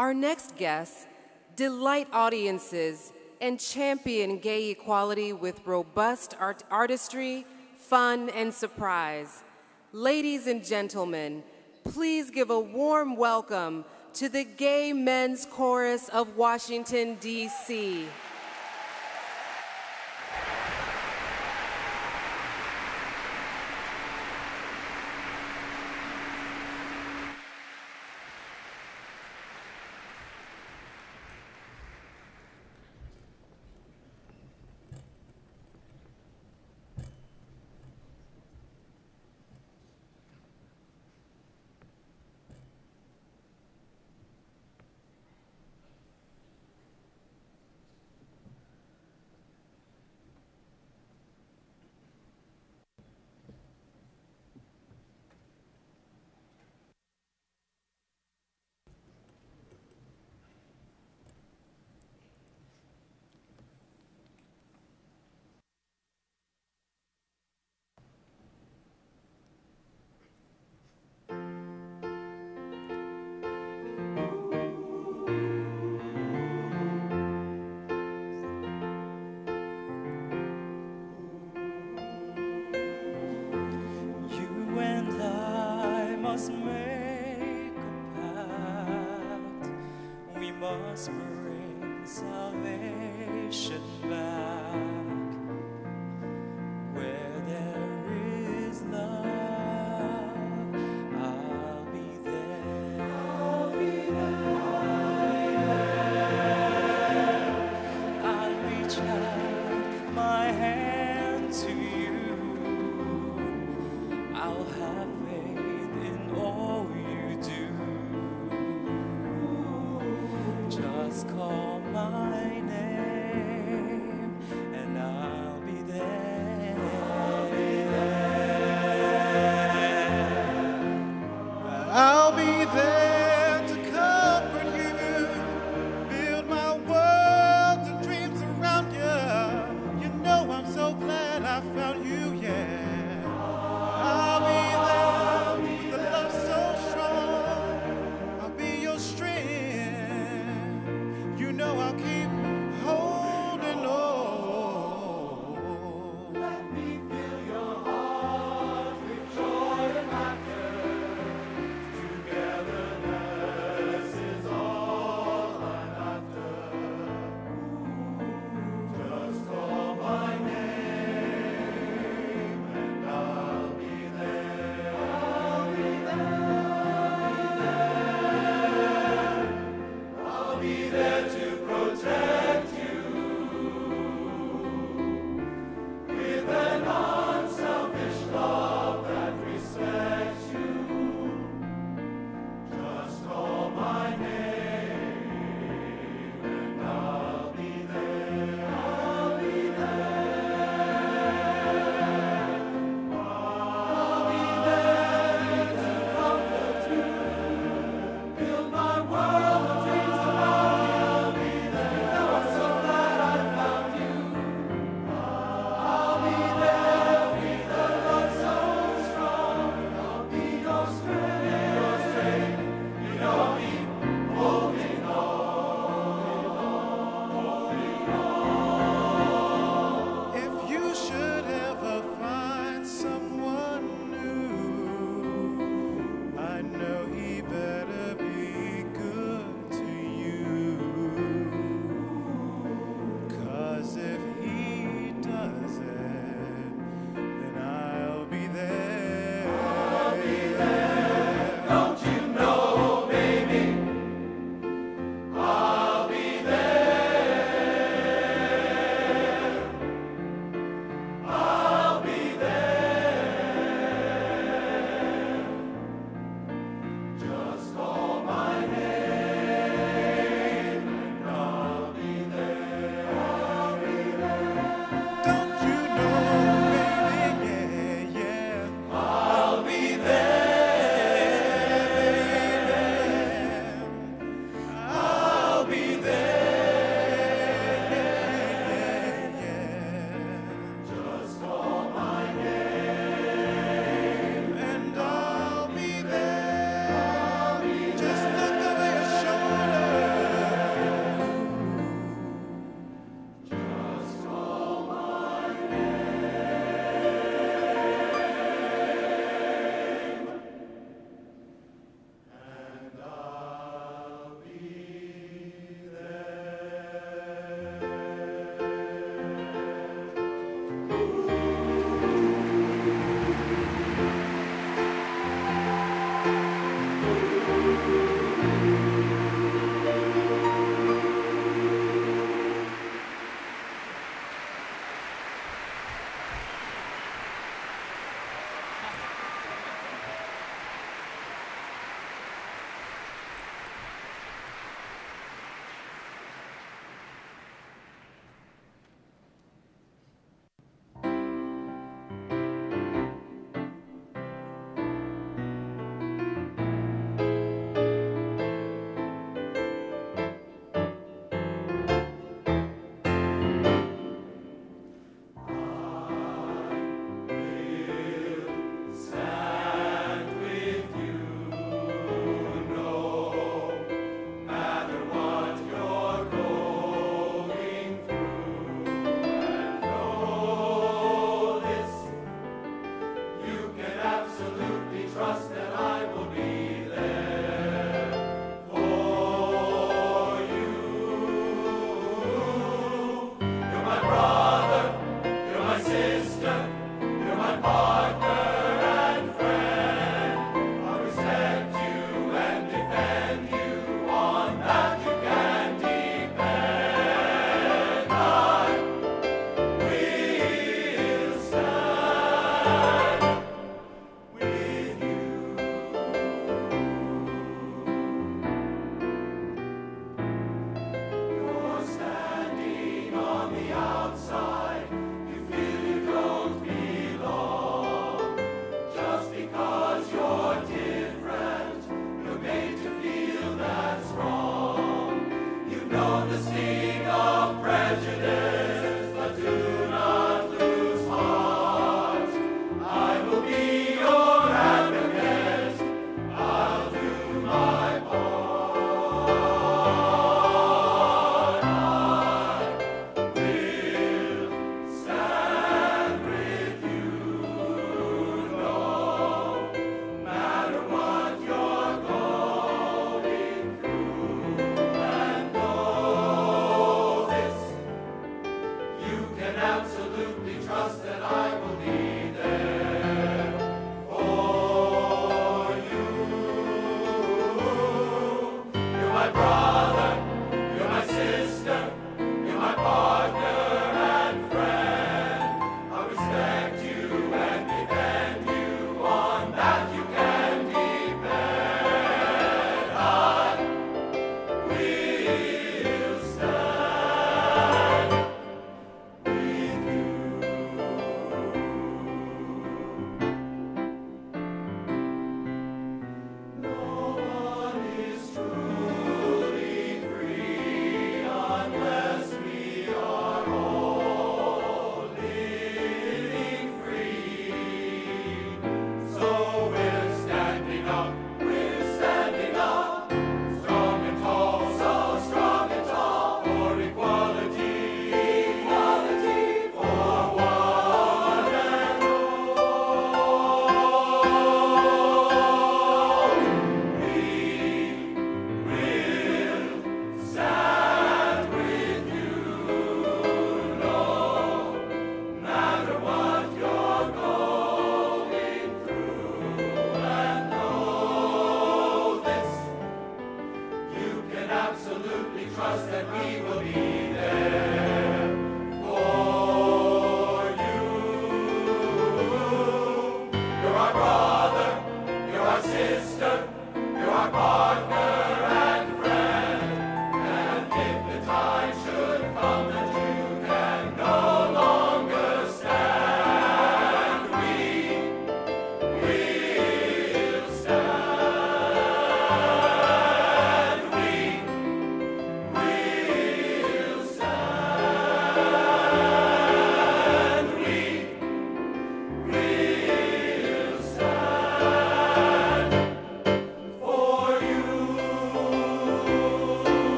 Our next guests delight audiences and champion gay equality with robust artistry, fun, and surprise. Ladies and gentlemen, please give a warm welcome to the Gay Men's Chorus of Washington, D.C.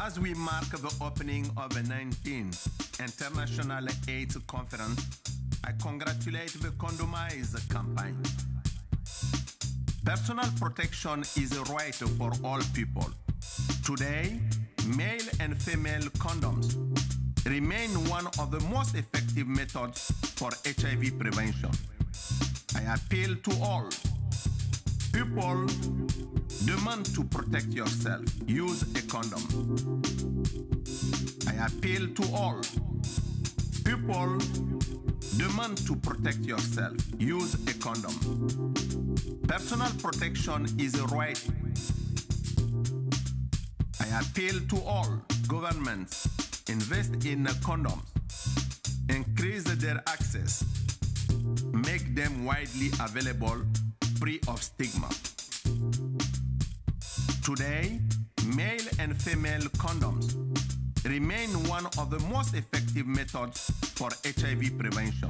As we mark the opening of the 19th International AIDS Conference, I congratulate the Condomize campaign. Personal protection is a right for all people. Today, male and female condoms remain one of the most effective methods for HIV prevention. I appeal to all. People, demand to protect yourself. Use a condom. I appeal to all. People demand to protect yourself. Use a condom. Personal protection is a right. I appeal to all governments, invest in condoms, increase their access, make them widely available, free of stigma. Today, male and female condoms remain one of the most effective methods for HIV prevention.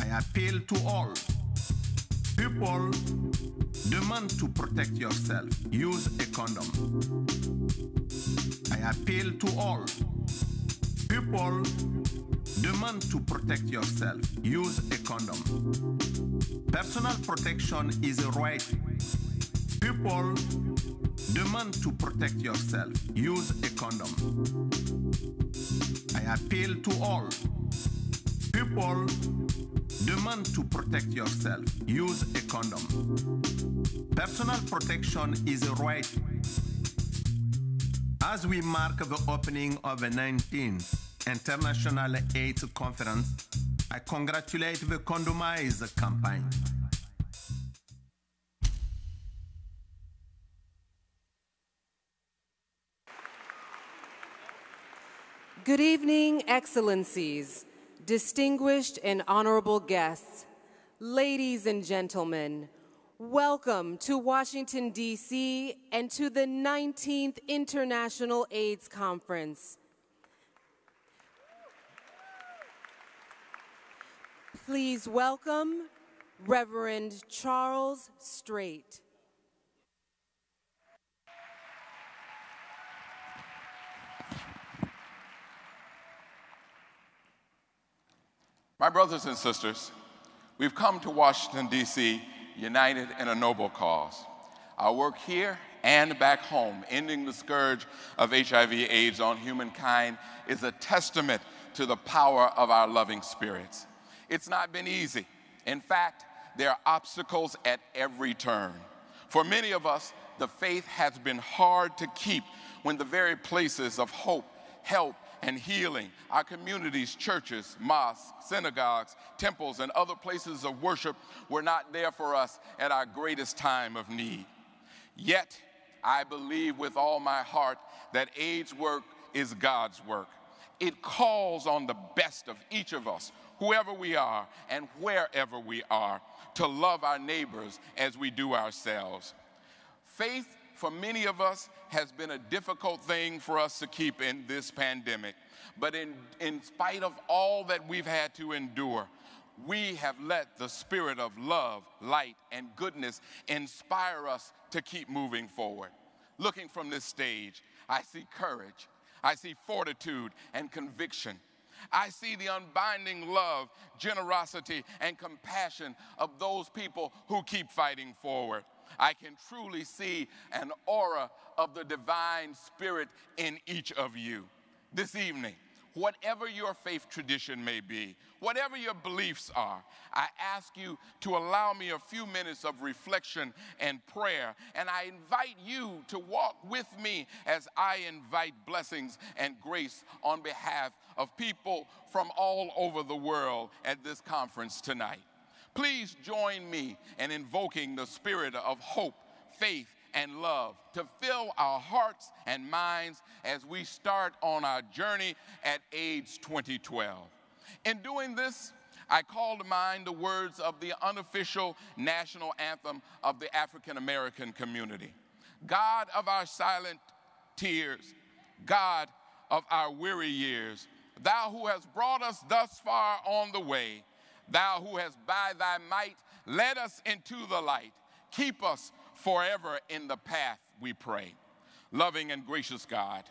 I appeal to all. People demand to protect yourself. Use a condom. I appeal to all. People demand to protect yourself. Use a condom. Personal protection is a right. People demand to protect yourself. Use a condom. I appeal to all. People demand to protect yourself. Use a condom. Personal protection is a right. As we mark the opening of the 19th International AIDS Conference, I congratulate the Condomize campaign. Good evening, Excellencies, distinguished and honorable guests, ladies and gentlemen. Welcome to Washington, D.C. and to the 19th International AIDS Conference. Please welcome Reverend Charles Strait. My brothers and sisters, we've come to Washington, D.C. united in a noble cause. Our work here and back home, ending the scourge of HIV/AIDS on humankind, is a testament to the power of our loving spirits. It's not been easy. In fact, there are obstacles at every turn. For many of us, the faith has been hard to keep when the very places of hope, help, and healing, our communities, churches, mosques, synagogues, temples, and other places of worship were not there for us at our greatest time of need. Yet, I believe with all my heart that AIDS work is God's work. It calls on the best of each of us, whoever we are and wherever we are, to love our neighbors as we do ourselves. Faith, for many of us, has been a difficult thing for us to keep in this pandemic. But in spite of all that we've had to endure, we have let the spirit of love, light, and goodness inspire us to keep moving forward. Looking from this stage, I see courage, I see fortitude and conviction. I see the unbinding love, generosity, and compassion of those people who keep fighting forward. I can truly see an aura of the divine spirit in each of you. This evening, whatever your faith tradition may be, whatever your beliefs are, I ask you to allow me a few minutes of reflection and prayer, and I invite you to walk with me as I invite blessings and grace on behalf of people from all over the world at this conference tonight. Please join me in invoking the spirit of hope, faith, and love to fill our hearts and minds as we start on our journey at AIDS 2012. In doing this, I call to mind the words of the unofficial national anthem of the African American community. God of our silent tears, God of our weary years, thou who hast brought us thus far on the way, thou who hast by thy might led us into the light, keep us forever in the path, we pray. Loving and gracious God,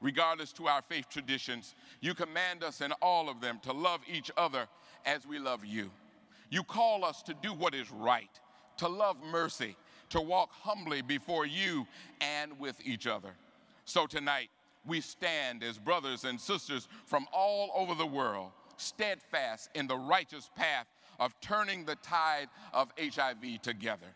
regardless to our faith traditions, you command us in all of them to love each other as we love you. You call us to do what is right, to love mercy, to walk humbly before you and with each other. So tonight, we stand as brothers and sisters from all over the world, steadfast in the righteous path of turning the tide of HIV together.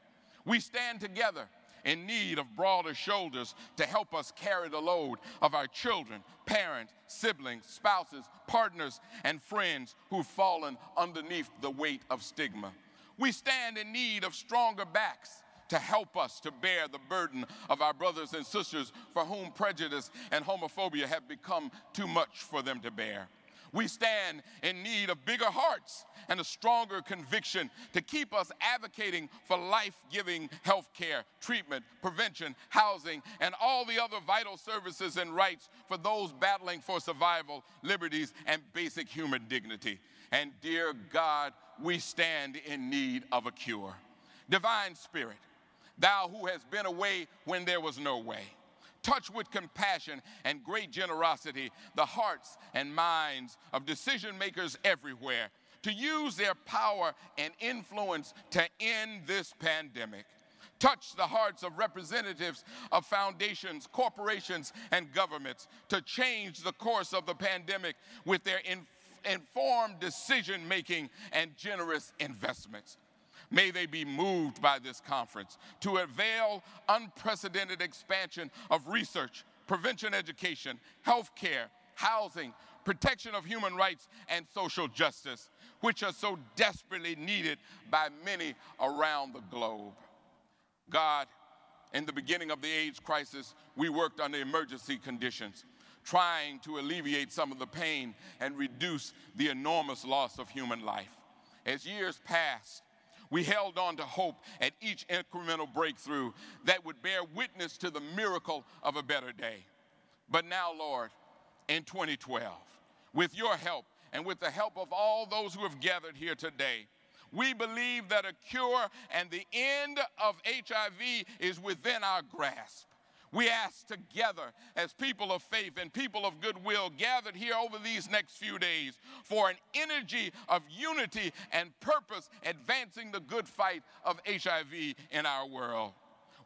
We stand together in need of broader shoulders to help us carry the load of our children, parents, siblings, spouses, partners, and friends who've fallen underneath the weight of stigma. We stand in need of stronger backs to help us to bear the burden of our brothers and sisters for whom prejudice and homophobia have become too much for them to bear. We stand in need of bigger hearts and a stronger conviction to keep us advocating for life-giving health care, treatment, prevention, housing, and all the other vital services and rights for those battling for survival, liberties, and basic human dignity. And dear God, we stand in need of a cure. Divine Spirit, thou who hast been away when there was no way, touch with compassion and great generosity the hearts and minds of decision makers everywhere to use their power and influence to end this pandemic. Touch the hearts of representatives of foundations, corporations, and governments to change the course of the pandemic with their informed decision-making and generous investments. May they be moved by this conference to avail unprecedented expansion of research, prevention education, health care, housing, protection of human rights, and social justice, which are so desperately needed by many around the globe. God, in the beginning of the AIDS crisis, we worked under emergency conditions, trying to alleviate some of the pain and reduce the enormous loss of human life. As years passed, we held on to hope at each incremental breakthrough that would bear witness to the miracle of a better day. But now, Lord, in 2012, with your help and with the help of all those who have gathered here today, we believe that a cure and the end of HIV is within our grasp. We ask together as people of faith and people of goodwill gathered here over these next few days for an energy of unity and purpose advancing the good fight of HIV in our world.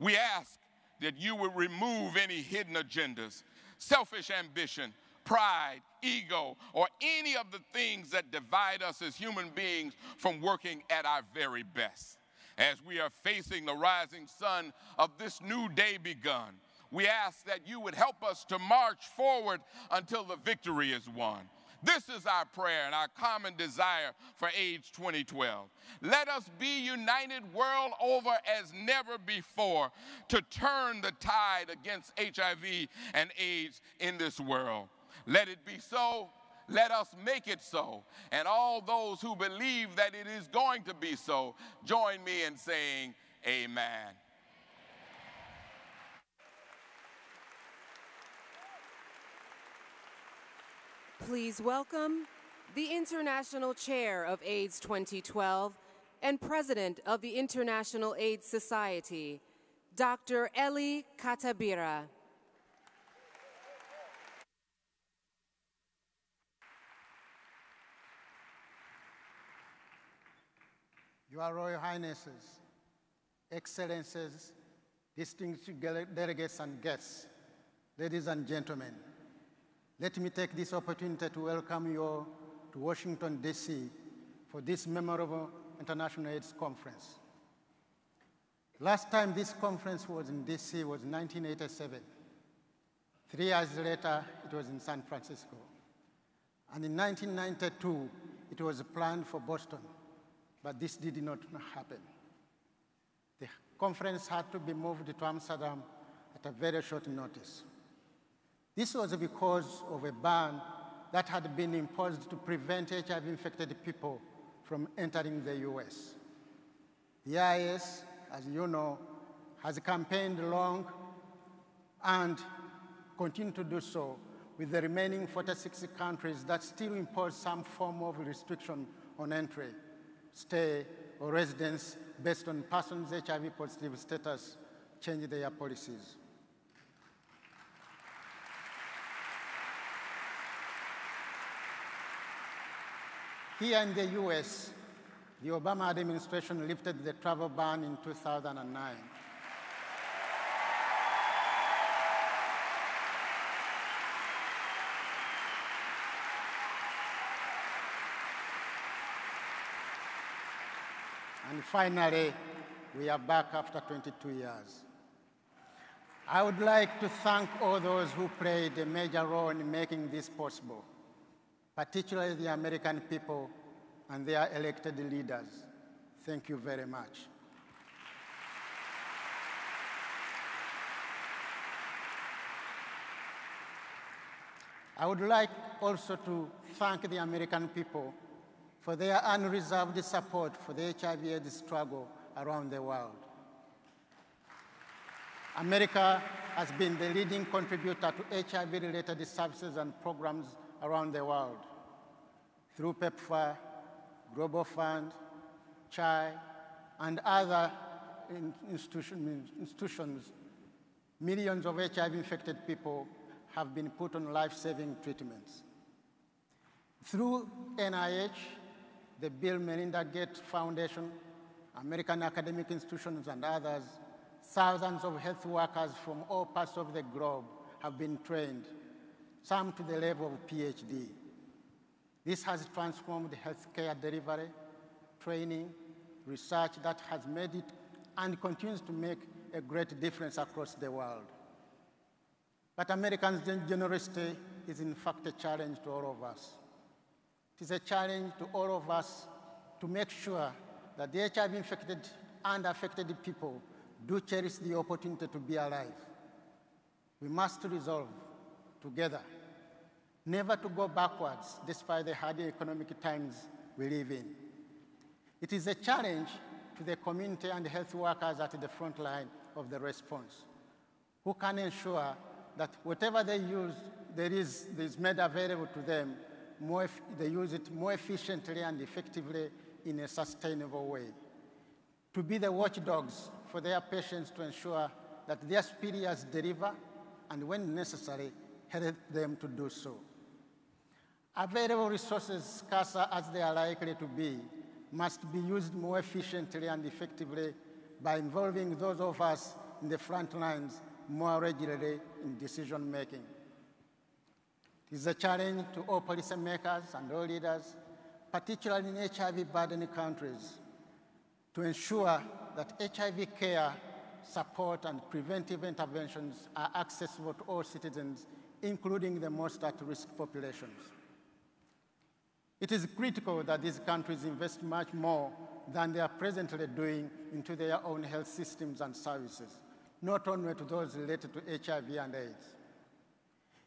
We ask that you would remove any hidden agendas, selfish ambition, pride, ego, or any of the things that divide us as human beings from working at our very best. As we are facing the rising sun of this new day begun, we ask that you would help us to march forward until the victory is won. This is our prayer and our common desire for AIDS 2012. Let us be united world over as never before to turn the tide against HIV and AIDS in this world. Let it be so. Let us make it so. And all those who believe that it is going to be so, join me in saying amen. Please welcome the International Chair of AIDS 2012 and President of the International AIDS Society, Dr. Elly Katabira. Your Royal Highnesses, Excellencies, distinguished delegates and guests, ladies and gentlemen, let me take this opportunity to welcome you all to Washington, D.C. for this memorable International AIDS Conference. Last time this conference was in D.C. was 1987. 3 years later, it was in San Francisco. And in 1992, it was planned for Boston, but this did not happen. The conference had to be moved to Amsterdam at a very short notice. This was because of a ban that had been imposed to prevent HIV-infected people from entering the US. The IS, as you know, has campaigned long and continue to do so with the remaining 46 countries that still impose some form of restriction on entry, stay, or residence based on persons' HIV-positive status change their policies. Here in the US, the Obama administration lifted the travel ban in 2009. And finally, we are back after 22 years. I would like to thank all those who played a major role in making this possible, particularly the American people and their elected leaders. Thank you very much. I would like also to thank the American people for their unreserved support for the HIV/AIDS struggle around the world. America has been the leading contributor to HIV-related services and programs around the world through PEPFAR, Global Fund, CHI, and other institutions. Millions of HIV-infected people have been put on life-saving treatments. Through NIH, the Bill and Melinda Gates Foundation, American academic institutions, and others, thousands of health workers from all parts of the globe have been trained, some to the level of PhD. This has transformed healthcare delivery, training, research that has made it and continues to make a great difference across the world. But Americans' generosity is in fact a challenge to all of us. It is a challenge to all of us to make sure that the HIV-infected and affected people do cherish the opportunity to be alive. We must resolve together never to go backwards despite the hard economic times we live in. It is a challenge to the community and health workers at the front line of the response, who can ensure that whatever they use, is made available to them, they use it more efficiently and effectively in a sustainable way. To be the watchdogs for their patients to ensure that their superiors deliver, and when necessary, help them to do so. Available resources, scarce as they are likely to be, must be used more efficiently and effectively by involving those of us in the front lines more regularly in decision making. It is a challenge to all policymakers and all leaders, particularly in HIV-burdened countries, to ensure that HIV care, support, and preventive interventions are accessible to all citizens, including the most at-risk populations. It is critical that these countries invest much more than they are presently doing into their own health systems and services, not only to those related to HIV and AIDS.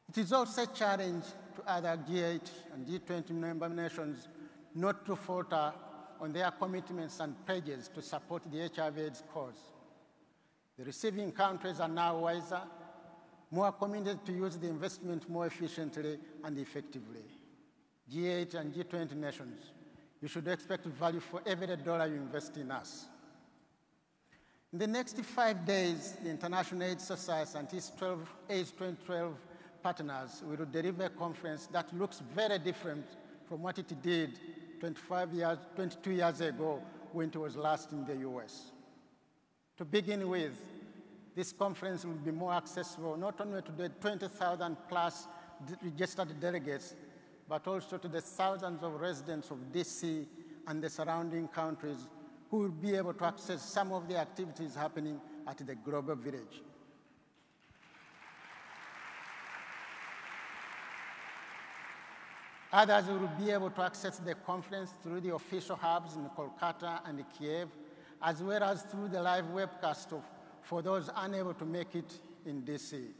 It is also a challenge to other G8 and G20 member nations not to falter on their commitments and pledges to support the HIV/AIDS cause. The receiving countries are now wiser, more committed to use the investment more efficiently and effectively. G8 and G20 nations, you should expect value for every dollar you invest in us. In the next 5 days, the International AIDS Society and its AIDS 2012 partners will deliver a conference that looks very different from what it did 22 years ago when it was last in the US. To begin with, this conference will be more accessible not only to the 20,000 plus registered delegates, but also to the thousands of residents of DC and the surrounding countries who will be able to access some of the activities happening at the global village. Others will be able to access the conference through the official hubs in Kolkata and Kiev, as well as through the live webcast for those unable to make it in DC.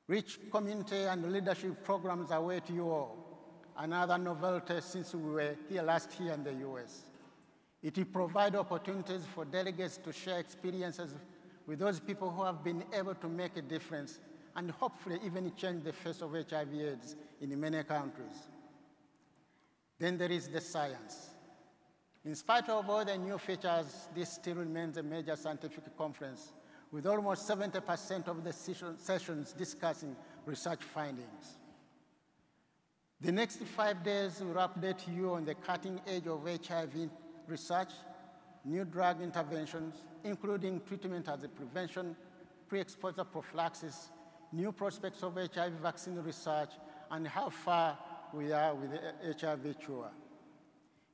Rich community and leadership programs await you all, another novelty since we were here last year in the US. It will provide opportunities for delegates to share experiences with those people who have been able to make a difference and hopefully even change the face of HIV/AIDS in many countries. Then there is the science. In spite of all the new features, this still remains a major scientific conference with almost 70% of the sessions discussing research findings. The next 5 days will update you on the cutting edge of HIV research, new drug interventions, including treatment as a prevention, pre-exposure prophylaxis, new prospects of HIV vaccine research, and how far we are with the HIV cure.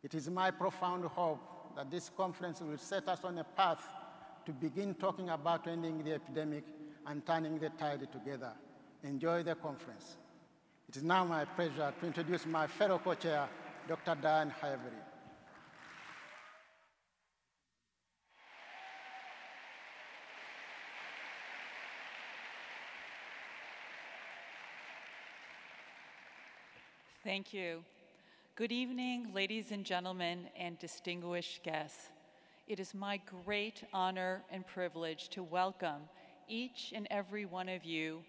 It is my profound hope that this conference will set us on a path to begin talking about ending the epidemic and turning the tide together. Enjoy the conference. It is now my pleasure to introduce my fellow co-chair, Dr. Diane Havlir. Thank you. Good evening, ladies and gentlemen, and distinguished guests. It is my great honor and privilege to welcome each and every one of you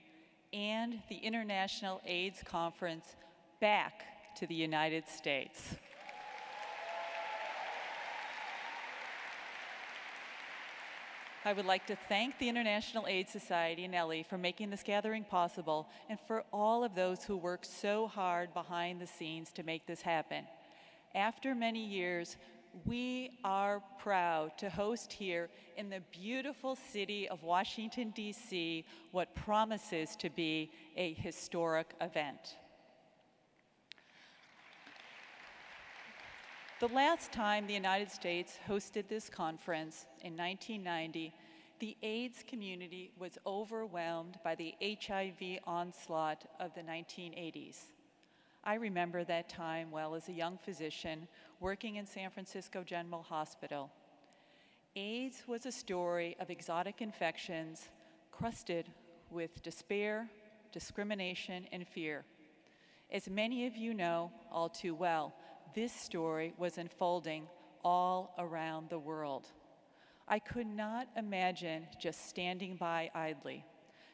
and the International AIDS Conference back to the United States. I would like to thank the International AIDS Society and Elly for making this gathering possible, and for all of those who work so hard behind the scenes to make this happen. After many years, we are proud to host here in the beautiful city of Washington, D.C., what promises to be a historic event. The last time the United States hosted this conference, in 1990, the AIDS community was overwhelmed by the HIV onslaught of the 1980s. I remember that time well as a young physician working in San Francisco General Hospital. AIDS was a story of exotic infections crusted with despair, discrimination, and fear. As many of you know all too well, this story was unfolding all around the world. I could not imagine just standing by idly,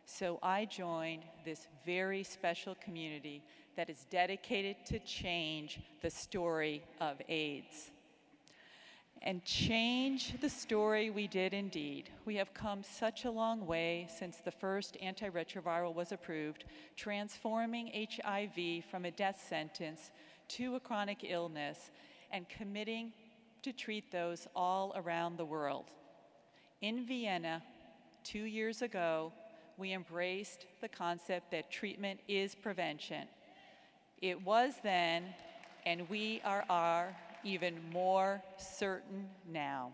so I joined this very special community that is dedicated to change the story of AIDS. And change the story we did indeed. We have come such a long way since the first antiretroviral was approved, transforming HIV from a death sentence to a chronic illness and committing to treat those all around the world. In Vienna, 2 years ago, we embraced the concept that treatment is prevention. It was then, and we are even more certain now.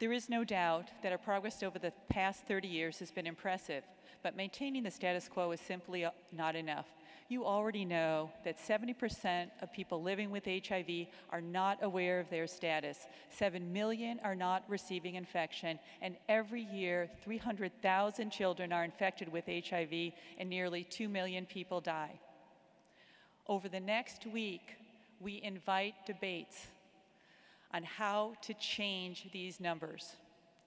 There is no doubt that our progress over the past 30 years has been impressive, but maintaining the status quo is simply not enough. You already know that 70% of people living with HIV are not aware of their status. 7 million are not receiving infection, and every year 300,000 children are infected with HIV, and nearly 2 million people die. Over the next week, we invite debates on how to change these numbers.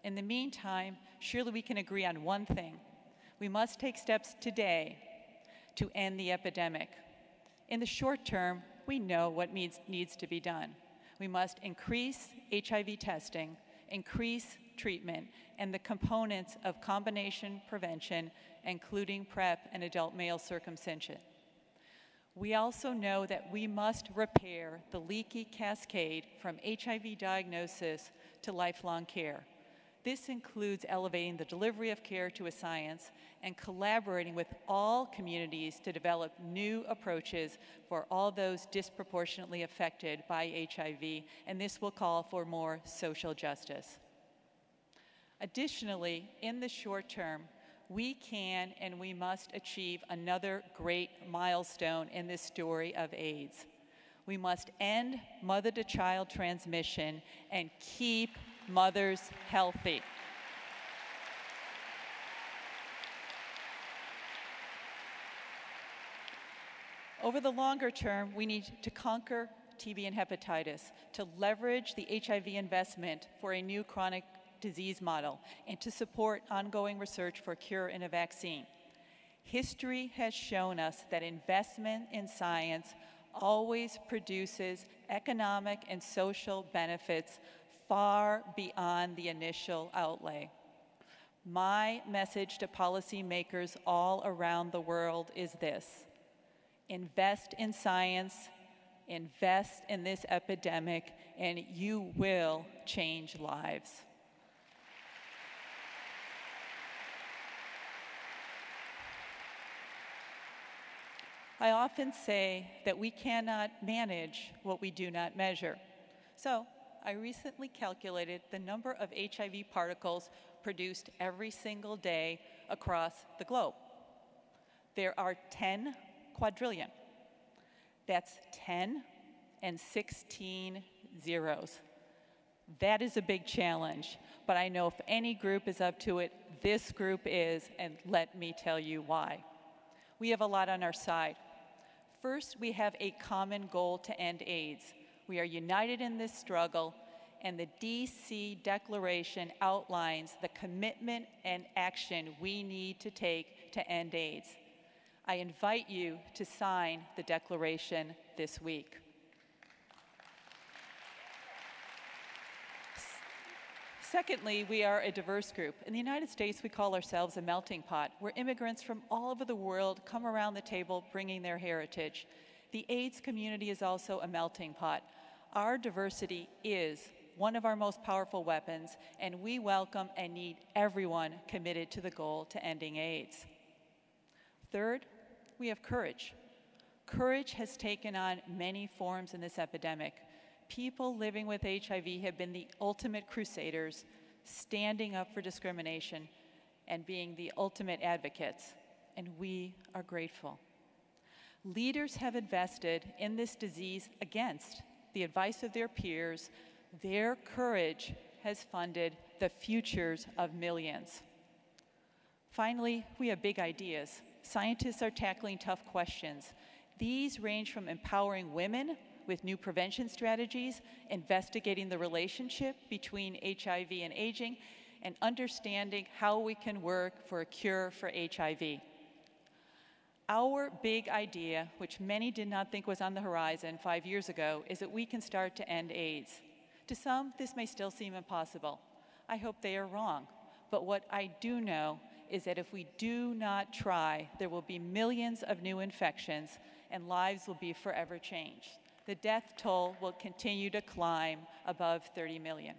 In the meantime, surely we can agree on one thing. We must take steps today to end the epidemic. In the short term, we know what needs to be done. We must increase HIV testing, increase treatment, and the components of combination prevention, including PrEP and adult male circumcision. We also know that we must repair the leaky cascade from HIV diagnosis to lifelong care. This includes elevating the delivery of care to a science and collaborating with all communities to develop new approaches for all those disproportionately affected by HIV, and this will call for more social justice. Additionally, in the short term, we can and we must achieve another great milestone in this story of AIDS. We must end mother-to-child transmission and keep mothers healthy. Over the longer term, we need to conquer TB and hepatitis, to leverage the HIV investment for a new chronic disease model, and to support ongoing research for a cure and a vaccine. History has shown us that investment in science always produces economic and social benefits far beyond the initial outlay. My message to policymakers all around the world is this: invest in science, invest in this epidemic, and you will change lives. I often say that we cannot manage what we do not measure. So I recently calculated the number of HIV particles produced every single day across the globe. There are 10 quadrillion. That's 10 and 16 zeros. That is a big challenge, but I know if any group is up to it, this group is, and let me tell you why. We have a lot on our side. First, we have a common goal to end AIDS. We are united in this struggle, and the DC Declaration outlines the commitment and action we need to take to end AIDS. I invite you to sign the declaration this week. Secondly, we are a diverse group. In the United States, we call ourselves a melting pot, where immigrants from all over the world come around the table bringing their heritage. The AIDS community is also a melting pot. Our diversity is one of our most powerful weapons, and we welcome and need everyone committed to the goal to ending AIDS. Third, we have courage. Courage has taken on many forms in this epidemic. People living with HIV have been the ultimate crusaders, standing up for discrimination and being the ultimate advocates, and we are grateful. Leaders have invested in this disease against the advice of their peers. Their courage has funded the futures of millions. Finally, we have big ideas. Scientists are tackling tough questions. These range from empowering women with new prevention strategies, investigating the relationship between HIV and aging, and understanding how we can work for a cure for HIV. Our big idea, which many did not think was on the horizon 5 years ago, is that we can start to end AIDS. To some, this may still seem impossible. I hope they are wrong. But what I do know is that if we do not try, there will be millions of new infections and lives will be forever changed. The death toll will continue to climb above 30 million.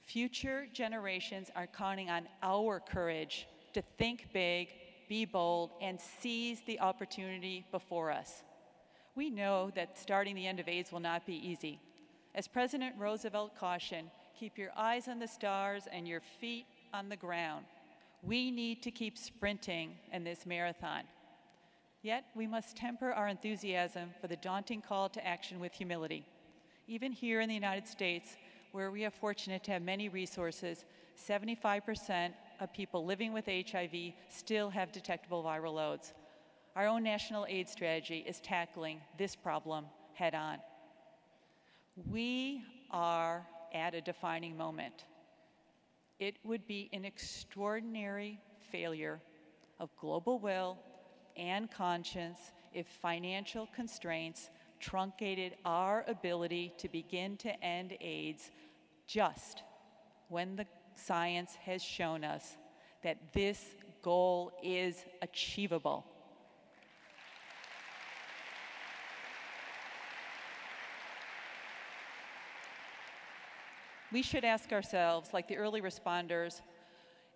Future generations are counting on our courage to think big, be bold, and seize the opportunity before us. We know that starting the end of AIDS will not be easy. As President Roosevelt cautioned, keep your eyes on the stars and your feet on the ground. We need to keep sprinting in this marathon. Yet, we must temper our enthusiasm for the daunting call to action with humility. Even here in the United States, where we are fortunate to have many resources, 75% of people living with HIV still have detectable viral loads. Our own national AIDS strategy is tackling this problem head on. We are at a defining moment. It would be an extraordinary failure of global will and conscience if financial constraints truncated our ability to begin to end AIDS just when the science has shown us that this goal is achievable. We should ask ourselves, like the early responders,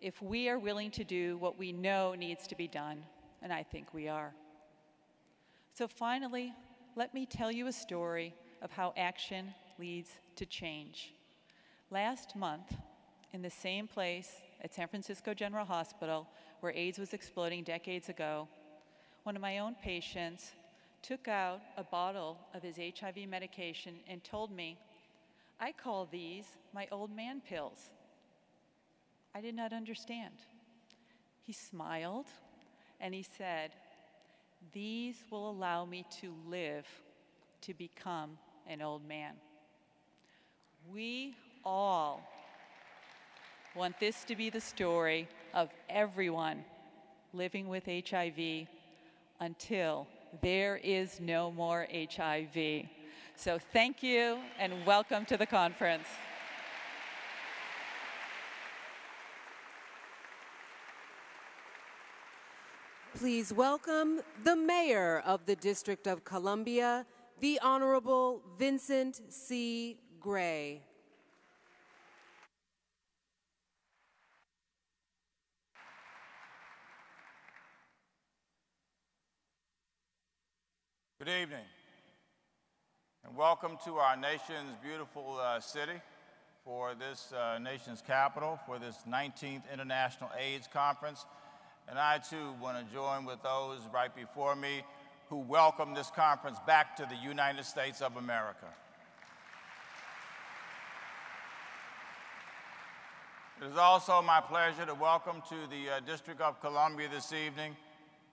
if we are willing to do what we know needs to be done, and I think we are. So finally, let me tell you a story of how action leads to change. Last month, in the same place at San Francisco General Hospital where AIDS was exploding decades ago, one of my own patients took out a bottle of his HIV medication and told me, "I call these my old man pills." I did not understand. He smiled and he said, "These will allow me to live to become an old man." We all want this to be the story of everyone living with HIV until there is no more HIV. So thank you and welcome to the conference. Please welcome the Mayor of the District of Columbia, the Honorable Vincent C. Gray. Good evening. And welcome to our nation's beautiful city for this nation's capital, for this 19th International AIDS Conference. And I too want to join with those right before me who welcome this conference back to the United States of America. It is also my pleasure to welcome to the District of Columbia this evening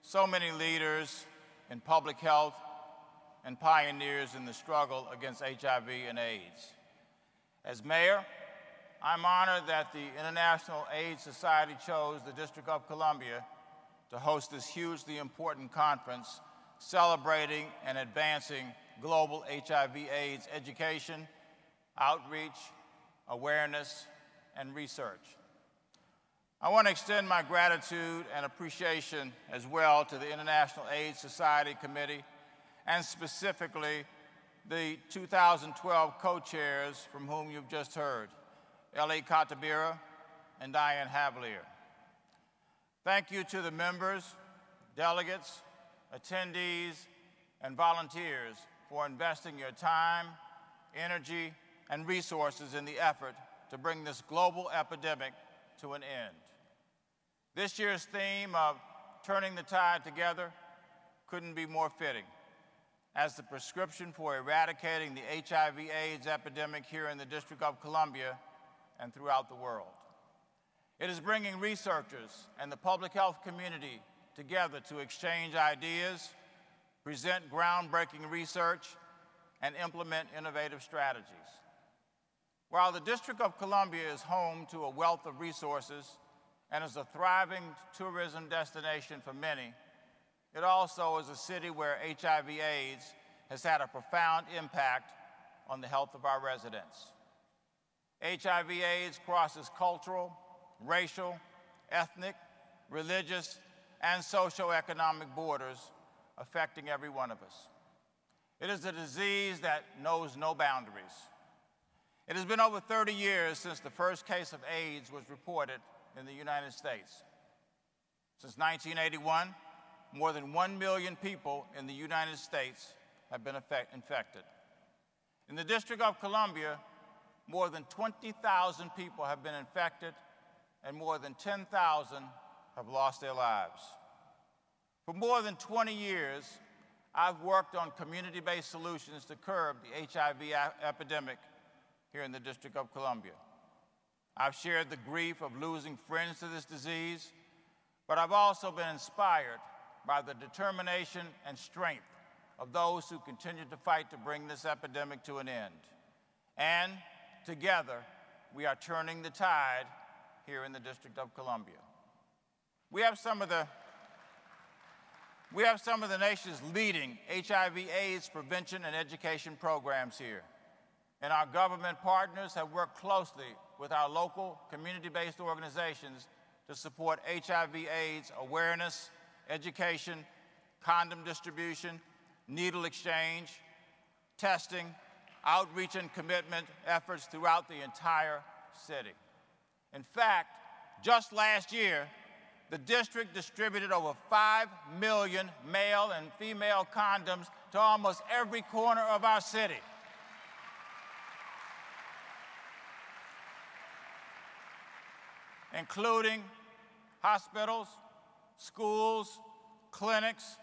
so many leaders in public health and pioneers in the struggle against HIV and AIDS. As mayor, I'm honored that the International AIDS Society chose the District of Columbia to host this hugely important conference celebrating and advancing global HIV/AIDS education, outreach, awareness, and research. I want to extend my gratitude and appreciation as well to the International AIDS Society Committee and specifically the 2012 co-chairs from whom you've just heard, Elly, Katabira, and Diane, Havlir. Thank you to the members, delegates, attendees, and volunteers for investing your time, energy, and resources in the effort to bring this global epidemic to an end. This year's theme of Turning the Tide Together couldn't be more fitting, as the prescription for eradicating the HIV/AIDS epidemic here in the District of Columbia and throughout the world. It is bringing researchers and the public health community together to exchange ideas, present groundbreaking research, and implement innovative strategies. While the District of Columbia is home to a wealth of resources and is a thriving tourism destination for many, it also is a city where HIV/AIDS has had a profound impact on the health of our residents. HIV/AIDS crosses cultural, racial, ethnic, religious, and socioeconomic borders, affecting every one of us. It is a disease that knows no boundaries. It has been over 30 years since the first case of AIDS was reported in the United States. Since 1981, more than 1 million people in the United States have been infected. In the District of Columbia, more than 20,000 people have been infected and more than 10,000 have lost their lives. For more than 20 years, I've worked on community-based solutions to curb the HIV epidemic here in the District of Columbia. I've shared the grief of losing friends to this disease, but I've also been inspired by the determination and strength of those who continue to fight to bring this epidemic to an end. And together, we are turning the tide here in the District of Columbia. We have some of the nation's leading HIV/AIDS prevention and education programs here. And our government partners have worked closely with our local community-based organizations to support HIV/AIDS awareness, education, condom distribution, needle exchange, testing, outreach and commitment efforts throughout the entire city. In fact, just last year, the district distributed over 5 million male and female condoms to almost every corner of our city. Including hospitals, schools, clinics,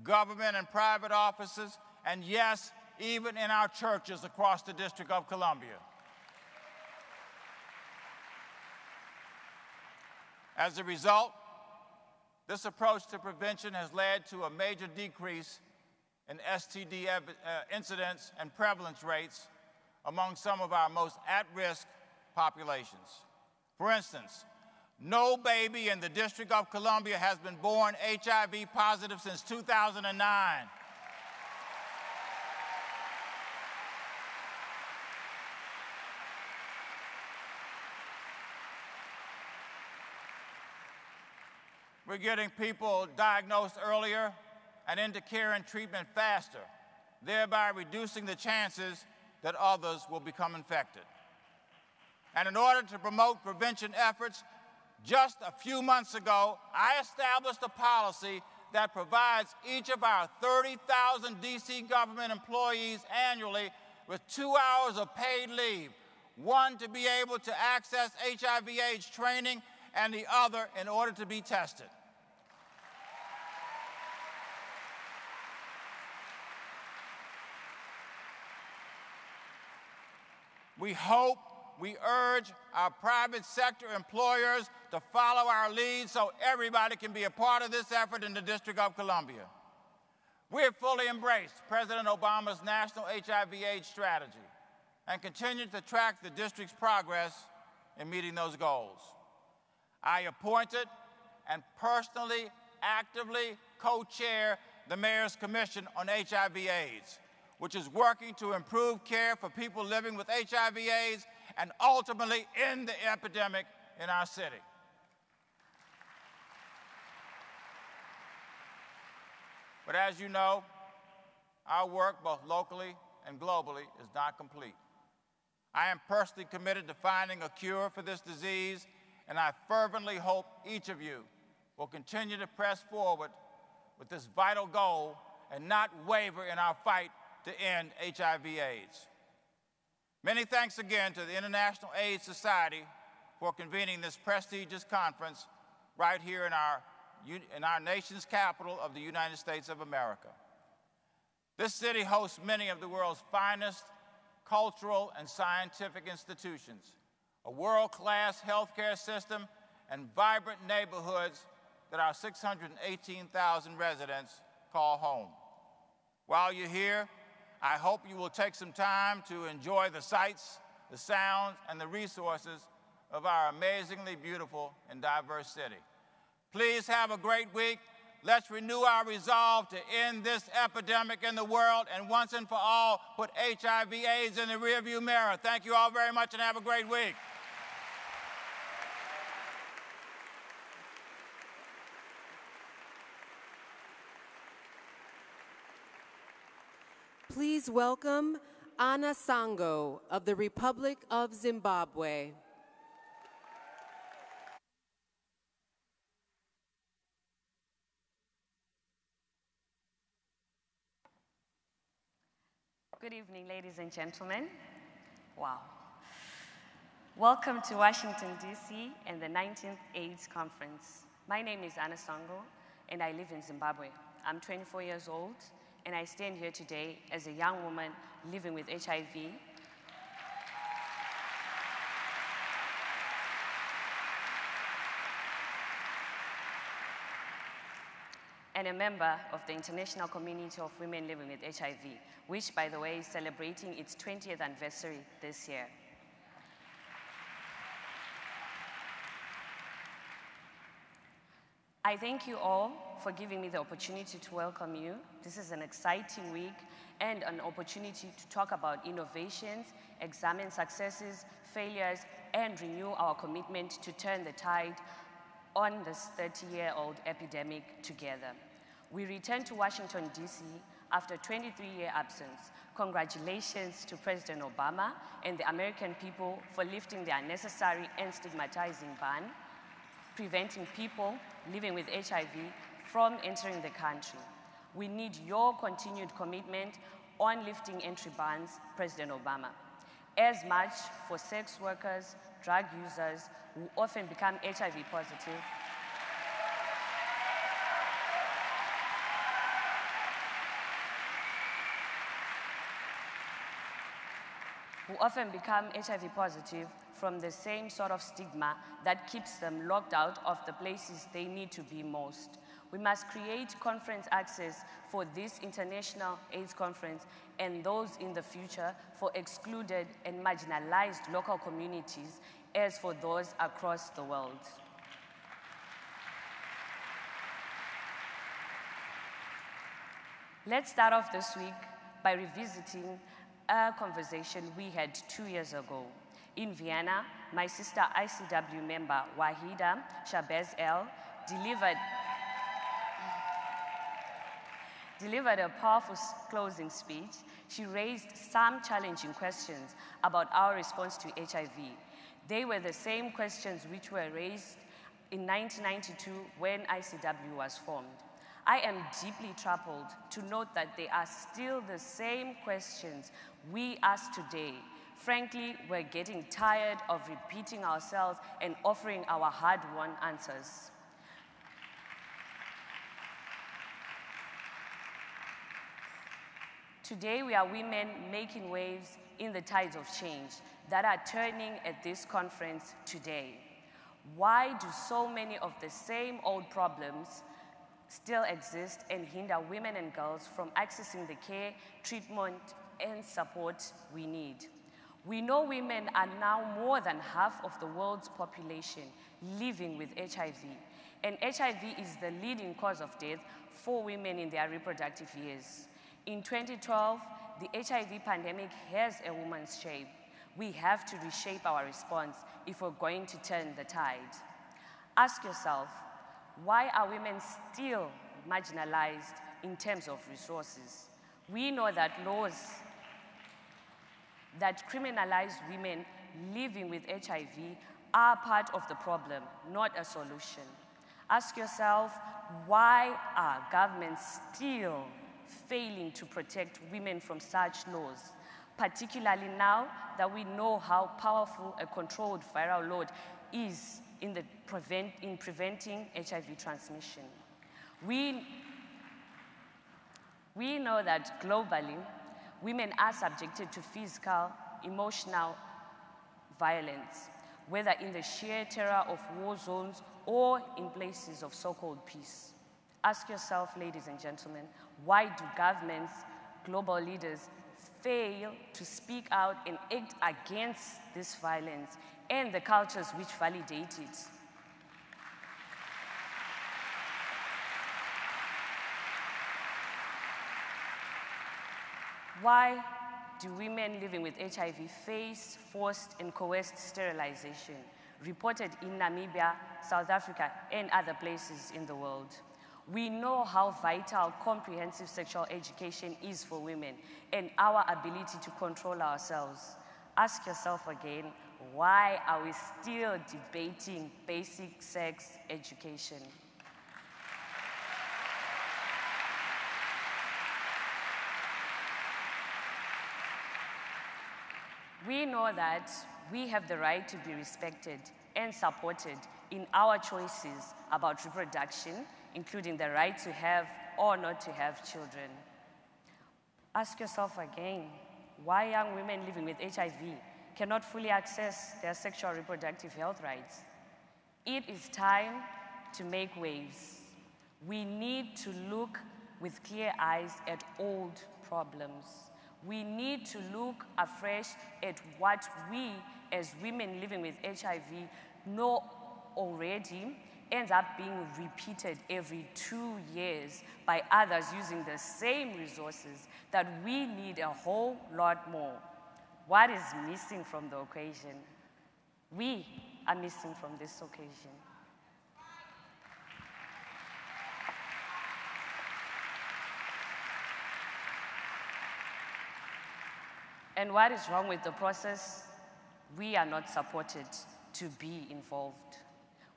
government and private offices, and yes, even in our churches across the District of Columbia. As a result, this approach to prevention has led to a major decrease in STD incidence and prevalence rates among some of our most at-risk populations. For instance, no baby in the District of Columbia has been born HIV positive since 2009. We're getting people diagnosed earlier and into care and treatment faster, thereby reducing the chances that others will become infected. And in order to promote prevention efforts, just a few months ago, I established a policy that provides each of our 30,000 DC government employees annually with 2 hours of paid leave, one to be able to access HIV/AIDS training and the other in order to be tested. We urge our private sector employers to follow our lead so everybody can be a part of this effort in the District of Columbia. We have fully embraced President Obama's national HIV/AIDS strategy and continue to track the district's progress in meeting those goals. I appointed and personally, actively co-chair the Mayor's Commission on HIV/AIDS, which is working to improve care for people living with HIV/AIDS and ultimately end the epidemic in our city. But as you know, our work both locally and globally is not complete. I am personally committed to finding a cure for this disease, and I fervently hope each of you will continue to press forward with this vital goal and not waver in our fight to end HIV/AIDS. Many thanks again to the International AIDS Society for convening this prestigious conference right here in our nation's capital of the United States of America. This city hosts many of the world's finest cultural and scientific institutions, a world-class healthcare system, and vibrant neighborhoods that our 618,000 residents call home. While you're here, I hope you will take some time to enjoy the sights, the sounds, and the resources of our amazingly beautiful and diverse city. Please have a great week. Let's renew our resolve to end this epidemic in the world and once and for all put HIV/AIDS in the rearview mirror. Thank you all very much and have a great week. Please welcome Annah Sango of the Republic of Zimbabwe. Good evening, ladies and gentlemen. Wow. Welcome to Washington, D.C. and the 19th AIDS Conference. My name is Annah Sango, and I live in Zimbabwe. I'm 24 years old, and I stand here today as a young woman living with HIV. And a member of the International Community of Women Living with HIV, which, by the way, is celebrating its 20th anniversary this year. I thank you all for giving me the opportunity to welcome you. This is an exciting week and an opportunity to talk about innovations, examine successes, failures, and renew our commitment to turn the tide on this 30-year-old epidemic together. We return to Washington, D.C. after a 23-year absence. Congratulations to President Obama and the American people for lifting the unnecessary and stigmatizing ban, preventing people living with HIV from entering the country. We need your continued commitment on lifting entry bans, President Obama. As much for sex workers, drug users who often become HIV positive, from the same sort of stigma that keeps them locked out of the places they need to be most. We must create conference access for this International AIDS Conference and those in the future for excluded and marginalized local communities as for those across the world. Let's start off this week by revisiting a conversation we had 2 years ago. In Vienna, my sister ICW member Wahida Shabazz-El delivered a powerful closing speech. She raised some challenging questions about our response to HIV. They were the same questions which were raised in 1992 when ICW was formed. I am deeply troubled to note that they are still the same questions we ask today. Frankly, we're getting tired of repeating ourselves and offering our hard-won answers. Today, we are women making waves in the tides of change that are turning at this conference today. Why do so many of the same old problems still exist and hinder women and girls from accessing the care, treatment, and support we need? We know women are now more than half of the world's population living with HIV, and HIV is the leading cause of death for women in their reproductive years. In 2012, the HIV pandemic has a woman's shape. We have to reshape our response if we're going to turn the tide. Ask yourself, why are women still marginalized in terms of resources? We know that laws that criminalize women living with HIV are part of the problem, not a solution. Ask yourself, why are governments still failing to protect women from such laws, particularly now that we know how powerful a controlled viral load is in preventing HIV transmission? We know that globally, women are subjected to physical, emotional violence, whether in the sheer terror of war zones or in places of so-called peace. Ask yourself, ladies and gentlemen, why do governments, global leaders, fail to speak out and act against this violence and the cultures which validate it? Why do women living with HIV face forced and coerced sterilization, reported in Namibia, South Africa, and other places in the world? We know how vital comprehensive sexual education is for women and our ability to control ourselves. Ask yourself again, why are we still debating basic sex education? We know that we have the right to be respected and supported in our choices about reproduction, including the right to have or not to have children. Ask yourself again, why young women living with HIV cannot fully access their sexual reproductive health rights? It is time to make waves. We need to look with clear eyes at old problems. We need to look afresh at what we, as women living with HIV, know already ends up being repeated every 2 years by others using the same resources that we need a whole lot more. What is missing from the occasion? We are missing from this occasion. And what is wrong with the process? We are not supported to be involved.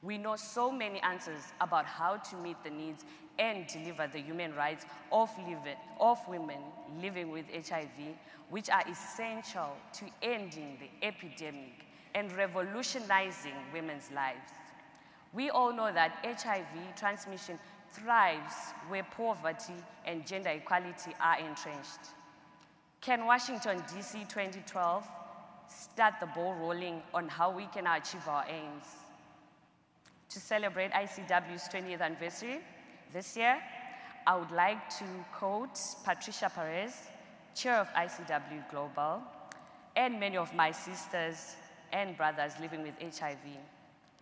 We know so many answers about how to meet the needs and deliver the human rights of women living with HIV, which are essential to ending the epidemic and revolutionizing women's lives. We all know that HIV transmission thrives where poverty and gender equality are entrenched. Can Washington, D.C. 2012 start the ball rolling on how we can achieve our aims? To celebrate ICW's 20th anniversary this year, I would like to quote Patricia Perez, chair of ICW Global, and many of my sisters and brothers living with HIV.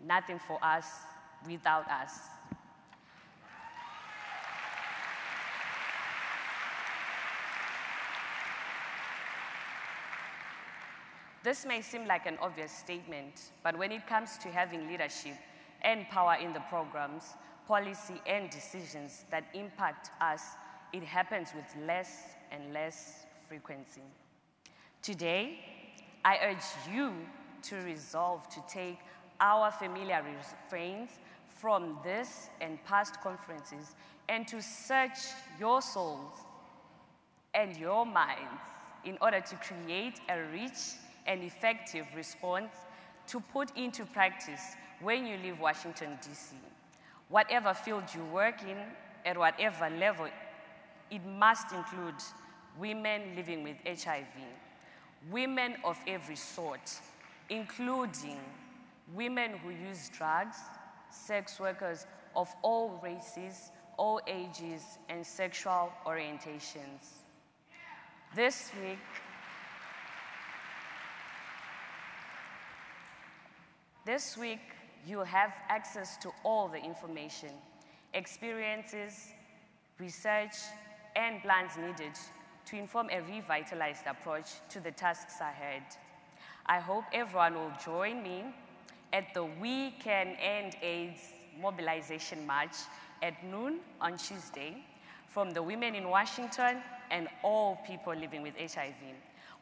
Nothing for us without us. This may seem like an obvious statement, but when it comes to having leadership and power in the programs, policy, and decisions that impact us, it happens with less and less frequency. Today, I urge you to resolve to take our familiar refrains from this and past conferences and to search your souls and your minds in order to create a rich and effective response to put into practice when you leave Washington, D.C. Whatever field you work in, at whatever level, it must include women living with HIV, women of every sort, including women who use drugs, sex workers of all races, all ages, and sexual orientations. This week, you have access to all the information, experiences, research, and plans needed to inform a revitalized approach to the tasks ahead. I hope everyone will join me at the We Can End AIDS Mobilization March at noon on Tuesday from the women in Washington and all people living with HIV.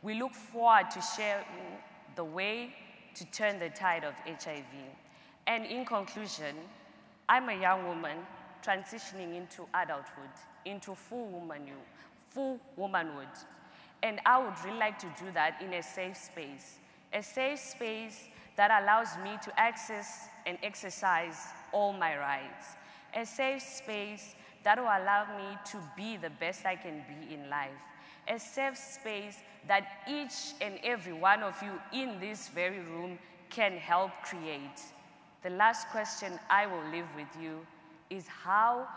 We look forward to sharing the way to turn the tide of HIV. And in conclusion, I'm a young woman transitioning into adulthood, into full womanhood. And I would really like to do that in a safe space that allows me to access and exercise all my rights, a safe space that will allow me to be the best I can be in life, a safe space that each and every one of you in this very room can help create. The last question I will leave with you is, how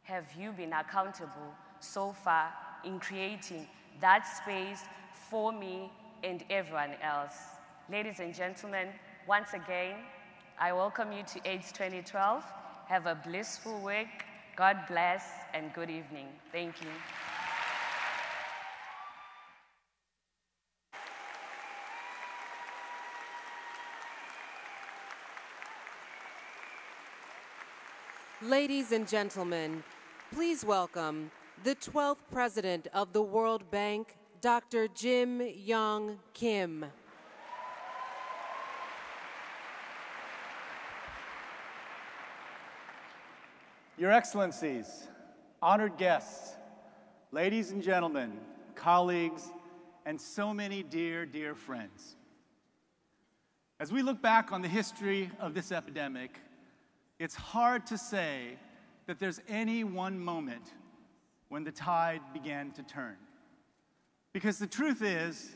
have you been accountable so far in creating that space for me and everyone else? Ladies and gentlemen, once again, I welcome you to AIDS 2012. Have a blissful week. God bless and good evening. Thank you. Ladies and gentlemen, please welcome the 12th President of the World Bank, Dr. Yong Kim. Your Excellencies, honored guests, ladies and gentlemen, colleagues, and so many dear, dear friends. As we look back on the history of this epidemic, it's hard to say that there's any one moment when the tide began to turn. Because the truth is,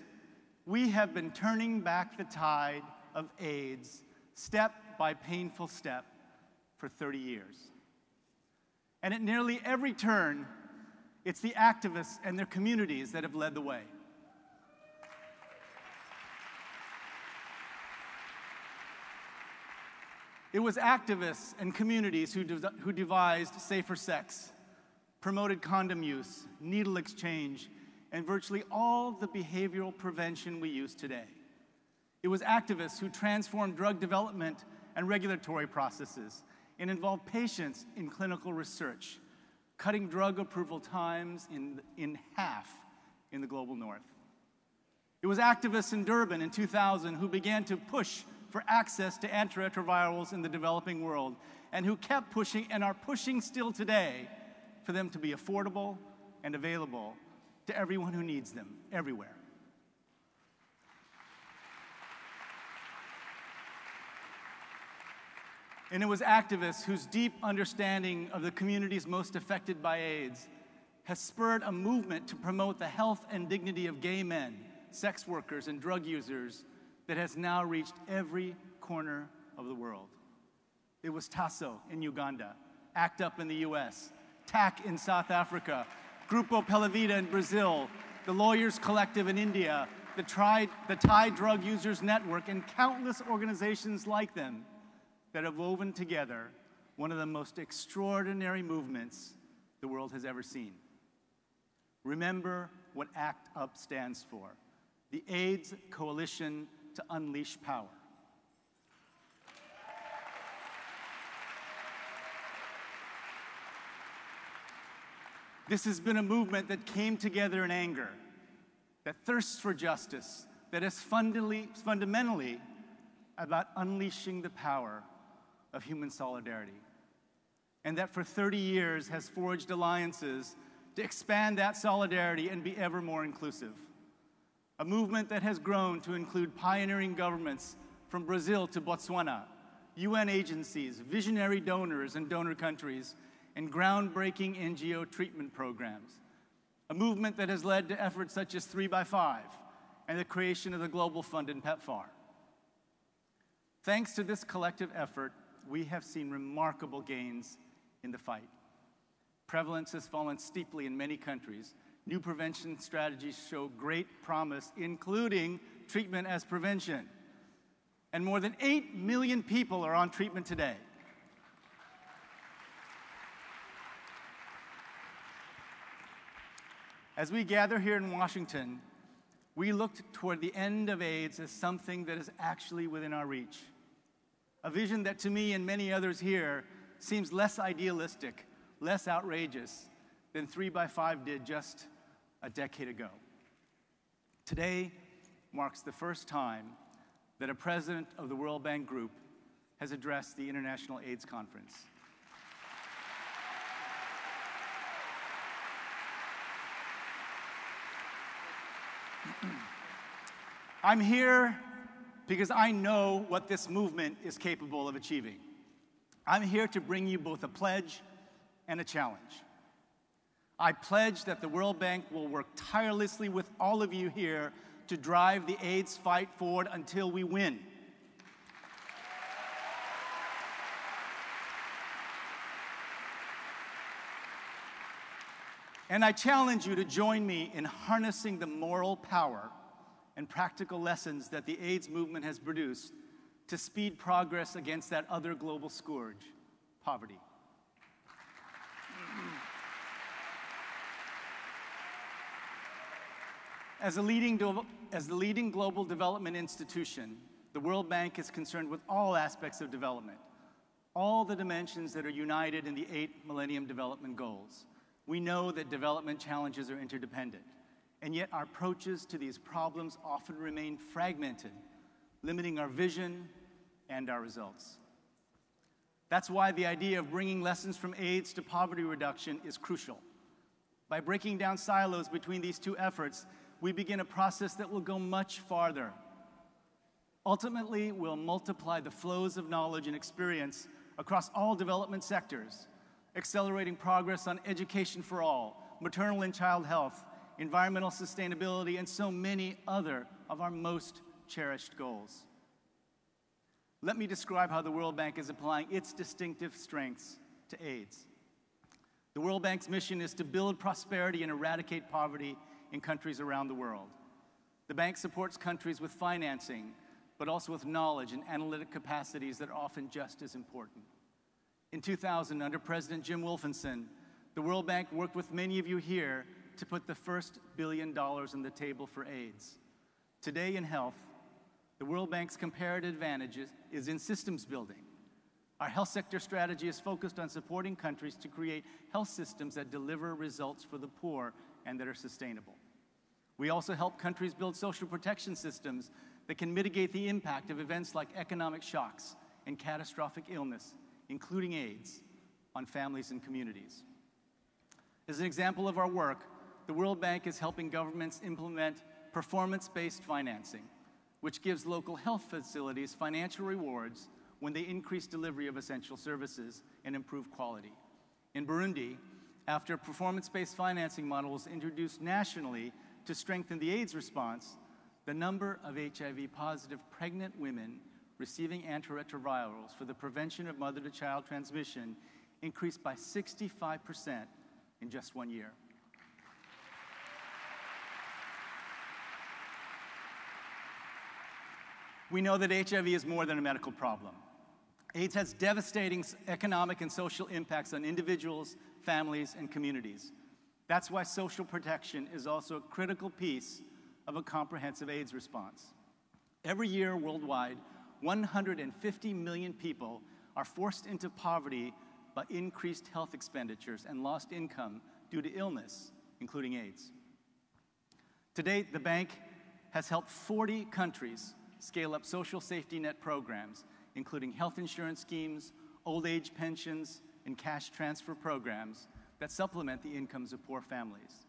we have been turning back the tide of AIDS step by painful step for 30 years. And at nearly every turn, it's the activists and their communities that have led the way. It was activists and communities who devised safer sex, promoted condom use, needle exchange, and virtually all the behavioral prevention we use today. It was activists who transformed drug development and regulatory processes and involved patients in clinical research, cutting drug approval times in half in the global north. It was activists in Durban in 2000 who began to push for access to antiretrovirals in the developing world, and who kept pushing and are pushing still today for them to be affordable and available to everyone who needs them, everywhere. And it was activists whose deep understanding of the communities most affected by AIDS has spurred a movement to promote the health and dignity of gay men, sex workers, and drug users that has now reached every corner of the world. It was TASO in Uganda, ACT UP in the US, TAC in South Africa, Grupo Pela Vida in Brazil, the Lawyers Collective in India, the Thai Drug Users Network, and countless organizations like them that have woven together one of the most extraordinary movements the world has ever seen. Remember what ACT UP stands for, the AIDS Coalition to Unleash Power. This has been a movement that came together in anger, that thirsts for justice, that is fundamentally about unleashing the power of human solidarity, and that for 30 years has forged alliances to expand that solidarity and be ever more inclusive. A movement that has grown to include pioneering governments from Brazil to Botswana, UN agencies, visionary donors and donor countries, and groundbreaking NGO treatment programs. A movement that has led to efforts such as 3x5 and the creation of the Global Fund and PEPFAR. Thanks to this collective effort, we have seen remarkable gains in the fight. Prevalence has fallen steeply in many countries. New prevention strategies show great promise, including treatment as prevention. And more than 8 million people are on treatment today. As we gather here in Washington, we looked toward the end of AIDS as something that is actually within our reach. A vision that to me and many others here seems less idealistic, less outrageous than 3x5 did just a decade ago. Today marks the first time that a president of the World Bank Group has addressed the International AIDS Conference. I'm here because I know what this movement is capable of achieving. I'm here to bring you both a pledge and a challenge. I pledge that the World Bank will work tirelessly with all of you here to drive the AIDS fight forward until we win. And I challenge you to join me in harnessing the moral power and practical lessons that the AIDS movement has produced to speed progress against that other global scourge, poverty. As the leading global development institution, the World Bank is concerned with all aspects of development, all the dimensions that are united in the 8 Millennium Development Goals. We know that development challenges are interdependent, and yet our approaches to these problems often remain fragmented, limiting our vision and our results. That's why the idea of bringing lessons from AIDS to poverty reduction is crucial. By breaking down silos between these two efforts, we begin a process that will go much farther. Ultimately, we'll multiply the flows of knowledge and experience across all development sectors, accelerating progress on education for all, maternal and child health, environmental sustainability, and so many other of our most cherished goals. Let me describe how the World Bank is applying its distinctive strengths to AIDS. The World Bank's mission is to build prosperity and eradicate poverty in countries around the world. The bank supports countries with financing, but also with knowledge and analytic capacities that are often just as important. In 2000, under President Jim Wolfenson, the World Bank worked with many of you here to put the first $1 billion on the table for AIDS. Today in health, the World Bank's comparative advantage is in systems building. Our health sector strategy is focused on supporting countries to create health systems that deliver results for the poor and that are sustainable. We also help countries build social protection systems that can mitigate the impact of events like economic shocks and catastrophic illness, including AIDS, on families and communities. As an example of our work, the World Bank is helping governments implement performance-based financing, which gives local health facilities financial rewards when they increase delivery of essential services and improve quality. In Burundi, after a performance-based financing model was introduced nationally to strengthen the AIDS response, the number of HIV-positive pregnant women receiving antiretrovirals for the prevention of mother-to-child transmission increased by 65% in just 1 year. We know that HIV is more than a medical problem. AIDS has devastating economic and social impacts on individuals, families, and communities. That's why social protection is also a critical piece of a comprehensive AIDS response. Every year worldwide, 150 million people are forced into poverty by increased health expenditures and lost income due to illness, including AIDS. To date, the bank has helped 40 countries scale up social safety net programs, including health insurance schemes, old age pensions, and cash transfer programs that supplement the incomes of poor families.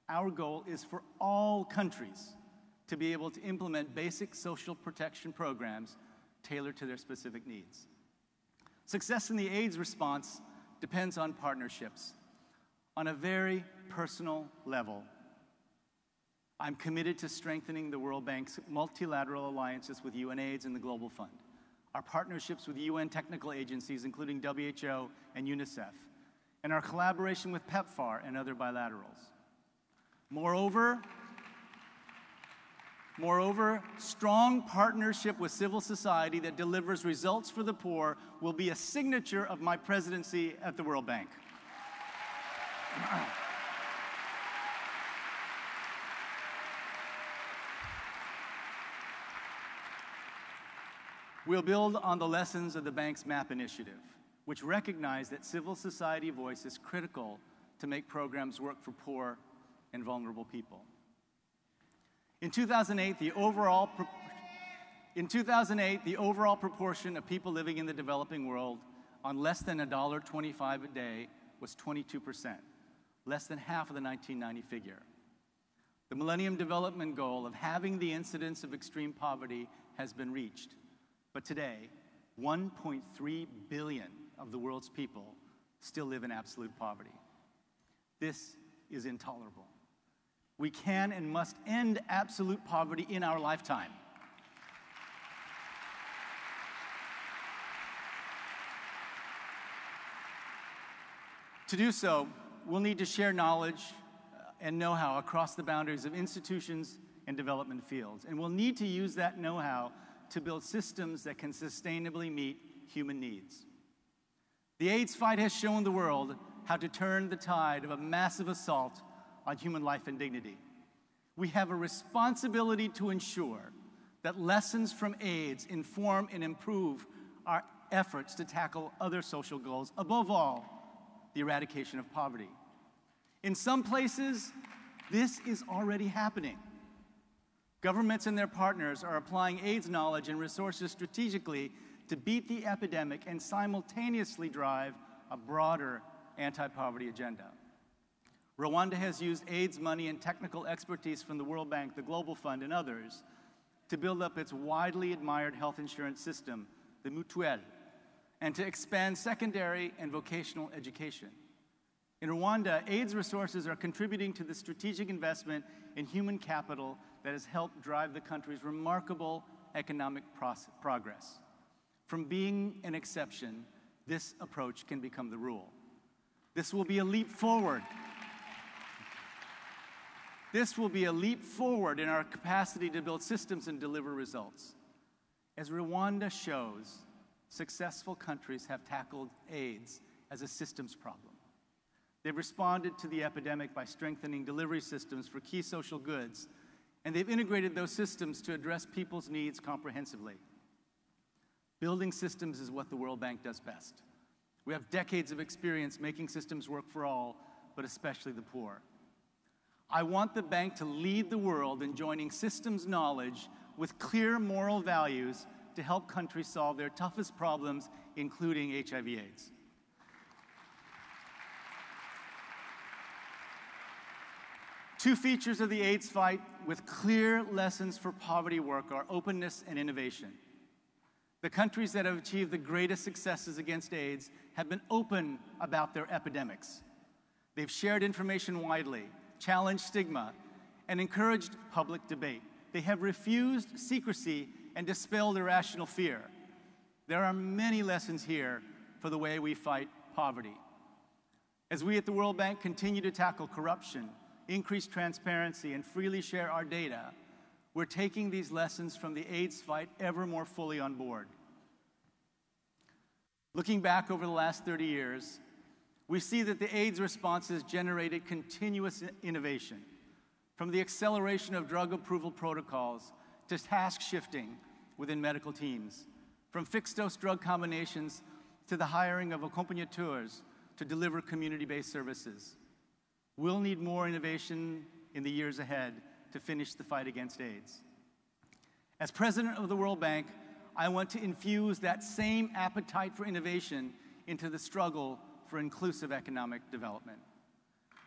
Our goal is for all countries to be able to implement basic social protection programs tailored to their specific needs. Success in the AIDS response depends on partnerships. On a very personal level, I'm committed to strengthening the World Bank's multilateral alliances with UNAIDS and the Global Fund, our partnerships with UN technical agencies, including WHO and UNICEF, and our collaboration with PEPFAR and other bilaterals. Moreover, strong partnership with civil society that delivers results for the poor will be a signature of my presidency at the World Bank. We'll build on the lessons of the bank's MAP initiative, which recognize that civil society voice is critical to make programs work for poor and vulnerable people. In 2008, the overall proportion of people living in the developing world on less than $1.25 a day was 22%, less than half of the 1990 figure. The Millennium Development Goal of halving the incidence of extreme poverty has been reached, but today, 1.3 billion of the world's people still live in absolute poverty. This is intolerable. We can and must end absolute poverty in our lifetime. To do so, we'll need to share knowledge and know-how across the boundaries of institutions and development fields. And we'll need to use that know-how to build systems that can sustainably meet human needs. The AIDS fight has shown the world how to turn the tide of a massive assault on human life and dignity. We have a responsibility to ensure that lessons from AIDS inform and improve our efforts to tackle other social goals, above all, the eradication of poverty. In some places, this is already happening. Governments and their partners are applying AIDS knowledge and resources strategically to beat the epidemic and simultaneously drive a broader anti-poverty agenda. Rwanda has used AIDS money and technical expertise from the World Bank, the Global Fund, and others to build up its widely admired health insurance system, the Mutuelle, and to expand secondary and vocational education. In Rwanda, AIDS resources are contributing to the strategic investment in human capital that has helped drive the country's remarkable economic progress. From being an exception, this approach can become the rule. This will be a leap forward. This will be a leap forward in our capacity to build systems and deliver results. As Rwanda shows, successful countries have tackled AIDS as a systems problem. They've responded to the epidemic by strengthening delivery systems for key social goods, and they've integrated those systems to address people's needs comprehensively. Building systems is what the World Bank does best. We have decades of experience making systems work for all, but especially the poor. I want the bank to lead the world in joining systems knowledge with clear moral values to help countries solve their toughest problems, including HIV/AIDS. Two features of the AIDS fight with clear lessons for poverty work are openness and innovation. The countries that have achieved the greatest successes against AIDS have been open about their epidemics. They've shared information widely, challenged stigma, and encouraged public debate. They have refused secrecy and dispelled irrational fear. There are many lessons here for the way we fight poverty. As we at the World Bank continue to tackle corruption, increase transparency, and freely share our data, we're taking these lessons from the AIDS fight ever more fully on board. Looking back over the last 30 years, we see that the AIDS response has generated continuous innovation, from the acceleration of drug approval protocols to task shifting within medical teams, from fixed-dose drug combinations to the hiring of accompagnateurs to deliver community-based services. We'll need more innovation in the years ahead to finish the fight against AIDS. As president of the World Bank, I want to infuse that same appetite for innovation into the struggle for inclusive economic development.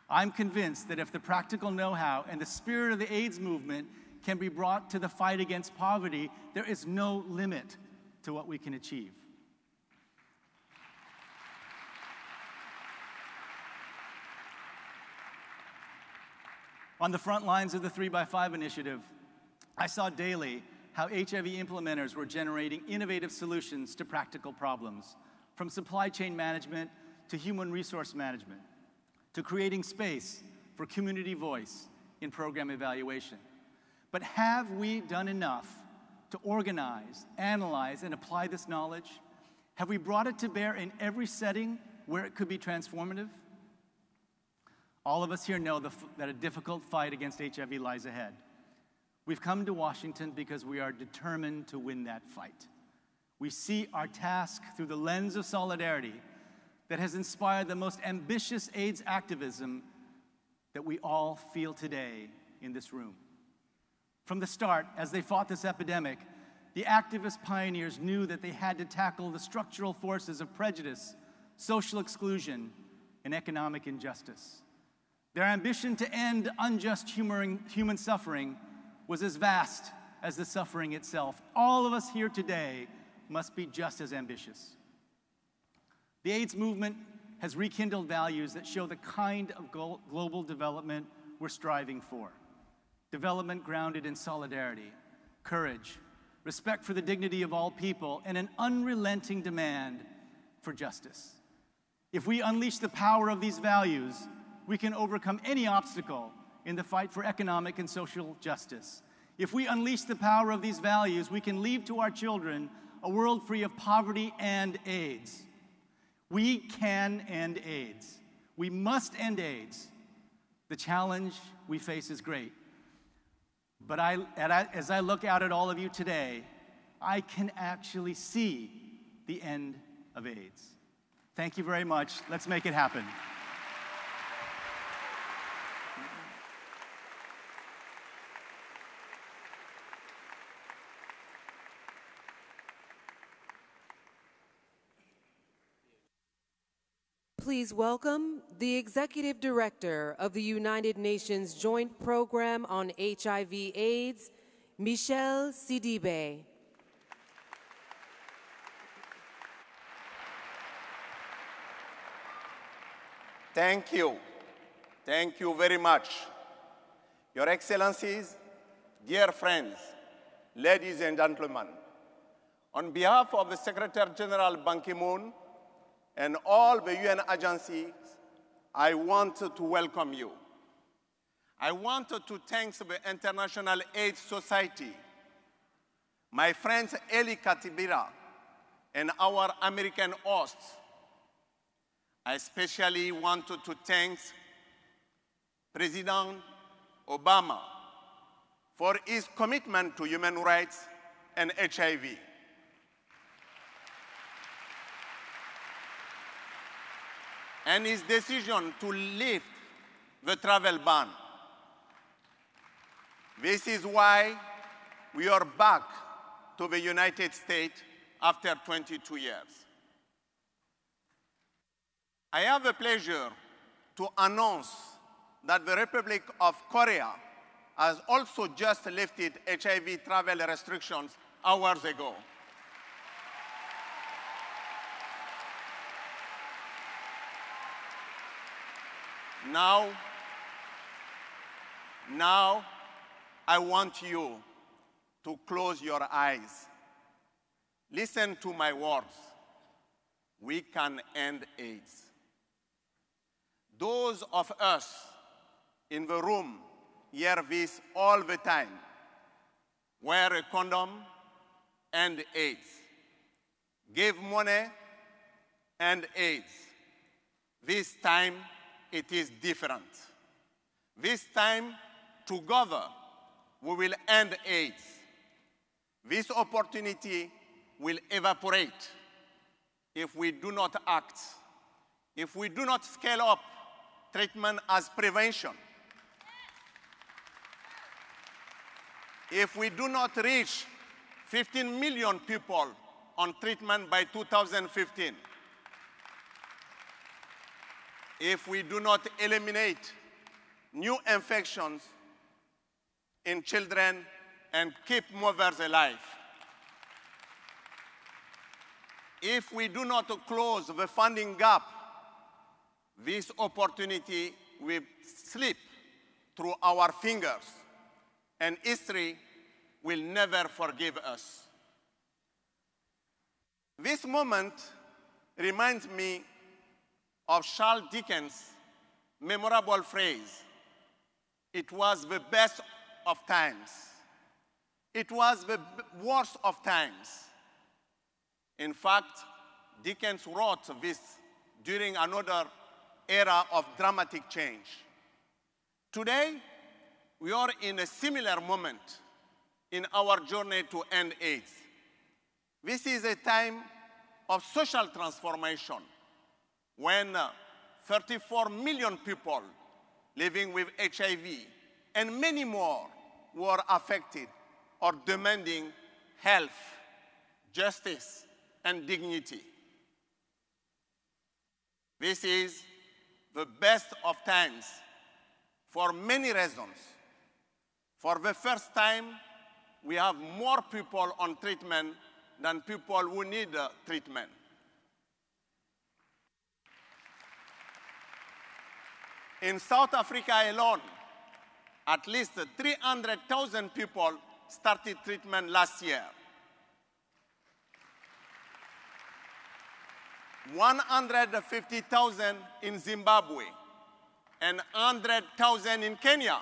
I'm convinced that if the practical know-how and the spirit of the AIDS movement can be brought to the fight against poverty, there is no limit to what we can achieve. On the front lines of the 3x5 initiative, I saw daily how HIV implementers were generating innovative solutions to practical problems, from supply chain management to human resource management, to creating space for community voice in program evaluation. But have we done enough to organize, analyze, and apply this knowledge? Have we brought it to bear in every setting where it could be transformative? All of us here know that a difficult fight against HIV lies ahead. We've come to Washington because we are determined to win that fight. We see our task through the lens of solidarity that has inspired the most ambitious AIDS activism that we all feel today in this room. From the start, as they fought this epidemic, the activist pioneers knew that they had to tackle the structural forces of prejudice, social exclusion, and economic injustice. Their ambition to end unjust human suffering was as vast as the suffering itself. All of us here today must be just as ambitious. The AIDS movement has rekindled values that show the kind of global development we're striving for. Development grounded in solidarity, courage, respect for the dignity of all people, and an unrelenting demand for justice. If we unleash the power of these values, we can overcome any obstacle in the fight for economic and social justice. If we unleash the power of these values, we can leave to our children a world free of poverty and AIDS. We can end AIDS. We must end AIDS. The challenge we face is great. But as I look out at all of you today, I can actually see the end of AIDS. Thank you very much. Let's make it happen. Please welcome the Executive Director of the United Nations Joint Program on HIV/AIDS, Michel Sidibe. Thank you. Thank you very much. Your Excellencies, dear friends, ladies and gentlemen, on behalf of the Secretary General Ban Ki-moon and all the UN agencies, I want to welcome you. I want to thank the International AIDS Society, my friends Elly Katabira, and our American hosts. I especially want to thank President Obama for his commitment to human rights and HIV. And his decision to lift the travel ban. This is why we are back to the United States after 22 years. I have the pleasure to announce that the Republic of Korea has also just lifted HIV travel restrictions hours ago. Now, I want you to close your eyes. Listen to my words. We can end AIDS. Those of us in the room hear this all the time. Wear a condom, end AIDS. Give money, end AIDS. This time, it is different. This time, together, we will end AIDS. This opportunity will evaporate if we do not act, if we do not scale up treatment as prevention, if we do not reach 15 million people on treatment by 2015. If we do not eliminate new infections in children and keep mothers alive, if we do not close the funding gap, this opportunity will slip through our fingers, and history will never forgive us. This moment reminds me of Charles Dickens' memorable phrase, "It was the best of times. It was the worst of times." In fact, Dickens wrote this during another era of dramatic change. Today, we are in a similar moment in our journey to end AIDS. This is a time of social transformation when 34 million people living with HIV and many more were affected or demanding health, justice, and dignity. This is the best of times for many reasons. For the first time, we have more people on treatment than people who need treatment. In South Africa alone, at least 300,000 people started treatment last year. 150,000 in Zimbabwe and 100,000 in Kenya.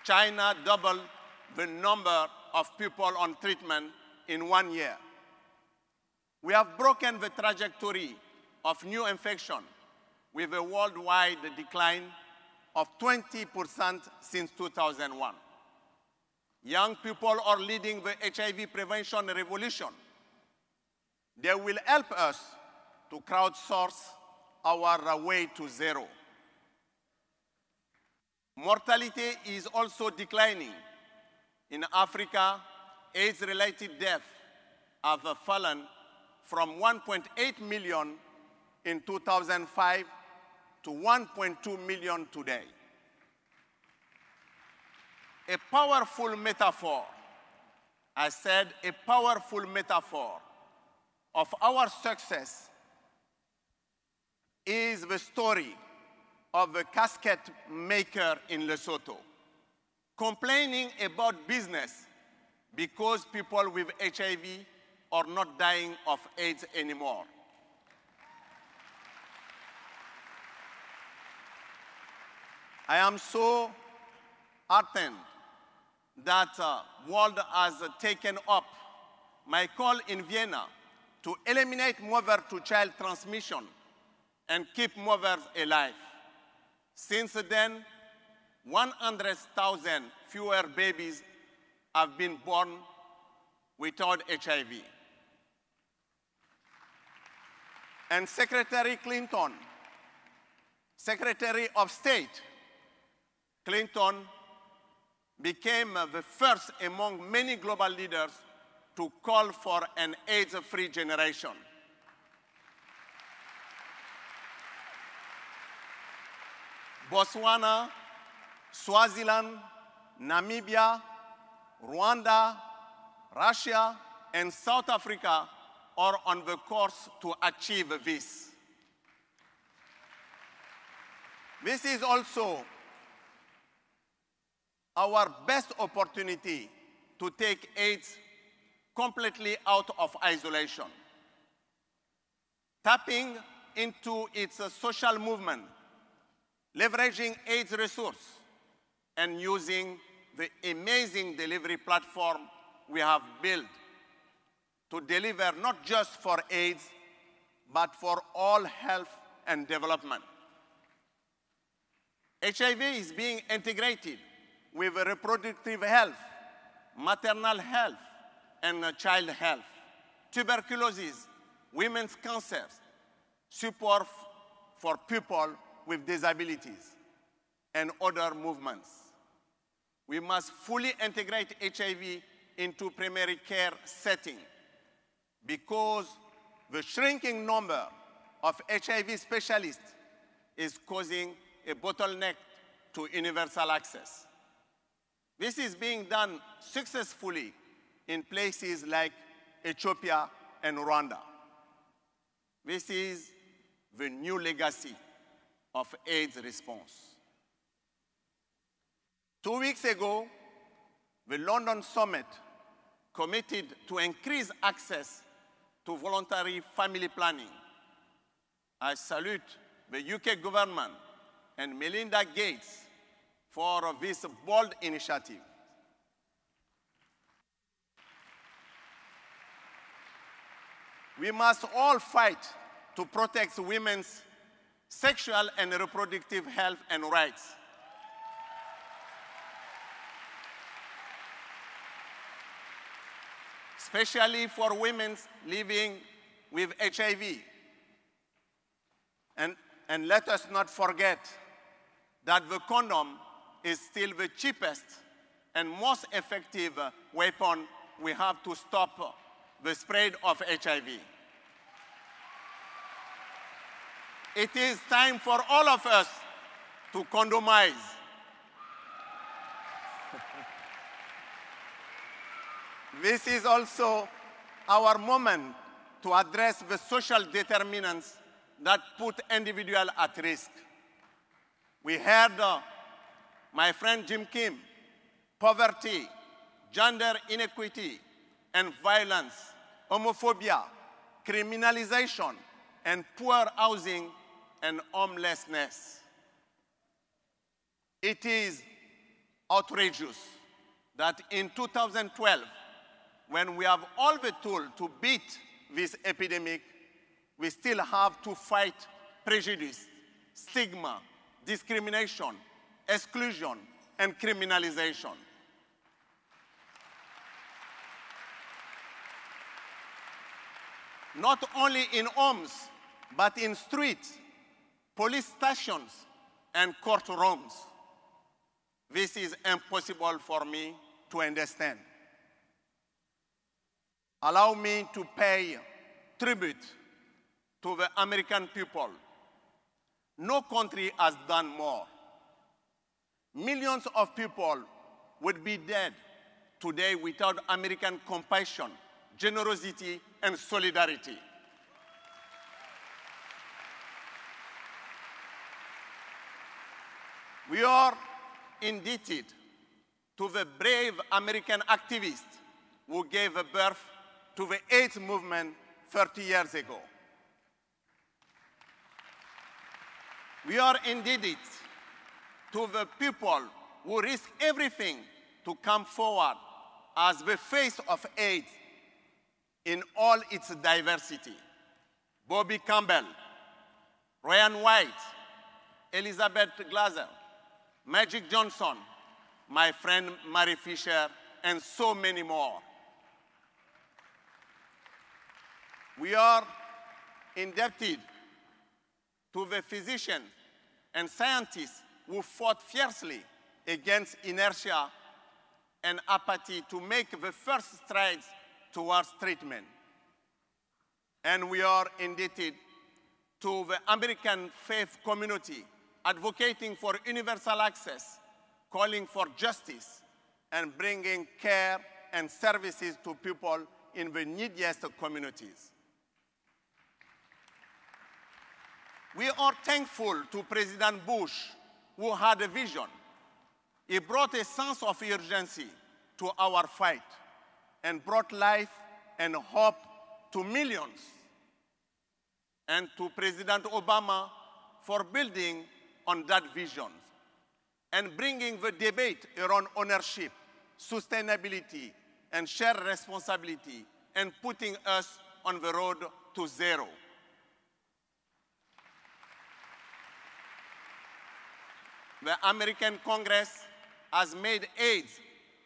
China doubled the number of people on treatment in 1 year. We have broken the trajectory of new infection with a worldwide decline of 20% since 2001. Young people are leading the HIV prevention revolution. They will help us to crowdsource our way to zero. Mortality is also declining. In Africa, AIDS-related deaths have fallen from 1.8 million in 2005 to 1.2 million today. A powerful metaphor, I said a powerful metaphor of our success is the story of a casket maker in Lesotho, complaining about business because people with HIV are not dying of AIDS anymore. I am so heartened that the world has taken up my call in Vienna to eliminate mother-to-child transmission and keep mothers alive. Since then, 100,000 fewer babies have been born without HIV. And Secretary Clinton, Secretary of State Clinton, became the first among many global leaders to call for an AIDS-free generation. Botswana, Swaziland, Namibia, Rwanda, Russia, and South Africa are on the course to achieve this. This is also our best opportunity to take AIDS completely out of isolation. Tapping into its social movement, leveraging AIDS resources, and using the amazing delivery platform we have built to deliver not just for AIDS, but for all health and development. HIV is being integrated with reproductive health, maternal health, and child health, tuberculosis, women's cancers, support for people with disabilities, and other movements. We must fully integrate HIV into primary care setting because the shrinking number of HIV specialists is causing a bottleneck to universal access. This is being done successfully in places like Ethiopia and Rwanda. This is the new legacy of AIDS response. 2 weeks ago, the London Summit committed to increase access to voluntary family planning. I salute the UK government and Melinda Gates for this bold initiative. We must all fight to protect women's sexual and reproductive health and rights. Especially for women living with HIV. And let us not forget that the condom is still the cheapest and most effective weapon we have to stop the spread of HIV. It is time for all of us to condomize. This is also our moment to address the social determinants that put individuals at risk. We heard my friend Yong Kim, poverty, gender inequity, and violence, homophobia, criminalization, and poor housing and homelessness. It is outrageous that in 2012, when we have all the tools to beat this epidemic, we still have to fight prejudice, stigma, discrimination, exclusion, and criminalization. Not only in homes, but in streets, police stations, and courtrooms. This is impossible for me to understand. Allow me to pay tribute to the American people. No country has done more. Millions of people would be dead today without American compassion, generosity, and solidarity. We are indebted to the brave American activists who gave birth to the AIDS movement 30 years ago. We are indebted to the people who risk everything to come forward as the face of AIDS in all its diversity. Bobby Campbell, Ryan White, Elizabeth Glaser, Magic Johnson, my friend Mary Fisher, and so many more. We are indebted to the physicians and scientists who fought fiercely against inertia and apathy to make the first strides towards treatment. And we are indebted to the American faith community advocating for universal access, calling for justice, and bringing care and services to people in the neediest communities. We are thankful to President Bush, who had a vision. He brought a sense of urgency to our fight and brought life and hope to millions. And to President Obama for building on that vision and bringing the debate around ownership, sustainability, and shared responsibility, and putting us on the road to zero. The American Congress has made AIDS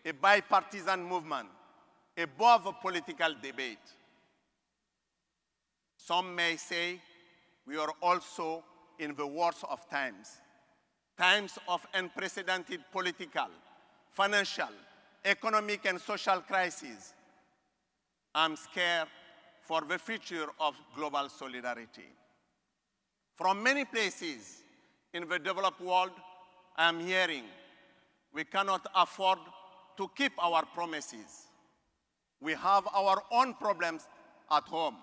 a bipartisan movement, above a political debate. Some may say we are also in the worst of times, times of unprecedented political, financial, economic, and social crises. I'm scared for the future of global solidarity. From many places in the developed world, I'm hearing we cannot afford to keep our promises. We have our own problems at home.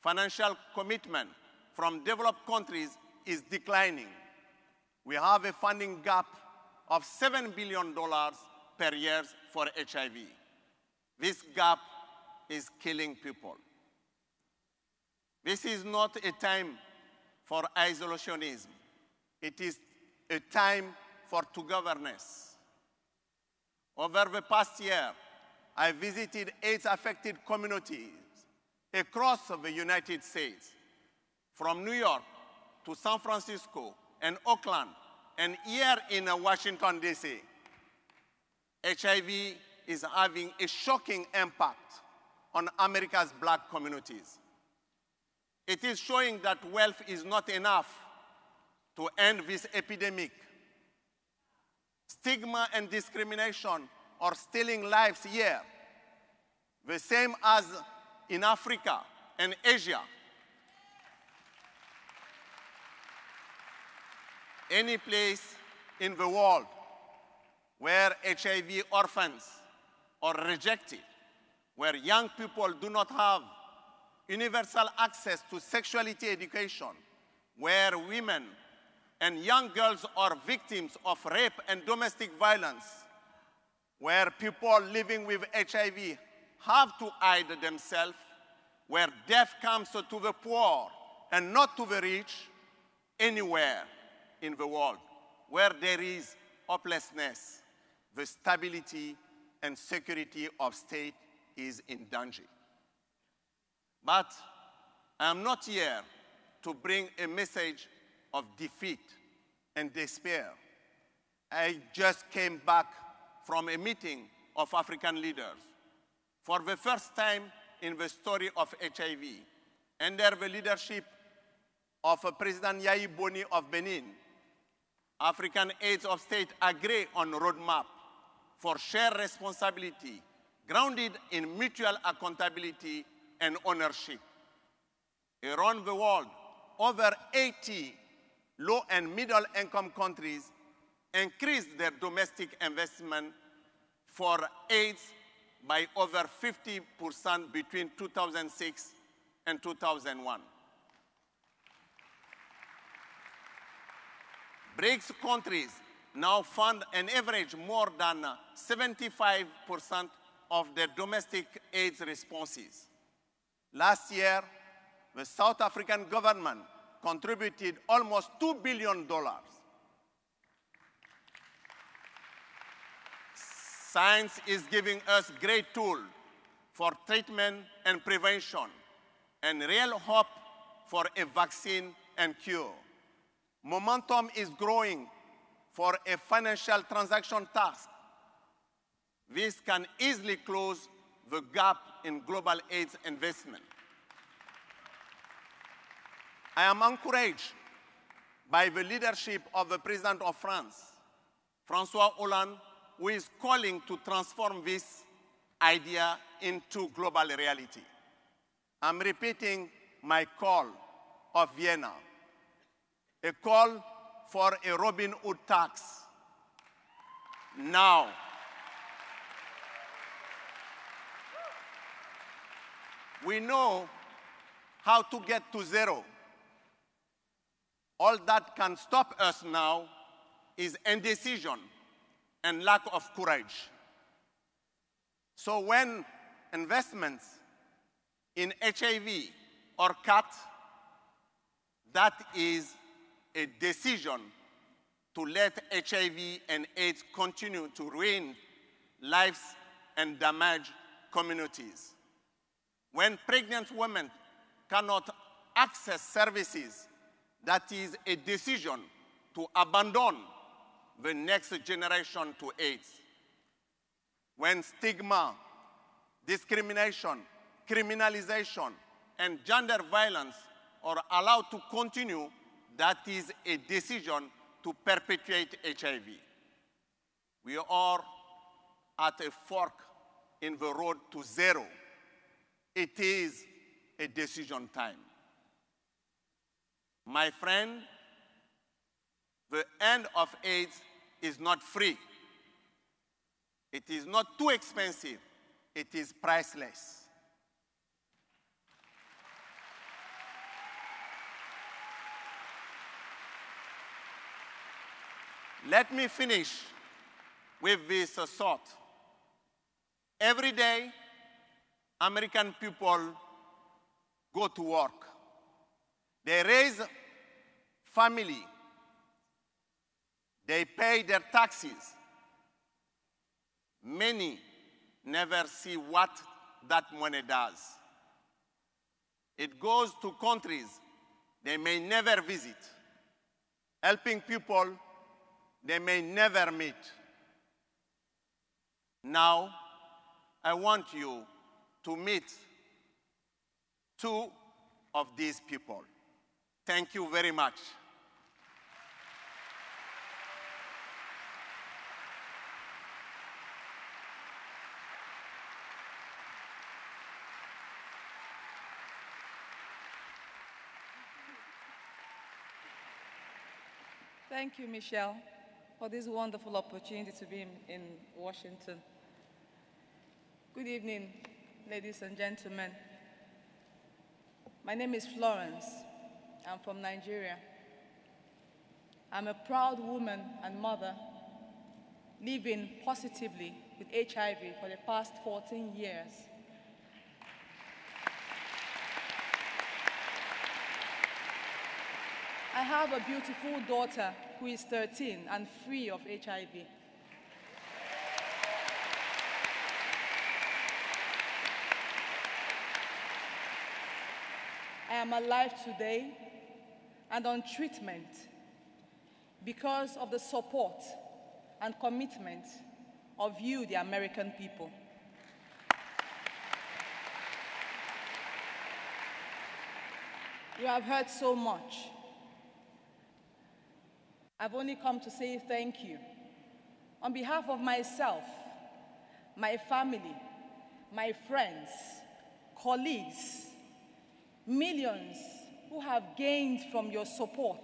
Financial commitment from developed countries is declining. We have a funding gap of $7 billion per year for HIV. This gap is killing people. This is not a time for isolationism. It is a time for togetherness. Over the past year, I visited AIDS-affected communities across the United States, from New York to San Francisco and Oakland, and here in Washington, D.C. HIV is having a shocking impact on America's Black communities. It is showing that wealth is not enough to end this epidemic. Stigma and discrimination are stealing lives here, the same as in Africa and Asia. Any place in the world where HIV orphans are rejected, where young people do not have universal access to sexuality education, where women and young girls are victims of rape and domestic violence, where people living with HIV have to hide themselves, where death comes to the poor and not to the rich, anywhere in the world where there is hopelessness, the stability and security of state is in danger. But I am not here to bring a message of defeat and despair. I just came back from a meeting of African leaders. For the first time in the story of HIV, under the leadership of President Yayi Boni of Benin, African heads of state agree on a roadmap for shared responsibility grounded in mutual accountability and ownership. Around the world, over 80 low and middle income countries increased their domestic investment for AIDS by over 50% between 2006 and 2001. BRICS countries now fund an average more than 75% of their domestic AIDS responses. Last year, the South African government contributed almost $2 billion. Science is giving us great tools for treatment and prevention, and real hope for a vaccine and cure. Momentum is growing for a financial transaction tax. This can easily close the gap in global AIDS investment. I am encouraged by the leadership of the President of France, François Hollande, who is calling to transform this idea into global reality. I'm repeating my call of Vienna, a call for a Robin Hood tax. Now, we know how to get to zero. All that can stop us now is indecision and lack of courage. So when investments in HIV are cut, that is a decision to let HIV and AIDS continue to ruin lives and damage communities. When pregnant women cannot access services, that is a decision to abandon the next generation to AIDS. When stigma, discrimination, criminalization, and gender violence are allowed to continue, that is a decision to perpetuate HIV. We are at a fork in the road to zero. It is a decision time. My friend, the end of AIDS is not free. It is not too expensive. It is priceless. Let me finish with this thought. Every day, American people go to work. They raise family. They pay their taxes. Many never see what that money does. It goes to countries they may never visit, helping people they may never meet. Now, I want you to meet two of these people. Thank you very much. Thank you, Michel, for this wonderful opportunity to be in Washington. Good evening, ladies and gentlemen. My name is Florence. I'm from Nigeria. I'm a proud woman and mother living positively with HIV for the past 14 years. I have a beautiful daughter who is 13 and free of HIV. I am alive today and on treatment because of the support and commitment of you, the American people. You have heard so much. I've only come to say thank you. On behalf of myself, my family, my friends, colleagues, millions who have gained from your support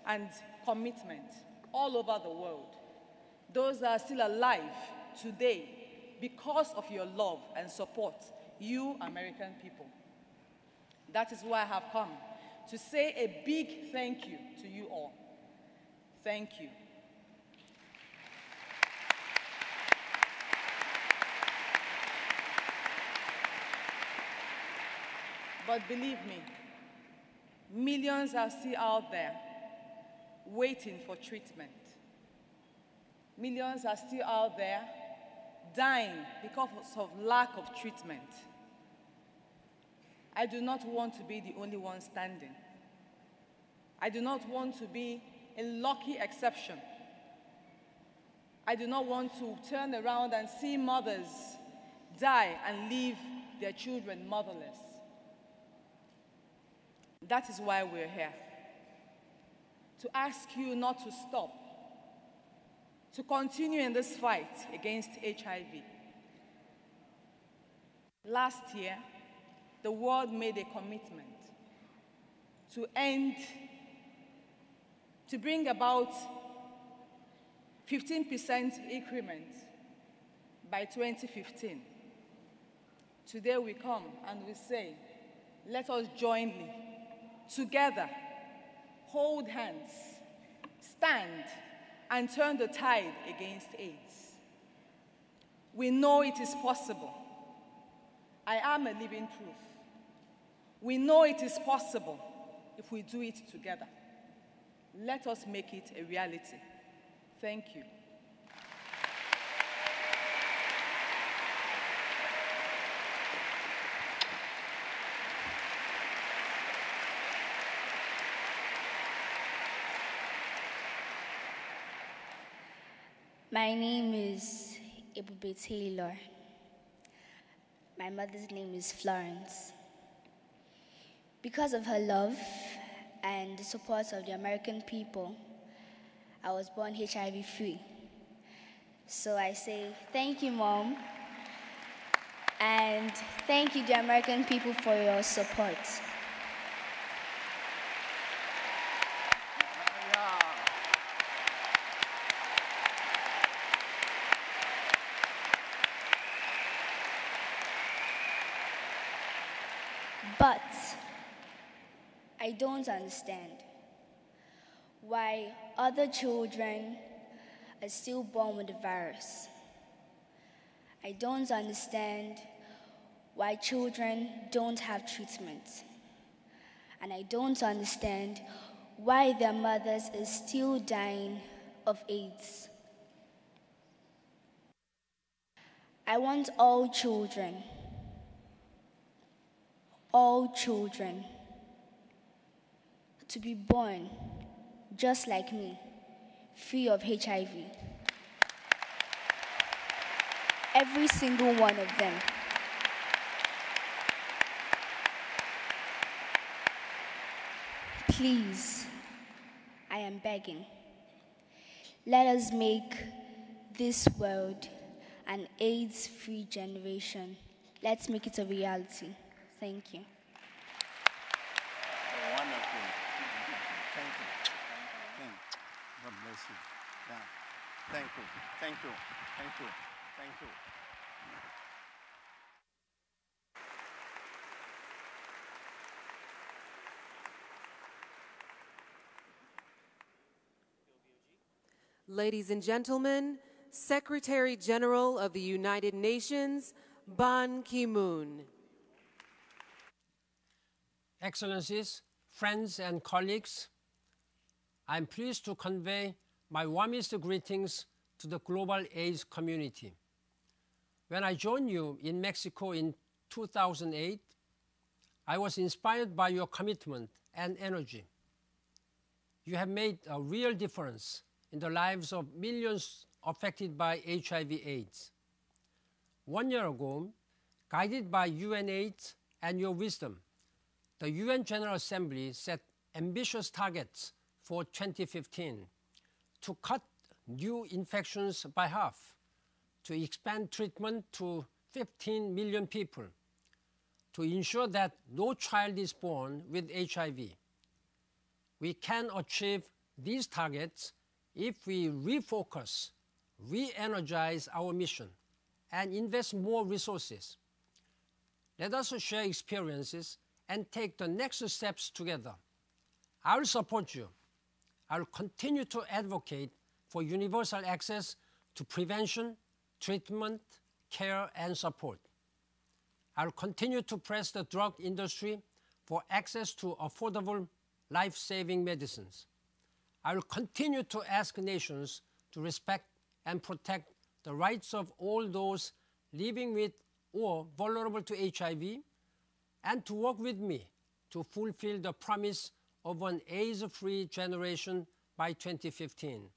and commitment all over the world, those that are still alive today because of your love and support, you American people. That is why I have come to say a big thank you to you all. Thank you. But believe me, millions are still out there waiting for treatment. Millions are still out there dying because of lack of treatment. I do not want to be the only one standing. I do not want to be a lucky exception. I do not want to turn around and see mothers die and leave their children motherless. That is why we're here. To ask you not to stop, to continue in this fight against HIV. Last year, the world made a commitment to bring about 15% increment by 2015. Today we come and we say, let us jointly, together, hold hands, stand, and turn the tide against AIDS. We know it is possible. I am a living proof. We know it is possible if we do it together. Let us make it a reality. Thank you. My name is Ebube Taylor. My mother's name is Florence. Because of her love and the support of the American people, I was born HIV-free. So I say thank you, Mom. And thank you, the American people, for your support. But I don't understand why other children are still born with the virus. I don't understand why children don't have treatment. And I don't understand why their mothers are still dying of AIDS. I want all children to be born just like me, free of HIV. Every single one of them. Please, I am begging. Let us make this world an AIDS-free generation. Let's make it a reality. Thank you. Oh, wonderful. Thank you. God bless you. Yeah. Thank you. Thank you. Thank you. Thank you. Ladies and gentlemen, Secretary General of the United Nations, Ban Ki-moon. Excellencies, friends and colleagues, I'm pleased to convey my warmest greetings to the global AIDS community. When I joined you in Mexico in 2008, I was inspired by your commitment and energy. You have made a real difference in the lives of millions affected by HIV/AIDS. 1 year ago, guided by UNAIDS and your wisdom, the UN General Assembly set ambitious targets for 2015 to cut new infections by half, to expand treatment to 15 million people, to ensure that no child is born with HIV. We can achieve these targets if we refocus, re-energize our mission, and invest more resources. Let us share experiences and take the next steps together. I will support you. I will continue to advocate for universal access to prevention, treatment, care, and support. I will continue to press the drug industry for access to affordable, life-saving medicines. I will continue to ask nations to respect and protect the rights of all those living with or vulnerable to HIV, and to work with me to fulfill the promise of an AIDS-free generation by 2015.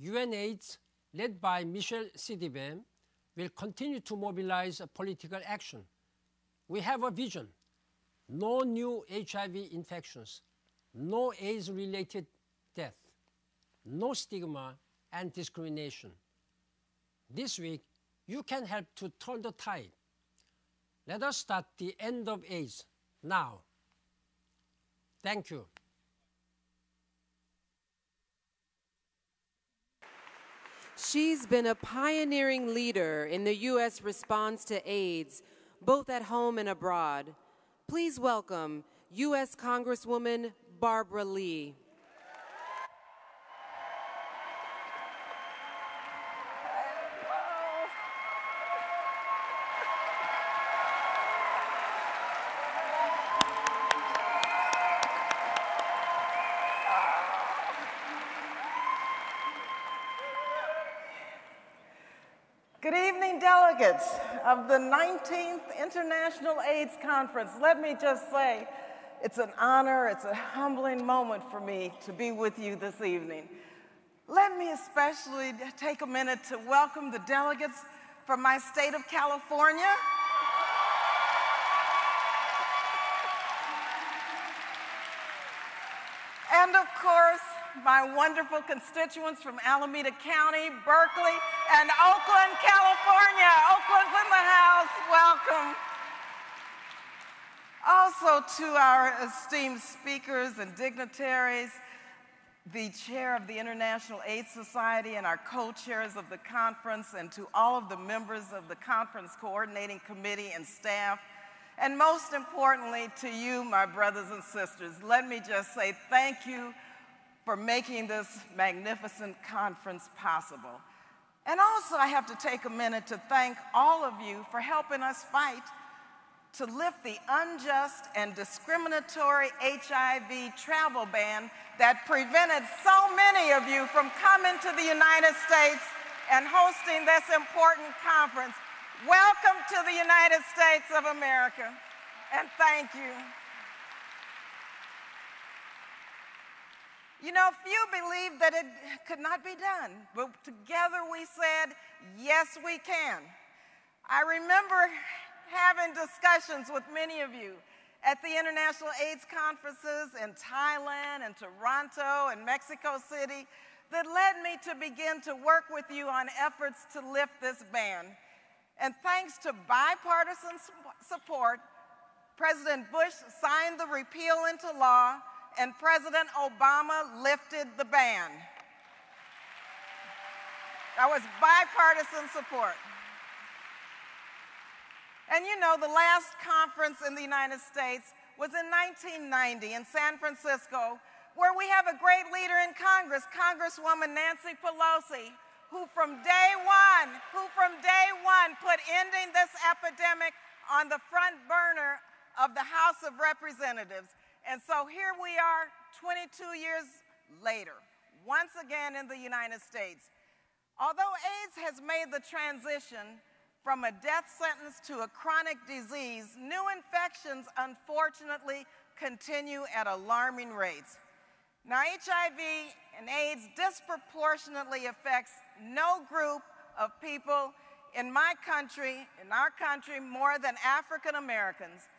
UNAIDS, led by Michel Sidibe, will continue to mobilize political action. We have a vision: no new HIV infections, no AIDS-related death, no stigma and discrimination. This week, you can help to turn the tide. Let us start the end of AIDS now. Thank you. She's been a pioneering leader in the U.S. response to AIDS, both at home and abroad. Please welcome U.S. Congresswoman Barbara Lee. Good evening, delegates of the 19th International AIDS Conference. Let me just say, it's an honor, it's a humbling moment for me to be with you this evening. Let me especially take a minute to welcome the delegates from my state of California. And of course, my wonderful constituents from Alameda County, Berkeley, and Oakland, California. Oakland's in the house, welcome. Also to our esteemed speakers and dignitaries, the chair of the International AIDS Society and our co-chairs of the conference, and to all of the members of the conference coordinating committee and staff, and most importantly to you, my brothers and sisters, let me just say thank you for making this magnificent conference possible. And also I have to take a minute to thank all of you for helping us fight to lift the unjust and discriminatory HIV travel ban that prevented so many of you from coming to the United States and hosting this important conference. Welcome to the United States of America, and thank you. You know, few believed that it could not be done, but together we said, yes, we can. I remember having discussions with many of you at the International AIDS conferences in Thailand and Toronto and Mexico City that led me to begin to work with you on efforts to lift this ban. And thanks to bipartisan support, President Bush signed the repeal into law and President Obama lifted the ban. That was bipartisan support. And you know, the last conference in the United States was in 1990 in San Francisco, where we have a great leader in Congress, Congresswoman Nancy Pelosi, who from day one put ending this epidemic on the front burner of the House of Representatives. And so here we are 22 years later, once again in the United States. Although AIDS has made the transition from a death sentence to a chronic disease, new infections unfortunately continue at alarming rates. Now, HIV and AIDS disproportionately affects no group of people in my country, in our country, more than African Americans.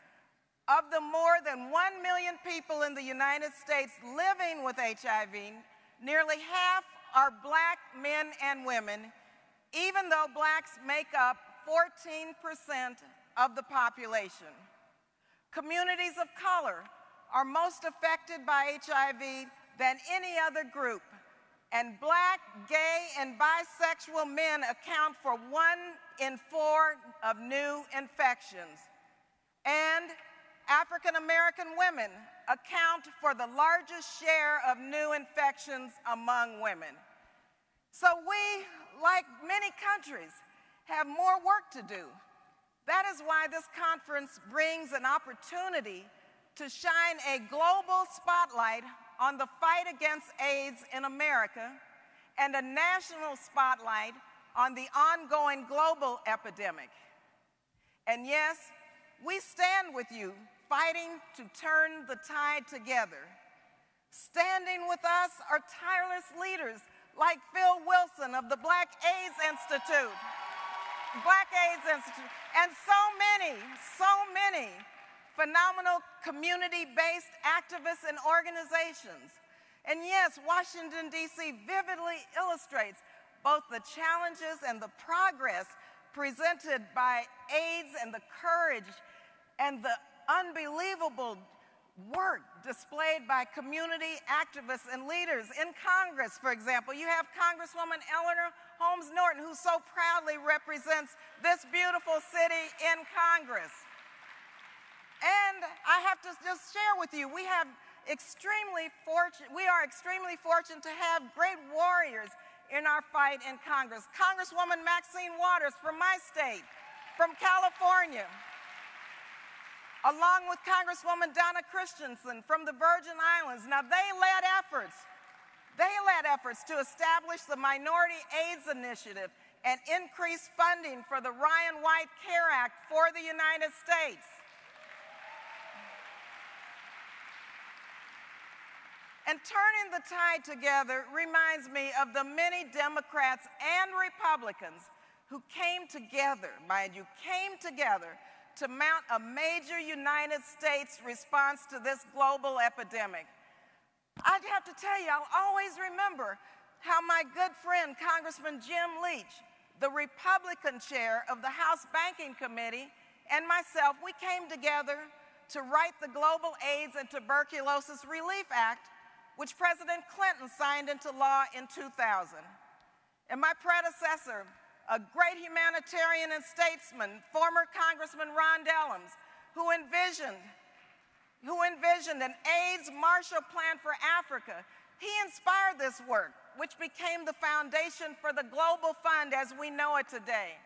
Of the more than 1 million people in the United States living with HIV, nearly half are black men and women, even though blacks make up 14% of the population. Communities of color are most affected by HIV than any other group, and black, gay, and bisexual men account for 1 in 4 of new infections. And African American women account for the largest share of new infections among women. So we, like many countries, have more work to do. That is why this conference brings an opportunity to shine a global spotlight on the fight against AIDS in America and a national spotlight on the ongoing global epidemic. And yes, we stand with you, fighting to turn the tide together. Standing with us are tireless leaders like Phil Wilson of the Black AIDS Institute, and so many phenomenal community-based activists and organizations. And yes, Washington, D.C. vividly illustrates both the challenges and the progress presented by AIDS and the courage and the unbelievable work displayed by community activists and leaders. In Congress, for example, you have Congresswoman Eleanor Holmes Norton, who so proudly represents this beautiful city in Congress. And I have to just share with you, we are extremely fortunate to have great warriors in our fight in Congress. Congresswoman Maxine Waters from my state, from California, along with Congresswoman Donna Christensen from the Virgin Islands. Now, they led efforts to establish the Minority AIDS Initiative and increase funding for the Ryan White Care Act for the United States. And turning the tide together reminds me of the many Democrats and Republicans who came together, mind you, to mount a major United States response to this global epidemic. I'd have to tell you, I'll always remember how my good friend, Congressman Jim Leach, the Republican chair of the House Banking Committee, and myself, we came together to write the Global AIDS and Tuberculosis Relief Act, which President Clinton signed into law in 2000. And my predecessor, a great humanitarian and statesman, former Congressman Ron Dellums, who envisioned an AIDS Marshall Plan for Africa. He inspired this work, which became the foundation for the Global Fund as we know it today.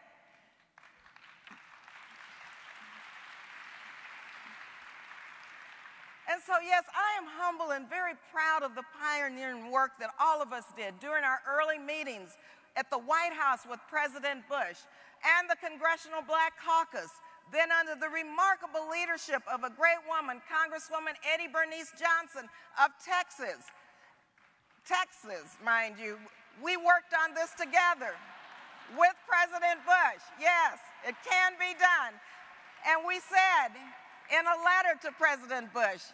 And so, yes, I am humble and very proud of the pioneering work that all of us did during our early meetings at the White House with President Bush and the Congressional Black Caucus, then under the remarkable leadership of a great woman, Congresswoman Eddie Bernice Johnson of Texas. Texas, mind you. We worked on this together with President Bush. Yes, it can be done. And we said in a letter to President Bush,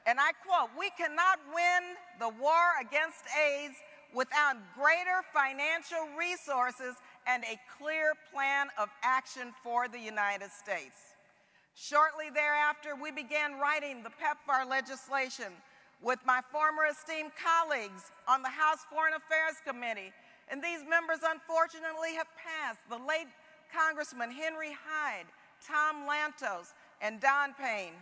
and I quote, "We cannot win the war against AIDS without greater financial resources and a clear plan of action for the United States." Shortly thereafter, we began writing the PEPFAR legislation with my former esteemed colleagues on the House Foreign Affairs Committee. And these members, unfortunately, have passed. The late Congressman Henry Hyde, Tom Lantos, and Don Payne.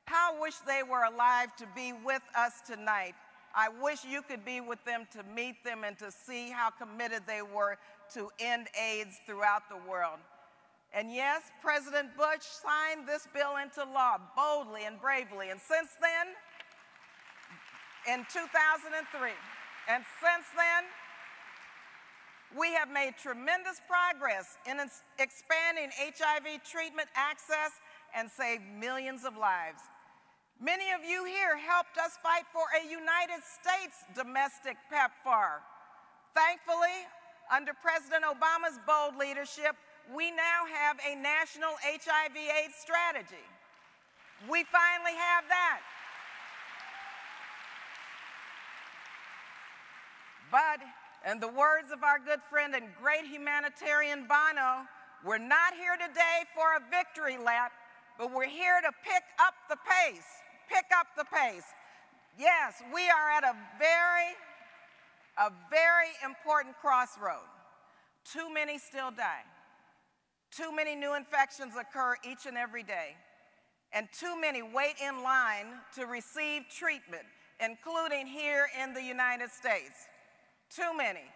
How I wish they were alive to be with us tonight. I wish you could be with them to meet them and to see how committed they were to end AIDS throughout the world. And yes, President Bush signed this bill into law boldly and bravely. And since then, in 2003, and since then, we have made tremendous progress in expanding HIV treatment access and saved millions of lives. Many of you here helped us fight for a United States domestic PEPFAR. Thankfully, under President Obama's bold leadership, we now have a national HIV/AIDS strategy. We finally have that. But, in the words of our good friend and great humanitarian Bono, we're not here today for a victory lap, but we're here to pick up the pace. Pick up the pace. Yes, we are at a very important crossroad. Too many still die. Too many new infections occur each and every day. And too many wait in line to receive treatment, including here in the United States. Too many.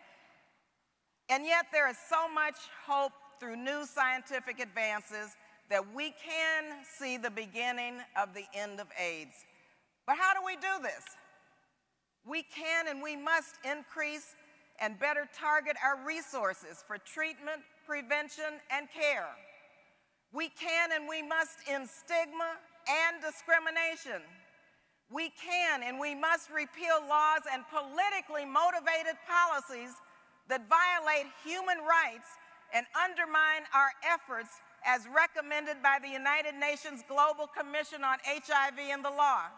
And yet there is so much hope through new scientific advances that we can see the beginning of the end of AIDS. But how do we do this? We can and we must increase and better target our resources for treatment, prevention, and care. We can and we must end stigma and discrimination. We can and we must repeal laws and politically motivated policies that violate human rights and undermine our efforts as recommended by the United Nations Global Commission on HIV and the Law.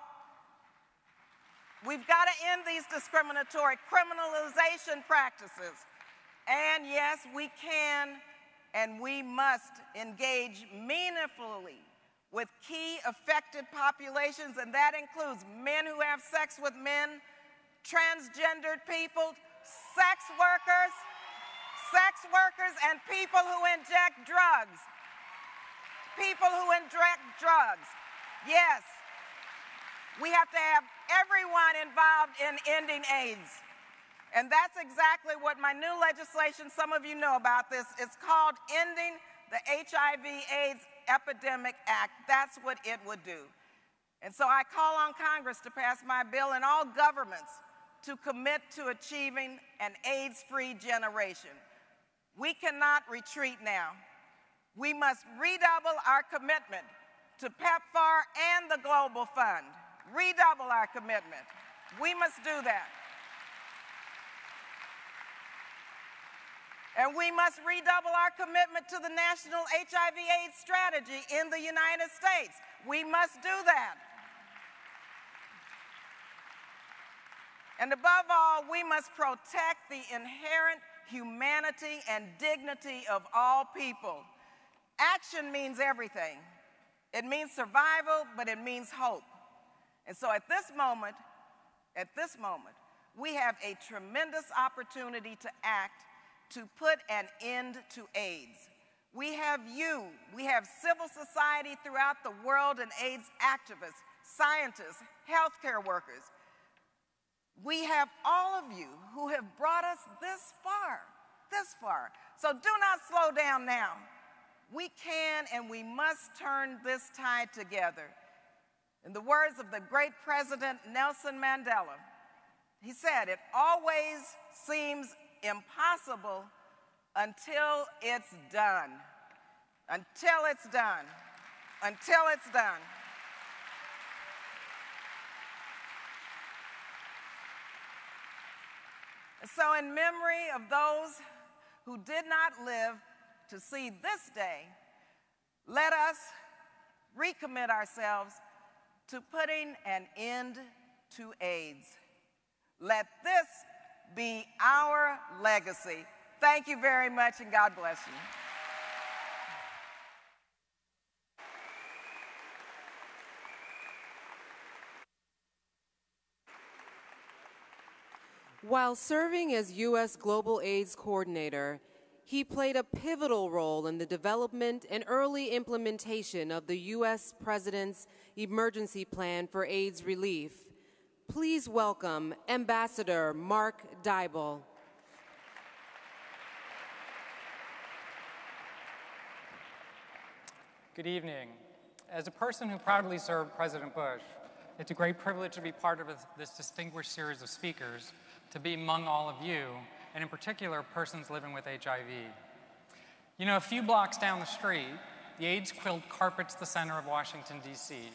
We've got to end these discriminatory criminalization practices. And yes, we can and we must engage meaningfully with key affected populations, and that includes men who have sex with men, transgendered people, sex workers, and people who inject drugs. People who inject drugs. Yes, we have to have everyone involved in ending AIDS. And that's exactly what my new legislation, some of you know about this, it's called Ending the HIV/AIDS Epidemic Act. That's what it would do. And so I call on Congress to pass my bill and all governments to commit to achieving an AIDS-free generation. We cannot retreat now. We must redouble our commitment to PEPFAR and the Global Fund. Redouble our commitment. We must do that. And we must redouble our commitment to the National HIV/AIDS Strategy in the United States. We must do that. And above all, we must protect the inherent humanity and dignity of all people. Action means everything. It means survival, but it means hope. And so at this moment, we have a tremendous opportunity to act to put an end to AIDS. We have civil society throughout the world and AIDS activists, scientists, healthcare workers. We have all of you who have brought us this far. So do not slow down now. We can and we must turn this tide together. In the words of the great President Nelson Mandela, he said, "It always seems impossible until it's done." Until it's done. Until it's done. So in memory of those who did not live to see this day, let us recommit ourselves to putting an end to AIDS. Let this be our legacy. Thank you very much, and God bless you. While serving as U.S. Global AIDS Coordinator, he played a pivotal role in the development and early implementation of the U.S. President's Emergency Plan for AIDS Relief. Please welcome Ambassador Mark Dybul. Good evening. As a person who proudly served President Bush, it's a great privilege to be part of this distinguished series of speakers, to be among all of you, and in particular, persons living with HIV. You know, a few blocks down the street, the AIDS quilt carpets the center of Washington, D.C.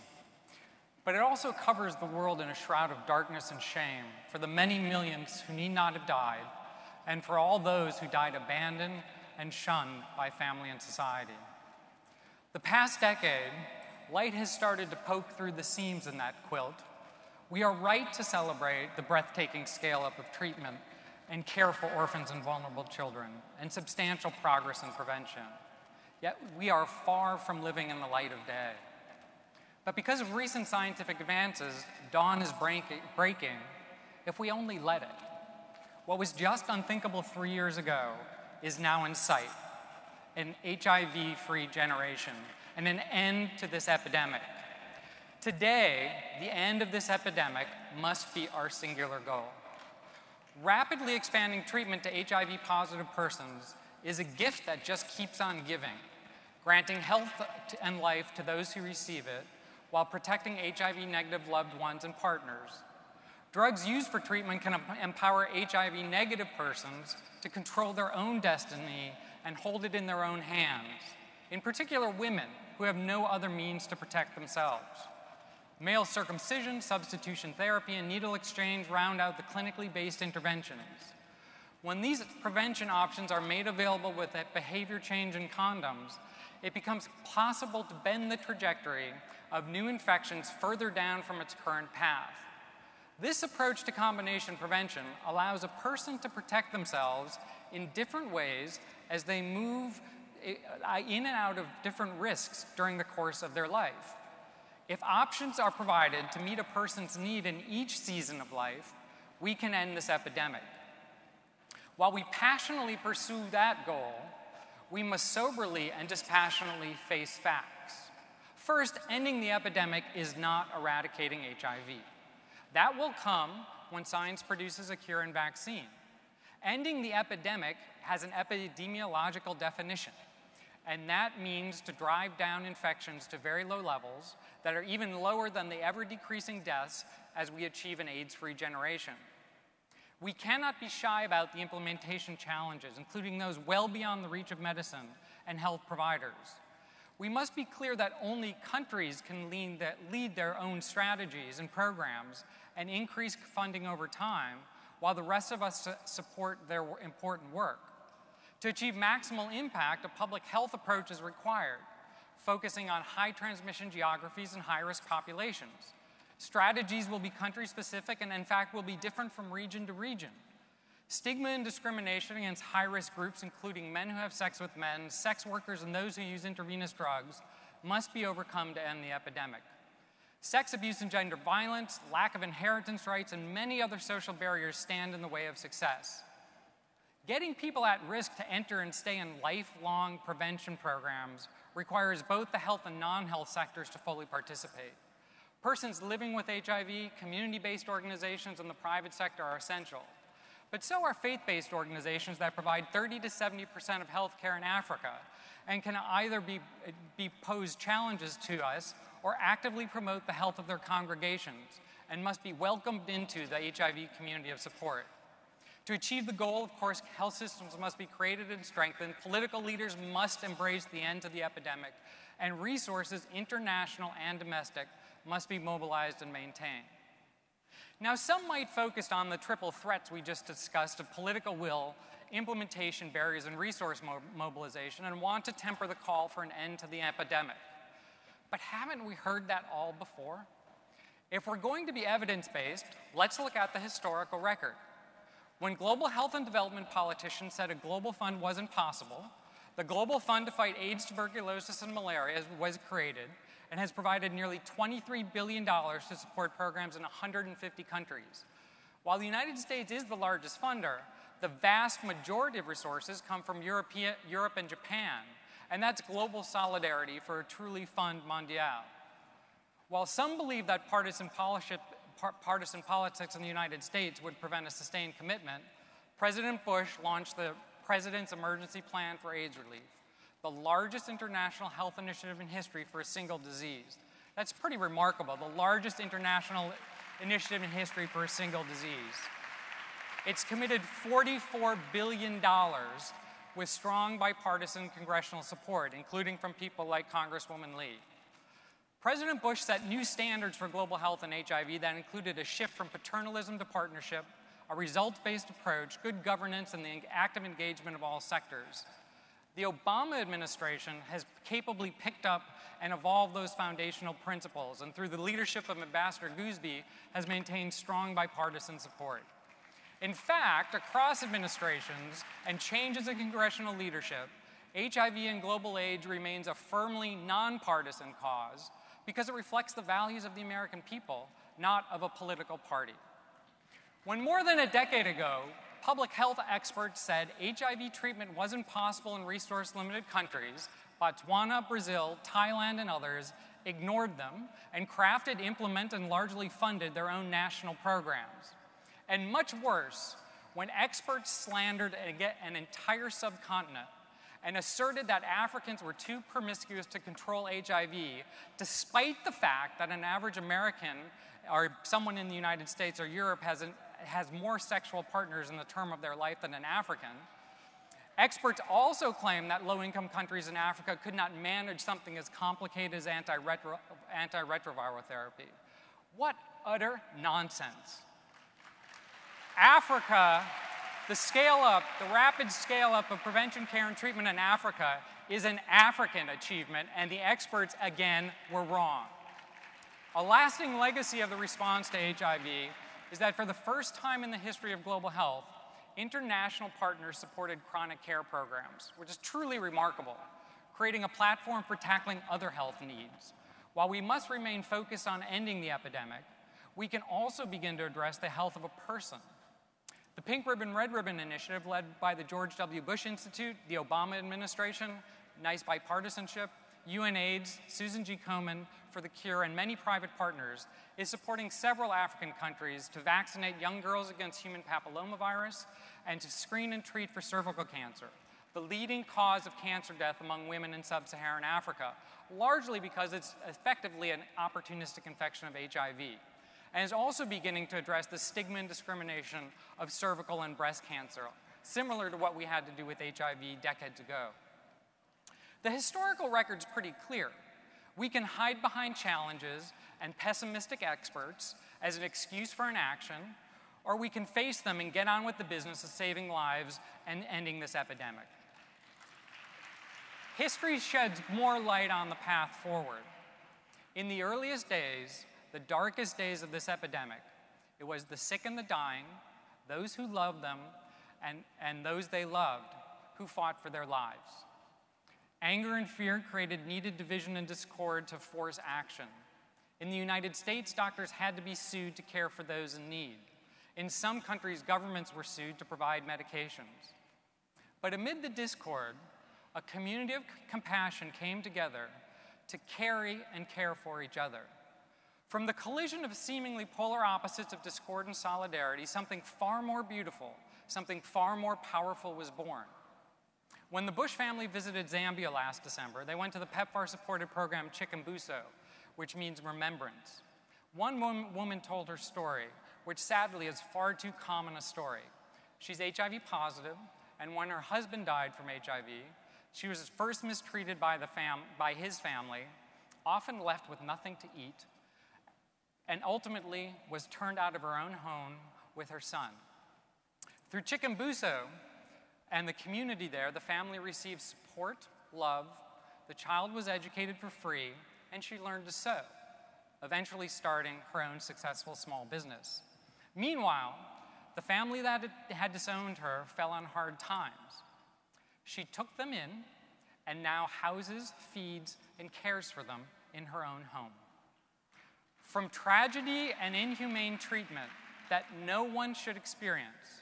But it also covers the world in a shroud of darkness and shame for the many millions who need not have died, and for all those who died abandoned and shunned by family and society. The past decade, light has started to poke through the seams in that quilt. We are right to celebrate the breathtaking scale-up of treatment and care for orphans and vulnerable children, and substantial progress in prevention. Yet we are far from living in the light of day. But because of recent scientific advances, dawn is breaking if we only let it. What was just unthinkable 3 years ago is now in sight: an HIV-free generation and an end to this epidemic. Today, the end of this epidemic must be our singular goal. Rapidly expanding treatment to HIV-positive persons is a gift that just keeps on giving, granting health and life to those who receive it while protecting HIV-negative loved ones and partners. Drugs used for treatment can empower HIV-negative persons to control their own destiny and hold it in their own hands, in particular women who have no other means to protect themselves. Male circumcision, substitution therapy, and needle exchange round out the clinically based interventions. When these prevention options are made available with behavior change in condoms, it becomes possible to bend the trajectory of new infections further down from its current path. This approach to combination prevention allows a person to protect themselves in different ways as they move in and out of different risks during the course of their life. If options are provided to meet a person's need in each season of life, we can end this epidemic. While we passionately pursue that goal, we must soberly and dispassionately face facts. First, ending the epidemic is not eradicating HIV. That will come when science produces a cure and vaccine. Ending the epidemic has an epidemiological definition, and that means to drive down infections to very low levels that are even lower than the ever-decreasing deaths as we achieve an AIDS-free generation. We cannot be shy about the implementation challenges, including those well beyond the reach of medicine and health providers. We must be clear that only countries can lead their own strategies and programs and increase funding over time, while the rest of us support their important work. To achieve maximal impact, a public health approach is required, focusing on high transmission geographies and high-risk populations. Strategies will be country-specific and, in fact, will be different from region to region. Stigma and discrimination against high-risk groups, including men who have sex with men, sex workers, and those who use intravenous drugs, must be overcome to end the epidemic. Sex abuse and gender violence, lack of inheritance rights, and many other social barriers stand in the way of success. Getting people at risk to enter and stay in lifelong prevention programs requires both the health and non-health sectors to fully participate. Persons living with HIV, community-based organizations, and the private sector are essential. But so are faith-based organizations that provide 30 to 70% of healthcare in Africa and can either be pose challenges to us or actively promote the health of their congregations and must be welcomed into the HIV community of support. To achieve the goal, of course, health systems must be created and strengthened, political leaders must embrace the end to the epidemic, and resources, international and domestic, must be mobilized and maintained. Now, some might focus on the triple threats we just discussed of political will, implementation barriers, and resource mobilization, and want to temper the call for an end to the epidemic. But haven't we heard that all before? If we're going to be evidence-based, let's look at the historical record. When global health and development politicians said a global fund wasn't possible, the Global Fund to Fight AIDS, Tuberculosis, and Malaria was created and has provided nearly $23 billion to support programs in 150 countries. While the United States is the largest funder, the vast majority of resources come from Europe and Japan, and that's global solidarity for a truly Fund Mondial. While some believe that partisan politics in the United States would prevent a sustained commitment, President Bush launched the President's Emergency Plan for AIDS Relief, the largest international health initiative in history for a single disease. That's pretty remarkable, the largest international initiative in history for a single disease. It's committed $44 billion with strong bipartisan congressional support, including from people like Congresswoman Lee. President Bush set new standards for global health and HIV that included a shift from paternalism to partnership, a results-based approach, good governance, and the active engagement of all sectors. The Obama administration has capably picked up and evolved those foundational principles, and through the leadership of Ambassador Gooseby, has maintained strong bipartisan support. In fact, across administrations and changes in congressional leadership, HIV and global AIDS remains a firmly nonpartisan cause because it reflects the values of the American people, not of a political party. When more than a decade ago, public health experts said HIV treatment wasn't possible in resource-limited countries, Botswana, Brazil, Thailand, and others ignored them and crafted, implemented, and largely funded their own national programs. And much worse, when experts slandered an entire subcontinent and asserted that Africans were too promiscuous to control HIV, despite the fact that an average American or someone in the United States or Europe has more sexual partners in the term of their life than an African. Experts also claim that low-income countries in Africa could not manage something as complicated as antiretroviral therapy. What utter nonsense. Africa, the rapid scale-up of prevention care and treatment in Africa is an African achievement, and the experts, again, were wrong. A lasting legacy of the response to HIV is that for the first time in the history of global health, international partners supported chronic care programs, which is truly remarkable, creating a platform for tackling other health needs. While we must remain focused on ending the epidemic, we can also begin to address the health of a person. The Pink Ribbon, Red Ribbon initiative, led by the George W. Bush Institute, the Obama administration, nice bipartisanship, UNAIDS, Susan G. Komen for the Cure, and many private partners, is supporting several African countries to vaccinate young girls against human papillomavirus and to screen and treat for cervical cancer, the leading cause of cancer death among women in sub-Saharan Africa, largely because it's effectively an opportunistic infection of HIV, and is also beginning to address the stigma and discrimination of cervical and breast cancer, similar to what we had to do with HIV decades ago. The historical record's pretty clear. We can hide behind challenges and pessimistic experts as an excuse for inaction, or we can face them and get on with the business of saving lives and ending this epidemic. History sheds more light on the path forward. In the earliest days, the darkest days of this epidemic, it was the sick and the dying, those who loved them, and those they loved who fought for their lives. Anger and fear created needed division and discord to force action. In the United States, doctors had to be sued to care for those in need. In some countries, governments were sued to provide medications. But amid the discord, a community of compassion came together to carry and care for each other. From the collision of seemingly polar opposites of discord and solidarity, something far more beautiful, something far more powerful was born. When the Bush family visited Zambia last December, they went to the PEPFAR-supported program Chikumbusho, which means remembrance. One woman told her story, which sadly is far too common a story. She's HIV positive, and when her husband died from HIV, she was first mistreated by his family, often left with nothing to eat, and ultimately was turned out of her own home with her son. Through Chikumbusho and the community there, the family received support, love, the child was educated for free, and she learned to sew, eventually starting her own successful small business. Meanwhile, the family that had disowned her fell on hard times. She took them in and now houses, feeds, and cares for them in her own home. From tragedy and inhumane treatment that no one should experience,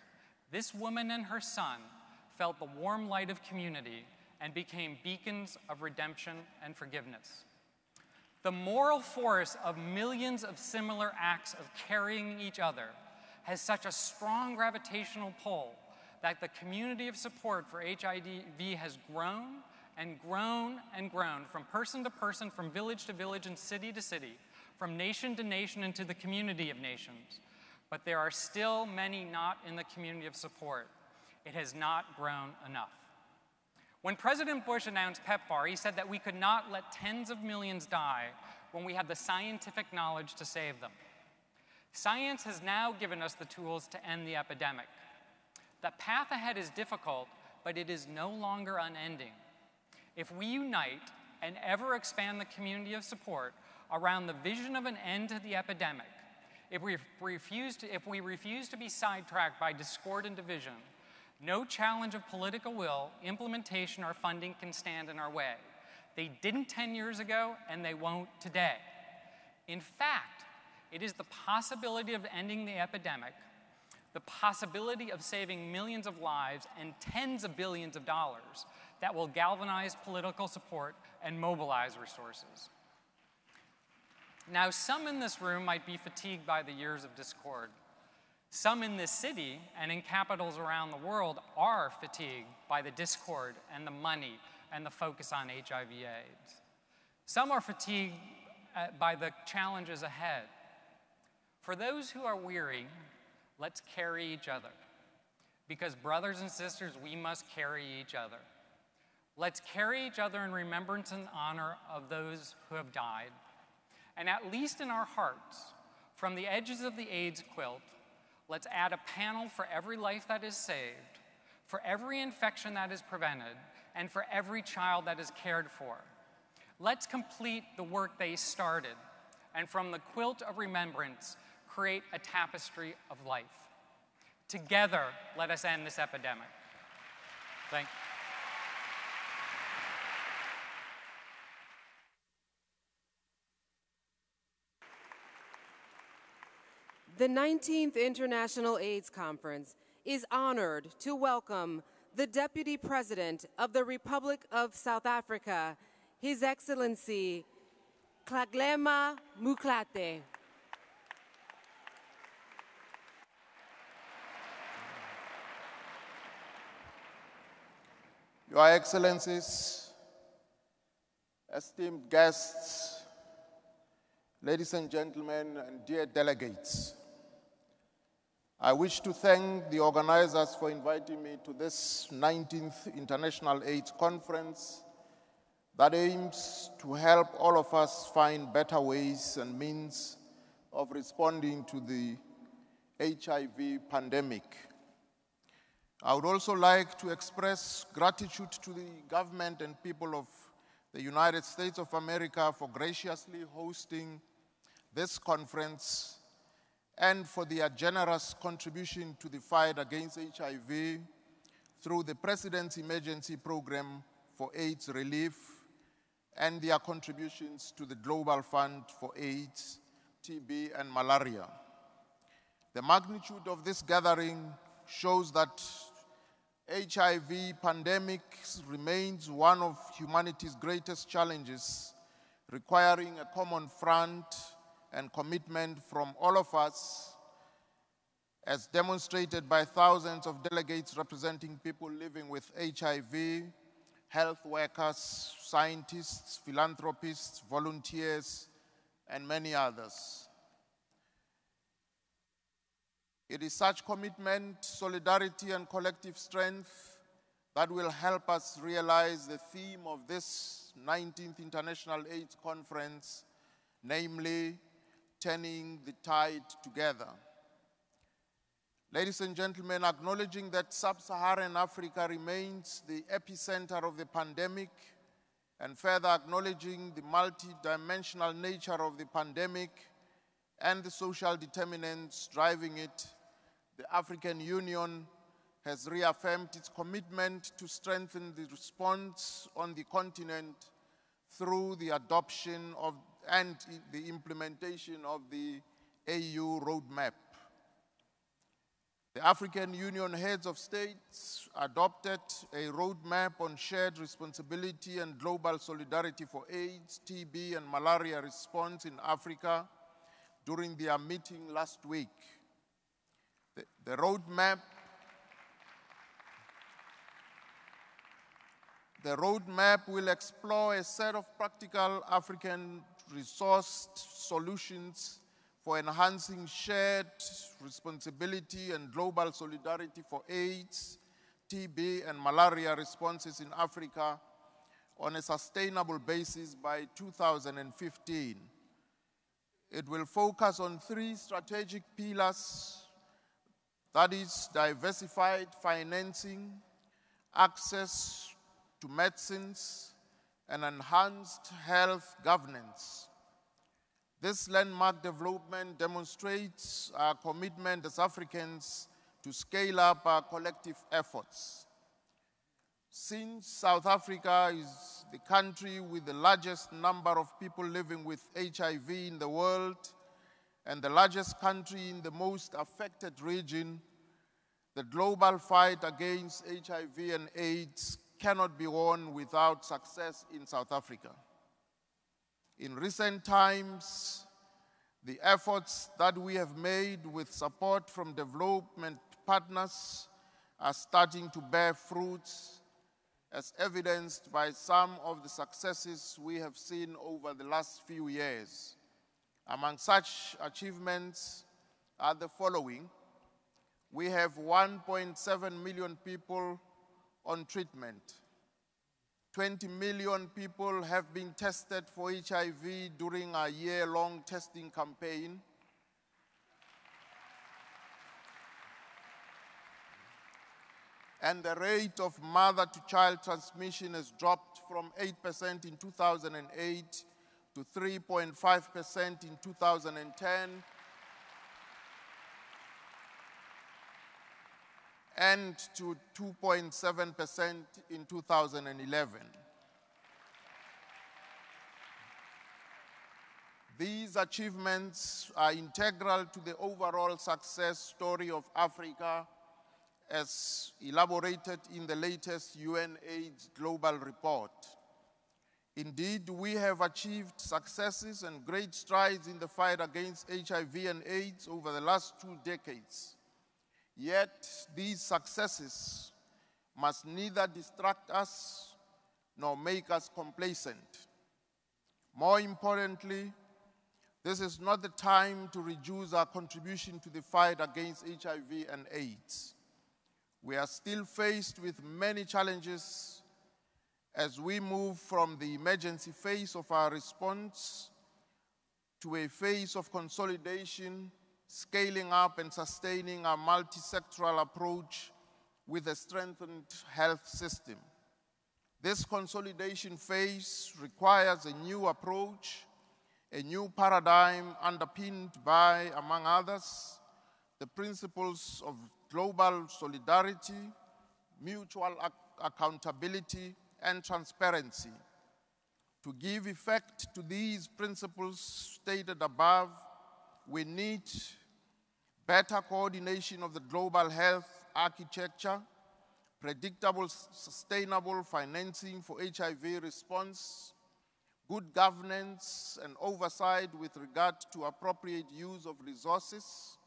this woman and her son felt the warm light of community and became beacons of redemption and forgiveness. The moral force of millions of similar acts of carrying each other has such a strong gravitational pull that the community of support for HIV has grown and grown and grown, from person to person, from village to village, and city to city, from nation to nation, and to the community of nations. But there are still many not in the community of support. It has not grown enough. When President Bush announced PEPFAR, he said that we could not let tens of millions die when we had the scientific knowledge to save them. Science has now given us the tools to end the epidemic. The path ahead is difficult, but it is no longer unending. If we unite and ever expand the community of support around the vision of an end to the epidemic, if we refuse to be sidetracked by discord and division, no challenge of political will, implementation, or funding can stand in our way. They didn't 10 years ago, and they won't today. In fact, it is the possibility of ending the epidemic, the possibility of saving millions of lives and tens of billions of dollars that will galvanize political support and mobilize resources. Now, some in this room might be fatigued by the years of discord. Some in this city and in capitals around the world are fatigued by the discord and the money and the focus on HIV/AIDS. Some are fatigued by the challenges ahead. For those who are weary, let's carry each other. Because brothers and sisters, we must carry each other. Let's carry each other in remembrance and honor of those who have died. And at least in our hearts, from the edges of the AIDS quilt, let's add a panel for every life that is saved, for every infection that is prevented, and for every child that is cared for. Let's complete the work they started, and from the quilt of remembrance, create a tapestry of life. Together, let us end this epidemic. Thank you. The 19th International AIDS Conference is honored to welcome the Deputy President of the Republic of South Africa, His Excellency Kgalema Motlanthe. Your Excellencies, esteemed guests, ladies and gentlemen, and dear delegates, I wish to thank the organizers for inviting me to this 19th International AIDS Conference that aims to help all of us find better ways and means of responding to the HIV pandemic. I would also like to express gratitude to the government and people of the United States of America for graciously hosting this conference and for their generous contribution to the fight against HIV through the President's Emergency Program for AIDS Relief and their contributions to the Global Fund for AIDS, TB, and malaria. The magnitude of this gathering shows that HIV pandemic remains one of humanity's greatest challenges, requiring a common front and commitment from all of us, as demonstrated by thousands of delegates representing people living with HIV, health workers, scientists, philanthropists, volunteers, and many others. It is such commitment, solidarity, and collective strength that will help us realize the theme of this 19th International AIDS Conference, namely, turning the tide together. Ladies and gentlemen, acknowledging that sub-Saharan Africa remains the epicenter of the pandemic, and further acknowledging the multi-dimensional nature of the pandemic and the social determinants driving it, the African Union has reaffirmed its commitment to strengthen the response on the continent through the adoption of and the implementation of the AU roadmap. The African Union heads of states adopted a roadmap on shared responsibility and global solidarity for AIDS, TB, and malaria response in Africa during their meeting last week. The roadmap will explore a set of practical African resourced solutions for enhancing shared responsibility and global solidarity for AIDS, TB, and malaria responses in Africa on a sustainable basis by 2015. It will focus on 3 strategic pillars, that is, diversified financing, access to medicines, and enhanced health governance. This landmark development demonstrates our commitment as Africans to scale up our collective efforts. Since South Africa is the country with the largest number of people living with HIV in the world and the largest country in the most affected region, the global fight against HIV and AIDS cannot be won without success in South Africa. In recent times, the efforts that we have made with support from development partners are starting to bear fruits, as evidenced by some of the successes we have seen over the last few years. Among such achievements are the following. We have 1.7 million people on treatment. 20 million people have been tested for HIV during a year-long testing campaign. And the rate of mother-to-child transmission has dropped from 8% in 2008 to 3.5% in 2010, and to 2.7% in 2011. These achievements are integral to the overall success story of Africa as elaborated in the latest UNAIDS Global Report. Indeed, we have achieved successes and great strides in the fight against HIV and AIDS over the last 2 decades. Yet, these successes must neither distract us nor make us complacent. More importantly, this is not the time to reduce our contribution to the fight against HIV and AIDS. We are still faced with many challenges as we move from the emergency phase of our response to a phase of consolidation, scaling up and sustaining our multi-sectoral approach with a strengthened health system. This consolidation phase requires a new approach, a new paradigm underpinned by, among others, the principles of global solidarity, mutual accountability, and transparency. To give effect to these principles stated above, we need better coordination of the global health architecture, predictable, sustainable financing for HIV response, good governance and oversight with regard to appropriate use of resources,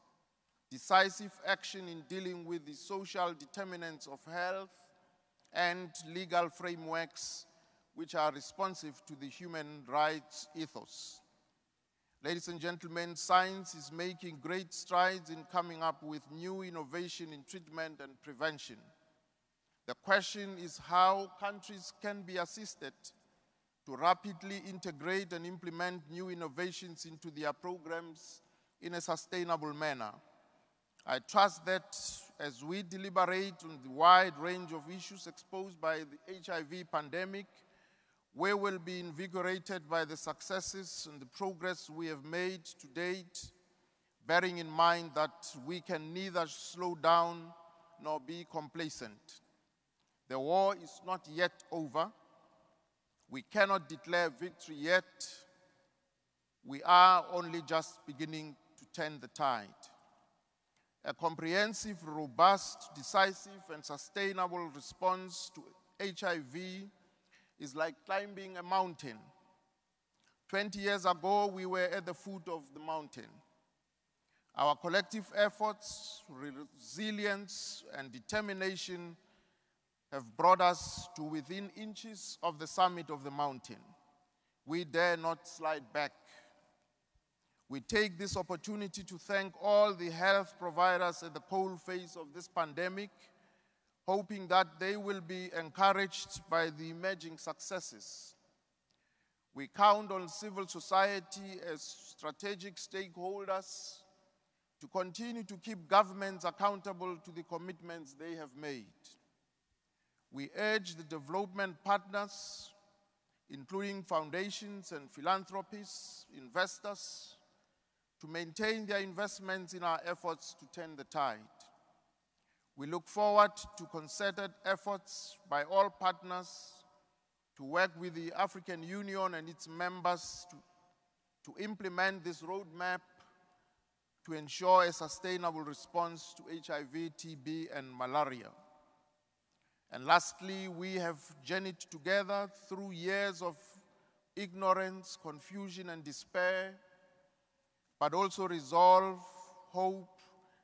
decisive action in dealing with the social determinants of health, and legal frameworks which are responsive to the human rights ethos. Ladies and gentlemen, science is making great strides in coming up with new innovation in treatment and prevention. The question is how countries can be assisted to rapidly integrate and implement new innovations into their programs in a sustainable manner. I trust that as we deliberate on the wide range of issues exposed by the HIV pandemic, we will be invigorated by the successes and the progress we have made to date, bearing in mind that we can neither slow down nor be complacent. The war is not yet over. We cannot declare victory yet. We are only just beginning to turn the tide. A comprehensive, robust, decisive, and sustainable response to HIV is like climbing a mountain. 20 years ago, we were at the foot of the mountain. Our collective efforts, resilience, and determination have brought us to within inches of the summit of the mountain. We dare not slide back. We take this opportunity to thank all the health providers at the coalface of this pandemic, hoping that they will be encouraged by the emerging successes. We count on civil society as strategic stakeholders to continue to keep governments accountable to the commitments they have made. We urge the development partners, including foundations and philanthropists, investors, to maintain their investments in our efforts to turn the tide. We look forward to concerted efforts by all partners to work with the African Union and its members to implement this roadmap to ensure a sustainable response to HIV, TB, and malaria. And lastly, we have journeyed together through years of ignorance, confusion, and despair, but also resolve, hope,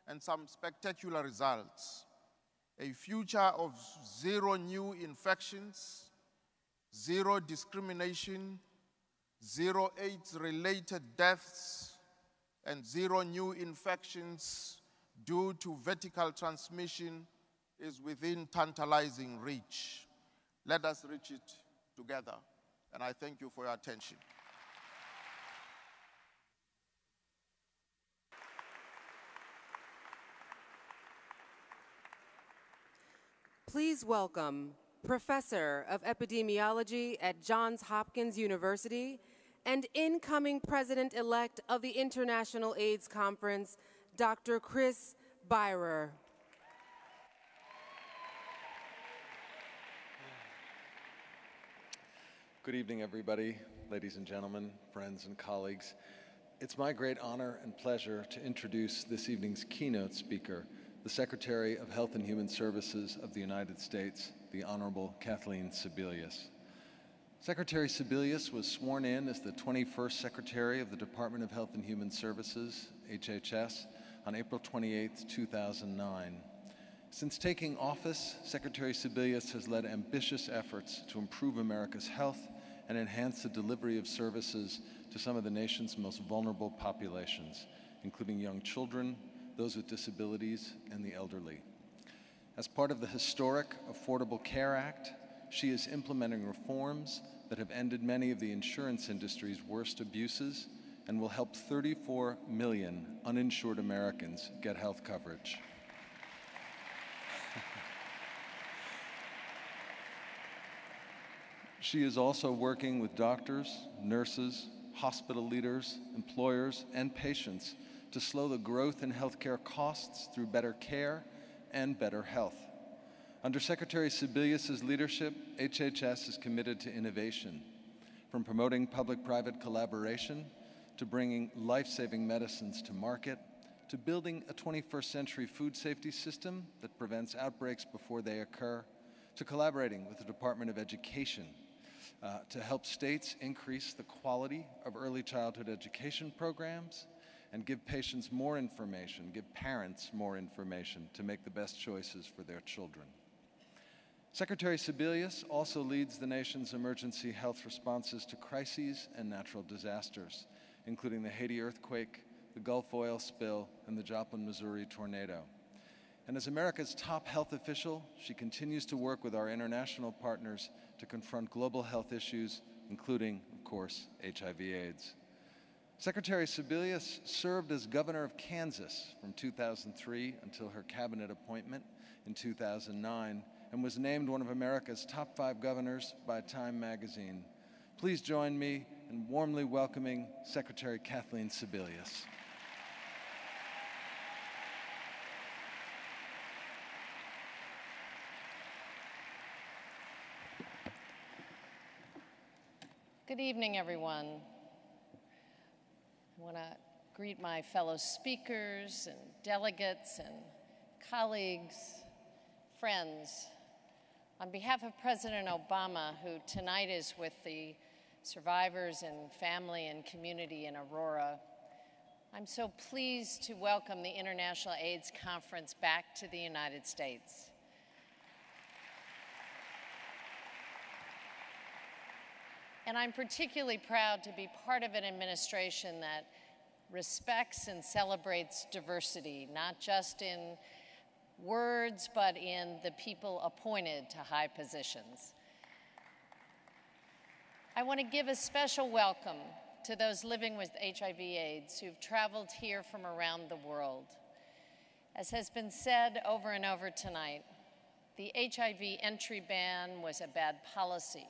and some spectacular results. A future of zero new infections, zero discrimination, zero AIDS-related deaths, and zero new infections due to vertical transmission is within tantalizing reach. Let us reach it together. And I thank you for your attention. Please welcome Professor of Epidemiology at Johns Hopkins University and incoming President-elect of the International AIDS Conference, Dr. Chris Byrer. Good evening, everybody, ladies and gentlemen, friends and colleagues. It's my great honor and pleasure to introduce this evening's keynote speaker, the Secretary of Health and Human Services of the United States, the Honorable Kathleen Sebelius. Secretary Sebelius was sworn in as the 21st Secretary of the Department of Health and Human Services, HHS, on April 28, 2009. Since taking office, Secretary Sebelius has led ambitious efforts to improve America's health and enhance the delivery of services to some of the nation's most vulnerable populations, including young children, those with disabilities, and the elderly. As part of the historic Affordable Care Act, she is implementing reforms that have ended many of the insurance industry's worst abuses and will help 34 million uninsured Americans get health coverage. She is also working with doctors, nurses, hospital leaders, employers, and patients to slow the growth in healthcare costs through better care and better health. Under Secretary Sebelius' leadership, HHS is committed to innovation, from promoting public-private collaboration to bringing life-saving medicines to market, to building a 21st century food safety system that prevents outbreaks before they occur, to collaborating with the Department of Education to help states increase the quality of early childhood education programs and give patients more information, give parents more information to make the best choices for their children. Secretary Sebelius also leads the nation's emergency health responses to crises and natural disasters, including the Haiti earthquake, the Gulf oil spill, and the Joplin, Missouri tornado. And as America's top health official, she continues to work with our international partners to confront global health issues, including, of course, HIV/AIDS. Secretary Sebelius served as governor of Kansas from 2003 until her cabinet appointment in 2009, and was named one of America's top 5 governors by Time magazine. Please join me in warmly welcoming Secretary Kathleen Sebelius. Good evening, everyone. I want to greet my fellow speakers and delegates and colleagues, friends. On behalf of President Obama, who tonight is with the survivors and family and community in Aurora, I'm so pleased to welcome the International AIDS Conference back to the United States. And I'm particularly proud to be part of an administration that respects and celebrates diversity, not just in words, but in the people appointed to high positions. I want to give a special welcome to those living with HIV/AIDS who've traveled here from around the world. As has been said over and over tonight, the HIV entry ban was a bad policy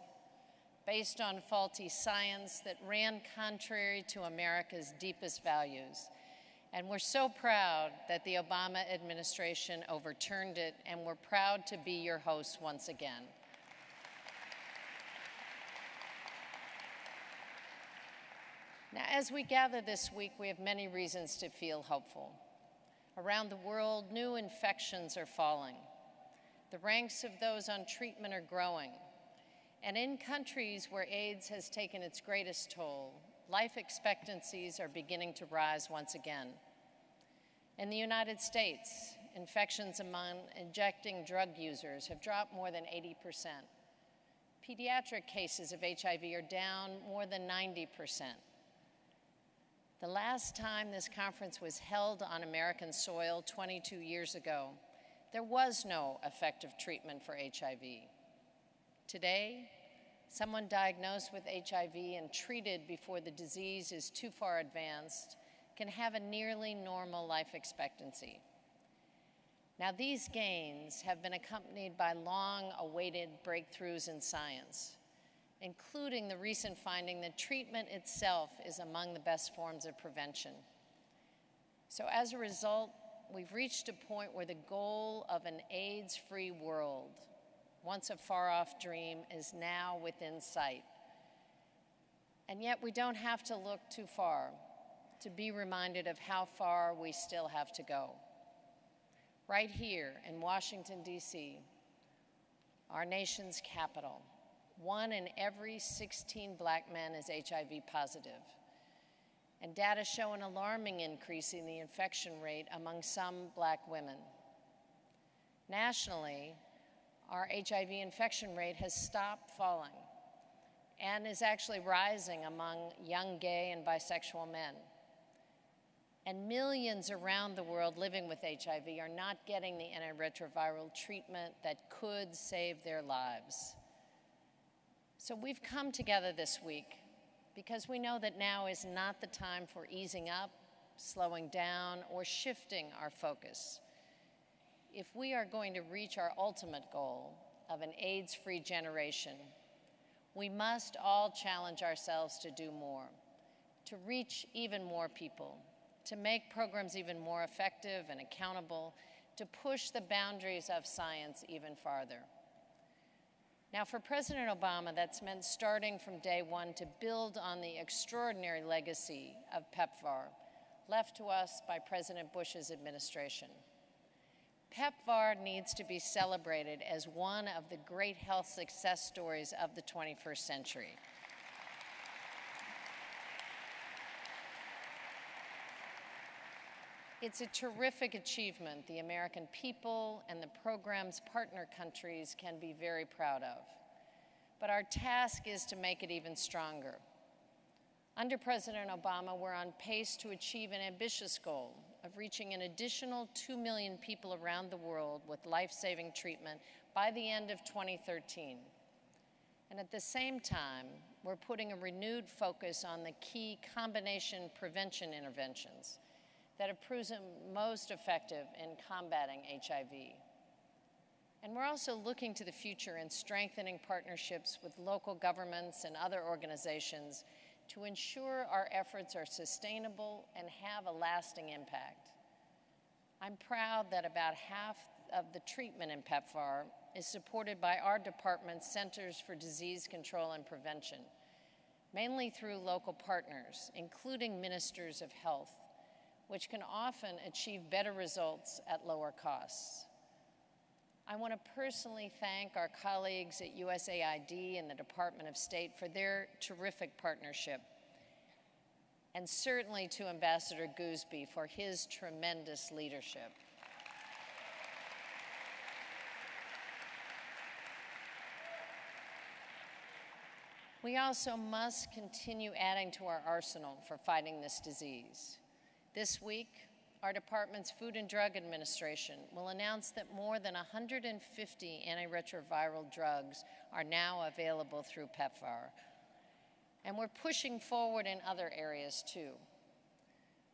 based on faulty science that ran contrary to America's deepest values. And we're so proud that the Obama administration overturned it, and we're proud to be your hosts once again. Now, as we gather this week, we have many reasons to feel hopeful. Around the world, new infections are falling. The ranks of those on treatment are growing. And in countries where AIDS has taken its greatest toll, life expectancies are beginning to rise once again. In the United States, infections among injecting drug users have dropped more than 80%. Pediatric cases of HIV are down more than 90%. The last time this conference was held on American soil 22 years ago, there was no effective treatment for HIV. Today, someone diagnosed with HIV and treated before the disease is too far advanced can have a nearly normal life expectancy. Now, these gains have been accompanied by long-awaited breakthroughs in science, including the recent finding that treatment itself is among the best forms of prevention. So as a result, we've reached a point where the goal of an AIDS-free world, once a far-off dream, is now within sight. And yet we don't have to look too far to be reminded of how far we still have to go. Right here in Washington, D.C., our nation's capital, 1 in every 16 Black men is HIV positive. And data show an alarming increase in the infection rate among some Black women. Nationally, our HIV infection rate has stopped falling and is actually rising among young gay and bisexual men. And millions around the world living with HIV are not getting the antiretroviral treatment that could save their lives. So we've come together this week because we know that now is not the time for easing up, slowing down, or shifting our focus. If we are going to reach our ultimate goal of an AIDS-free generation, we must all challenge ourselves to do more, to reach even more people, to make programs even more effective and accountable, to push the boundaries of science even farther. Now, for President Obama, that's meant starting from day one to build on the extraordinary legacy of PEPFAR, left to us by President Bush's administration. PEPFAR needs to be celebrated as one of the great health success stories of the 21st century. It's a terrific achievement the American people and the program's partner countries can be very proud of. But our task is to make it even stronger. Under President Obama, we're on pace to achieve an ambitious goal of reaching an additional 2 million people around the world with life-saving treatment by the end of 2013. And at the same time, we're putting a renewed focus on the key combination prevention interventions that have proven most effective in combating HIV. And we're also looking to the future and strengthening partnerships with local governments and other organizations to ensure our efforts are sustainable and have a lasting impact. I'm proud that about half of the treatment in PEPFAR is supported by our department's Centers for Disease Control and Prevention, mainly through local partners, including ministers of health, which can often achieve better results at lower costs. I want to personally thank our colleagues at USAID and the Department of State for their terrific partnership, and certainly to Ambassador Gooseby for his tremendous leadership. We also must continue adding to our arsenal for fighting this disease. This week, our department's Food and Drug Administration will announce that more than 150 antiretroviral drugs are now available through PEPFAR. And we're pushing forward in other areas too.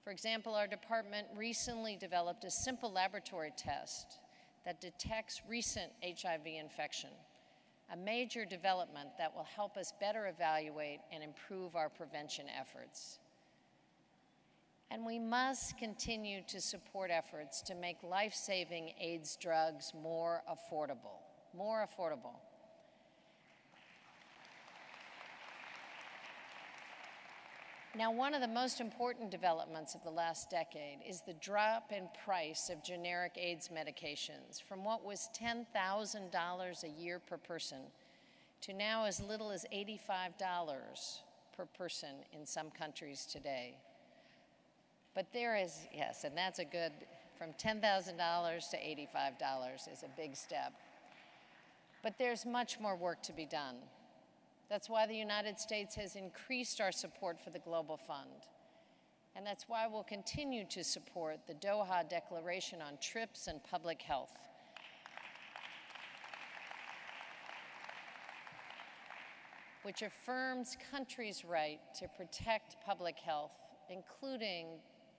For example, our department recently developed a simple laboratory test that detects recent HIV infection, a major development that will help us better evaluate and improve our prevention efforts. And we must continue to support efforts to make life-saving AIDS drugs more affordable, Now, one of the most important developments of the last decade is the drop in price of generic AIDS medications from what was $10,000 a year per person to now as little as $85 per person in some countries today. But there is, yes, and that's a good, from $10,000 to $85 is a big step. But there's much more work to be done. That's why the United States has increased our support for the Global Fund. And that's why we'll continue to support the Doha Declaration on TRIPS and Public Health. Which affirms countries' right to protect public health, including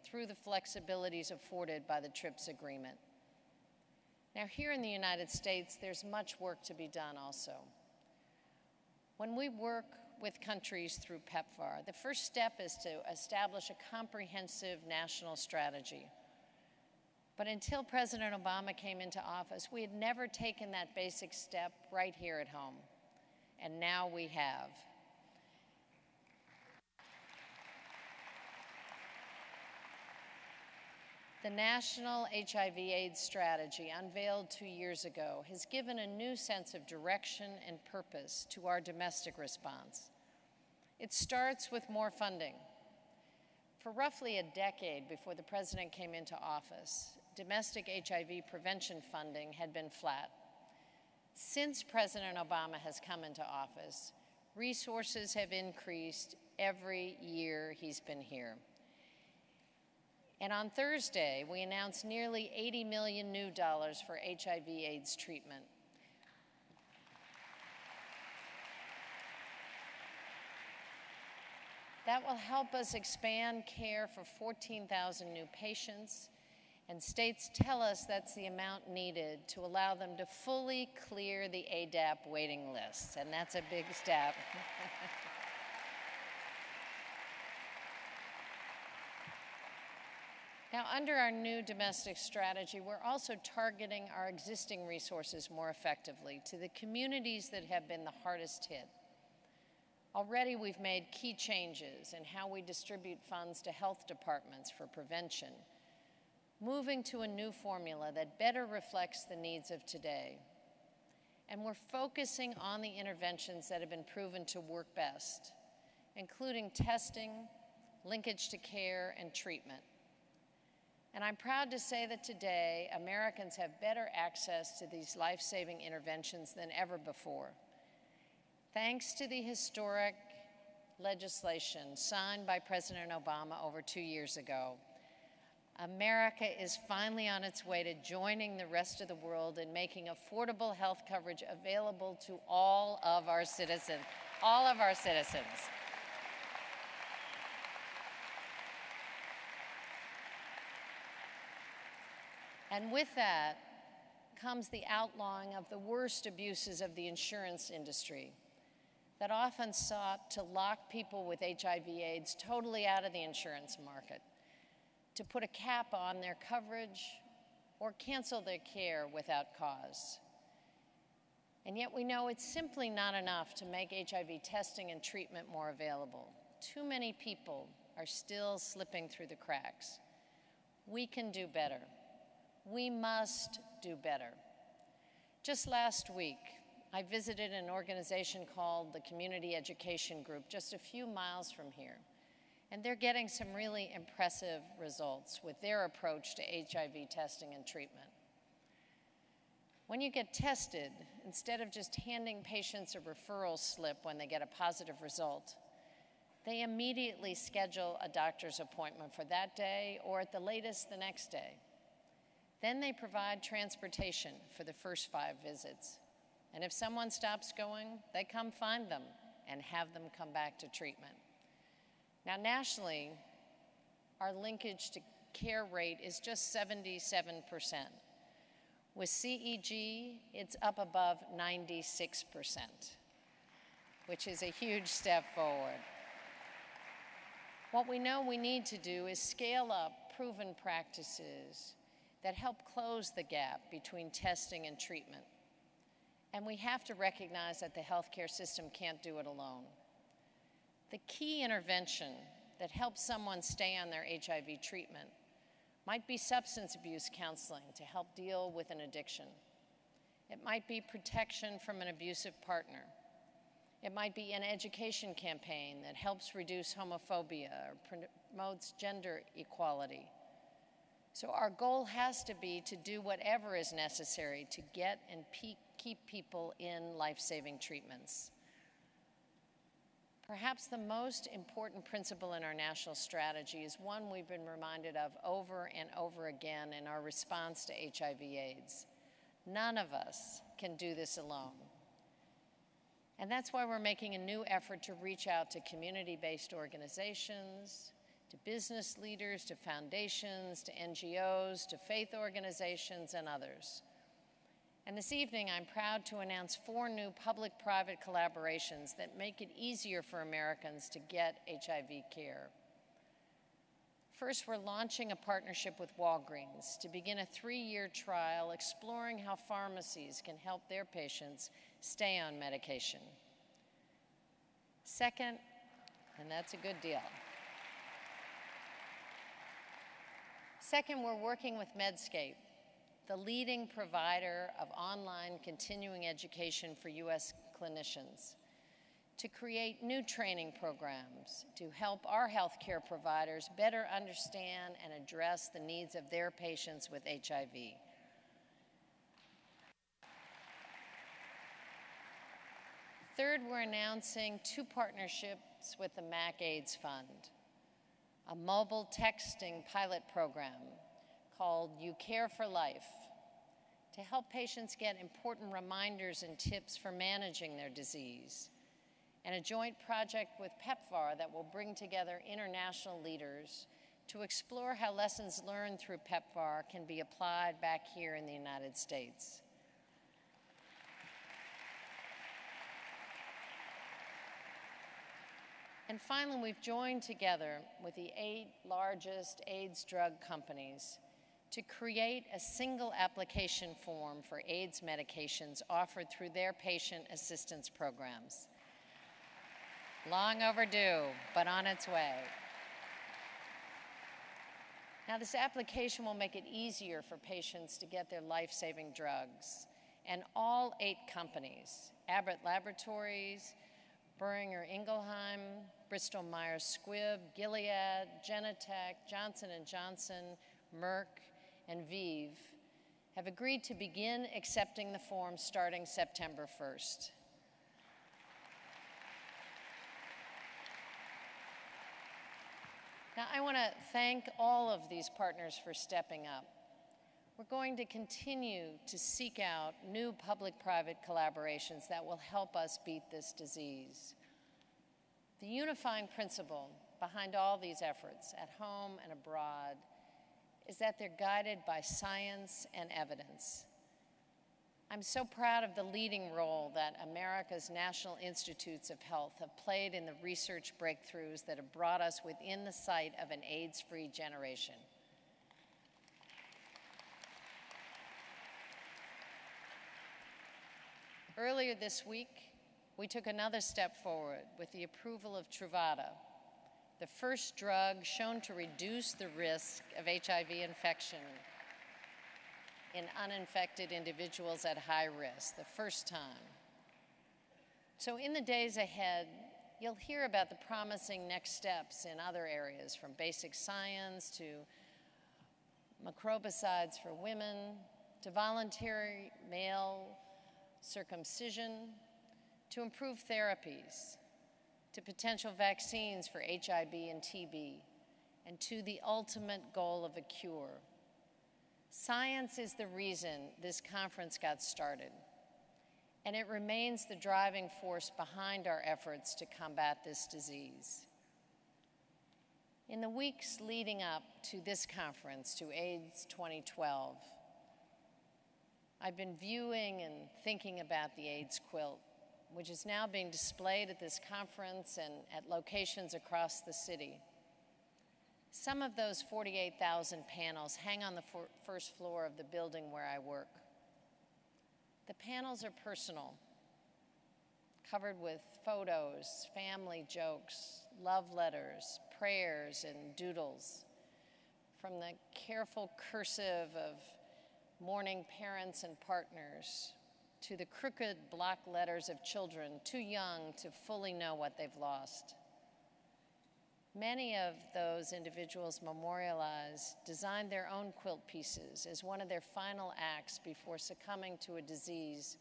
through the flexibilities afforded by the TRIPS agreement. Now, here in the United States, there's much work to be done also. When we work with countries through PEPFAR, the first step is to establish a comprehensive national strategy. But until President Obama came into office, we had never taken that basic step right here at home. And now we have. The National HIV/AIDS Strategy, unveiled 2 years ago, has given a new sense of direction and purpose to our domestic response. It starts with more funding. For roughly a decade before the president came into office, domestic HIV prevention funding had been flat. Since President Obama has come into office, resources have increased every year he's been here. And on Thursday, we announced nearly $80 million new dollars for HIV/AIDS treatment. That will help us expand care for 14,000 new patients, and states tell us that's the amount needed to allow them to fully clear the ADAP waiting lists, and that's a big step. Now, under our new domestic strategy, we're also targeting our existing resources more effectively to the communities that have been the hardest hit. Already we've made key changes in how we distribute funds to health departments for prevention, moving to a new formula that better reflects the needs of today. And we're focusing on the interventions that have been proven to work best, including testing, linkage to care, and treatment. And I'm proud to say that today, Americans have better access to these life-saving interventions than ever before, thanks to the historic legislation signed by President Obama over 2 years ago. America is finally on its way to joining the rest of the world in making affordable health coverage available to all of our citizens. All of our citizens. And with that comes the outlawing of the worst abuses of the insurance industry that often sought to lock people with HIV/AIDS totally out of the insurance market, to put a cap on their coverage or cancel their care without cause. And yet we know it's simply not enough to make HIV testing and treatment more available. Too many people are still slipping through the cracks. We can do better. We must do better. Just last week, I visited an organization called the Community Education Group, just a few miles from here. And they're getting some really impressive results with their approach to HIV testing and treatment. When you get tested, instead of just handing patients a referral slip when they get a positive result, they immediately schedule a doctor's appointment for that day or at the latest the next day. Then they provide transportation for the first 5 visits. And if someone stops going, they come find them and have them come back to treatment. Now, nationally, our linkage to care rate is just 77%. With CEG, it's up above 96%, which is a huge step forward. What we know we need to do is scale up proven practices that help close the gap between testing and treatment. And we have to recognize that the healthcare system can't do it alone. The key intervention that helps someone stay on their HIV treatment might be substance abuse counseling to help deal with an addiction. It might be protection from an abusive partner. It might be an education campaign that helps reduce homophobia or promotes gender equality. So our goal has to be to do whatever is necessary to get and keep people in life-saving treatments. Perhaps the most important principle in our national strategy is one we've been reminded of over and over again in our response to HIV/AIDS. None of us can do this alone. And that's why we're making a new effort to reach out to community-based organizations, to business leaders, to foundations, to NGOs, to faith organizations, and others. And this evening, I'm proud to announce 4 new public-private collaborations that make it easier for Americans to get HIV care. First, we're launching a partnership with Walgreens to begin a 3-year trial exploring how pharmacies can help their patients stay on medication. Second, and that's a good deal. Second, we're working with Medscape, the leading provider of online continuing education for U.S. clinicians, to create new training programs to help our healthcare providers better understand and address the needs of their patients with HIV. Third, we're announcing 2 partnerships with the MAC/AIDS Fund, a mobile texting pilot program called You Care for Life to help patients get important reminders and tips for managing their disease, and a joint project with PEPFAR that will bring together international leaders to explore how lessons learned through PEPFAR can be applied back here in the United States. And finally, we've joined together with the 8 largest AIDS drug companies to create a single application form for AIDS medications offered through their patient assistance programs. Long overdue, but on its way. Now, this application will make it easier for patients to get their life-saving drugs. And all 8 companies, Abbott Laboratories, Boehringer Ingelheim, Bristol Myers Squibb, Gilead, Genentech, Johnson & Johnson, Merck, and ViiV, have agreed to begin accepting the form starting September 1st. Now, I want to thank all of these partners for stepping up. We're going to continue to seek out new public-private collaborations that will help us beat this disease. The unifying principle behind all these efforts, at home and abroad, is that they're guided by science and evidence. I'm so proud of the leading role that America's National Institutes of Health have played in the research breakthroughs that have brought us within the sight of an AIDS-free generation. Earlier this week, we took another step forward with the approval of Truvada, the first drug shown to reduce the risk of HIV infection in uninfected individuals at high risk, the first time. So in the days ahead, you'll hear about the promising next steps in other areas, from basic science to microbicides for women, to voluntary male circumcision, to improved therapies, to potential vaccines for HIV and TB, and to the ultimate goal of a cure. Science is the reason this conference got started, and it remains the driving force behind our efforts to combat this disease. In the weeks leading up to this conference, to AIDS 2012, I've been viewing and thinking about the AIDS quilt, which is now being displayed at this conference and at locations across the city. Some of those 48,000 panels hang on the first floor of the building where I work. The panels are personal, covered with photos, family jokes, love letters, prayers, and doodles, from the careful cursive of mourning parents and partners, to the crooked block letters of children too young to fully know what they've lost. Many of those individuals memorialized designed their own quilt pieces as one of their final acts before succumbing to a disease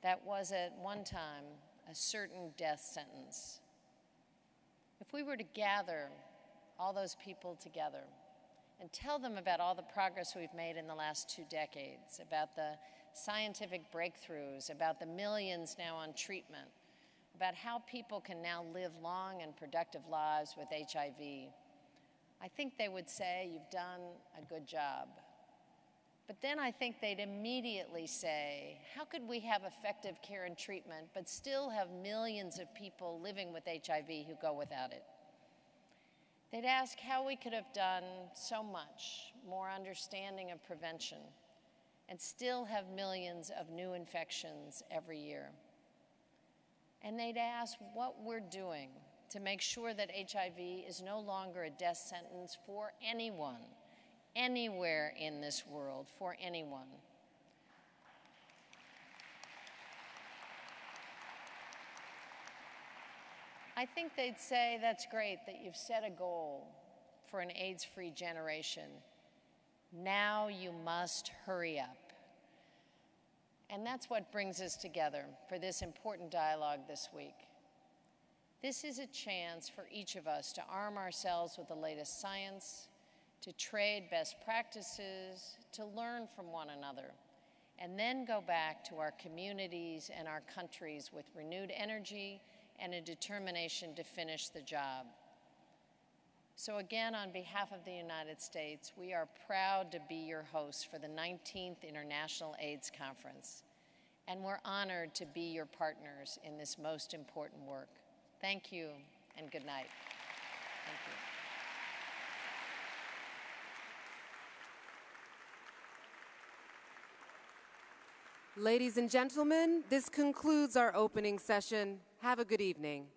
that was at one time a certain death sentence. If we were to gather all those people together and tell them about all the progress we've made in the last 2 decades, about the scientific breakthroughs, about the millions now on treatment, about how people can now live long and productive lives with HIV, I think they would say, you've done a good job. But then I think they'd immediately say, how could we have effective care and treatment but still have millions of people living with HIV who go without it? They'd ask how we could have done so much more understanding of prevention and still have millions of new infections every year. And they'd ask what we're doing to make sure that HIV is no longer a death sentence for anyone, anywhere in this world, for anyone. I think they'd say, that's great that you've set a goal for an AIDS-free generation. Now you must hurry up. And that's what brings us together for this important dialogue this week. This is a chance for each of us to arm ourselves with the latest science, to trade best practices, to learn from one another, and then go back to our communities and our countries with renewed energy and a determination to finish the job. So again, on behalf of the United States, we are proud to be your hosts for the 19th International AIDS Conference, and we're honored to be your partners in this most important work. Thank you. and good night. Thank you. Ladies and gentlemen, this concludes our opening session. Have a good evening.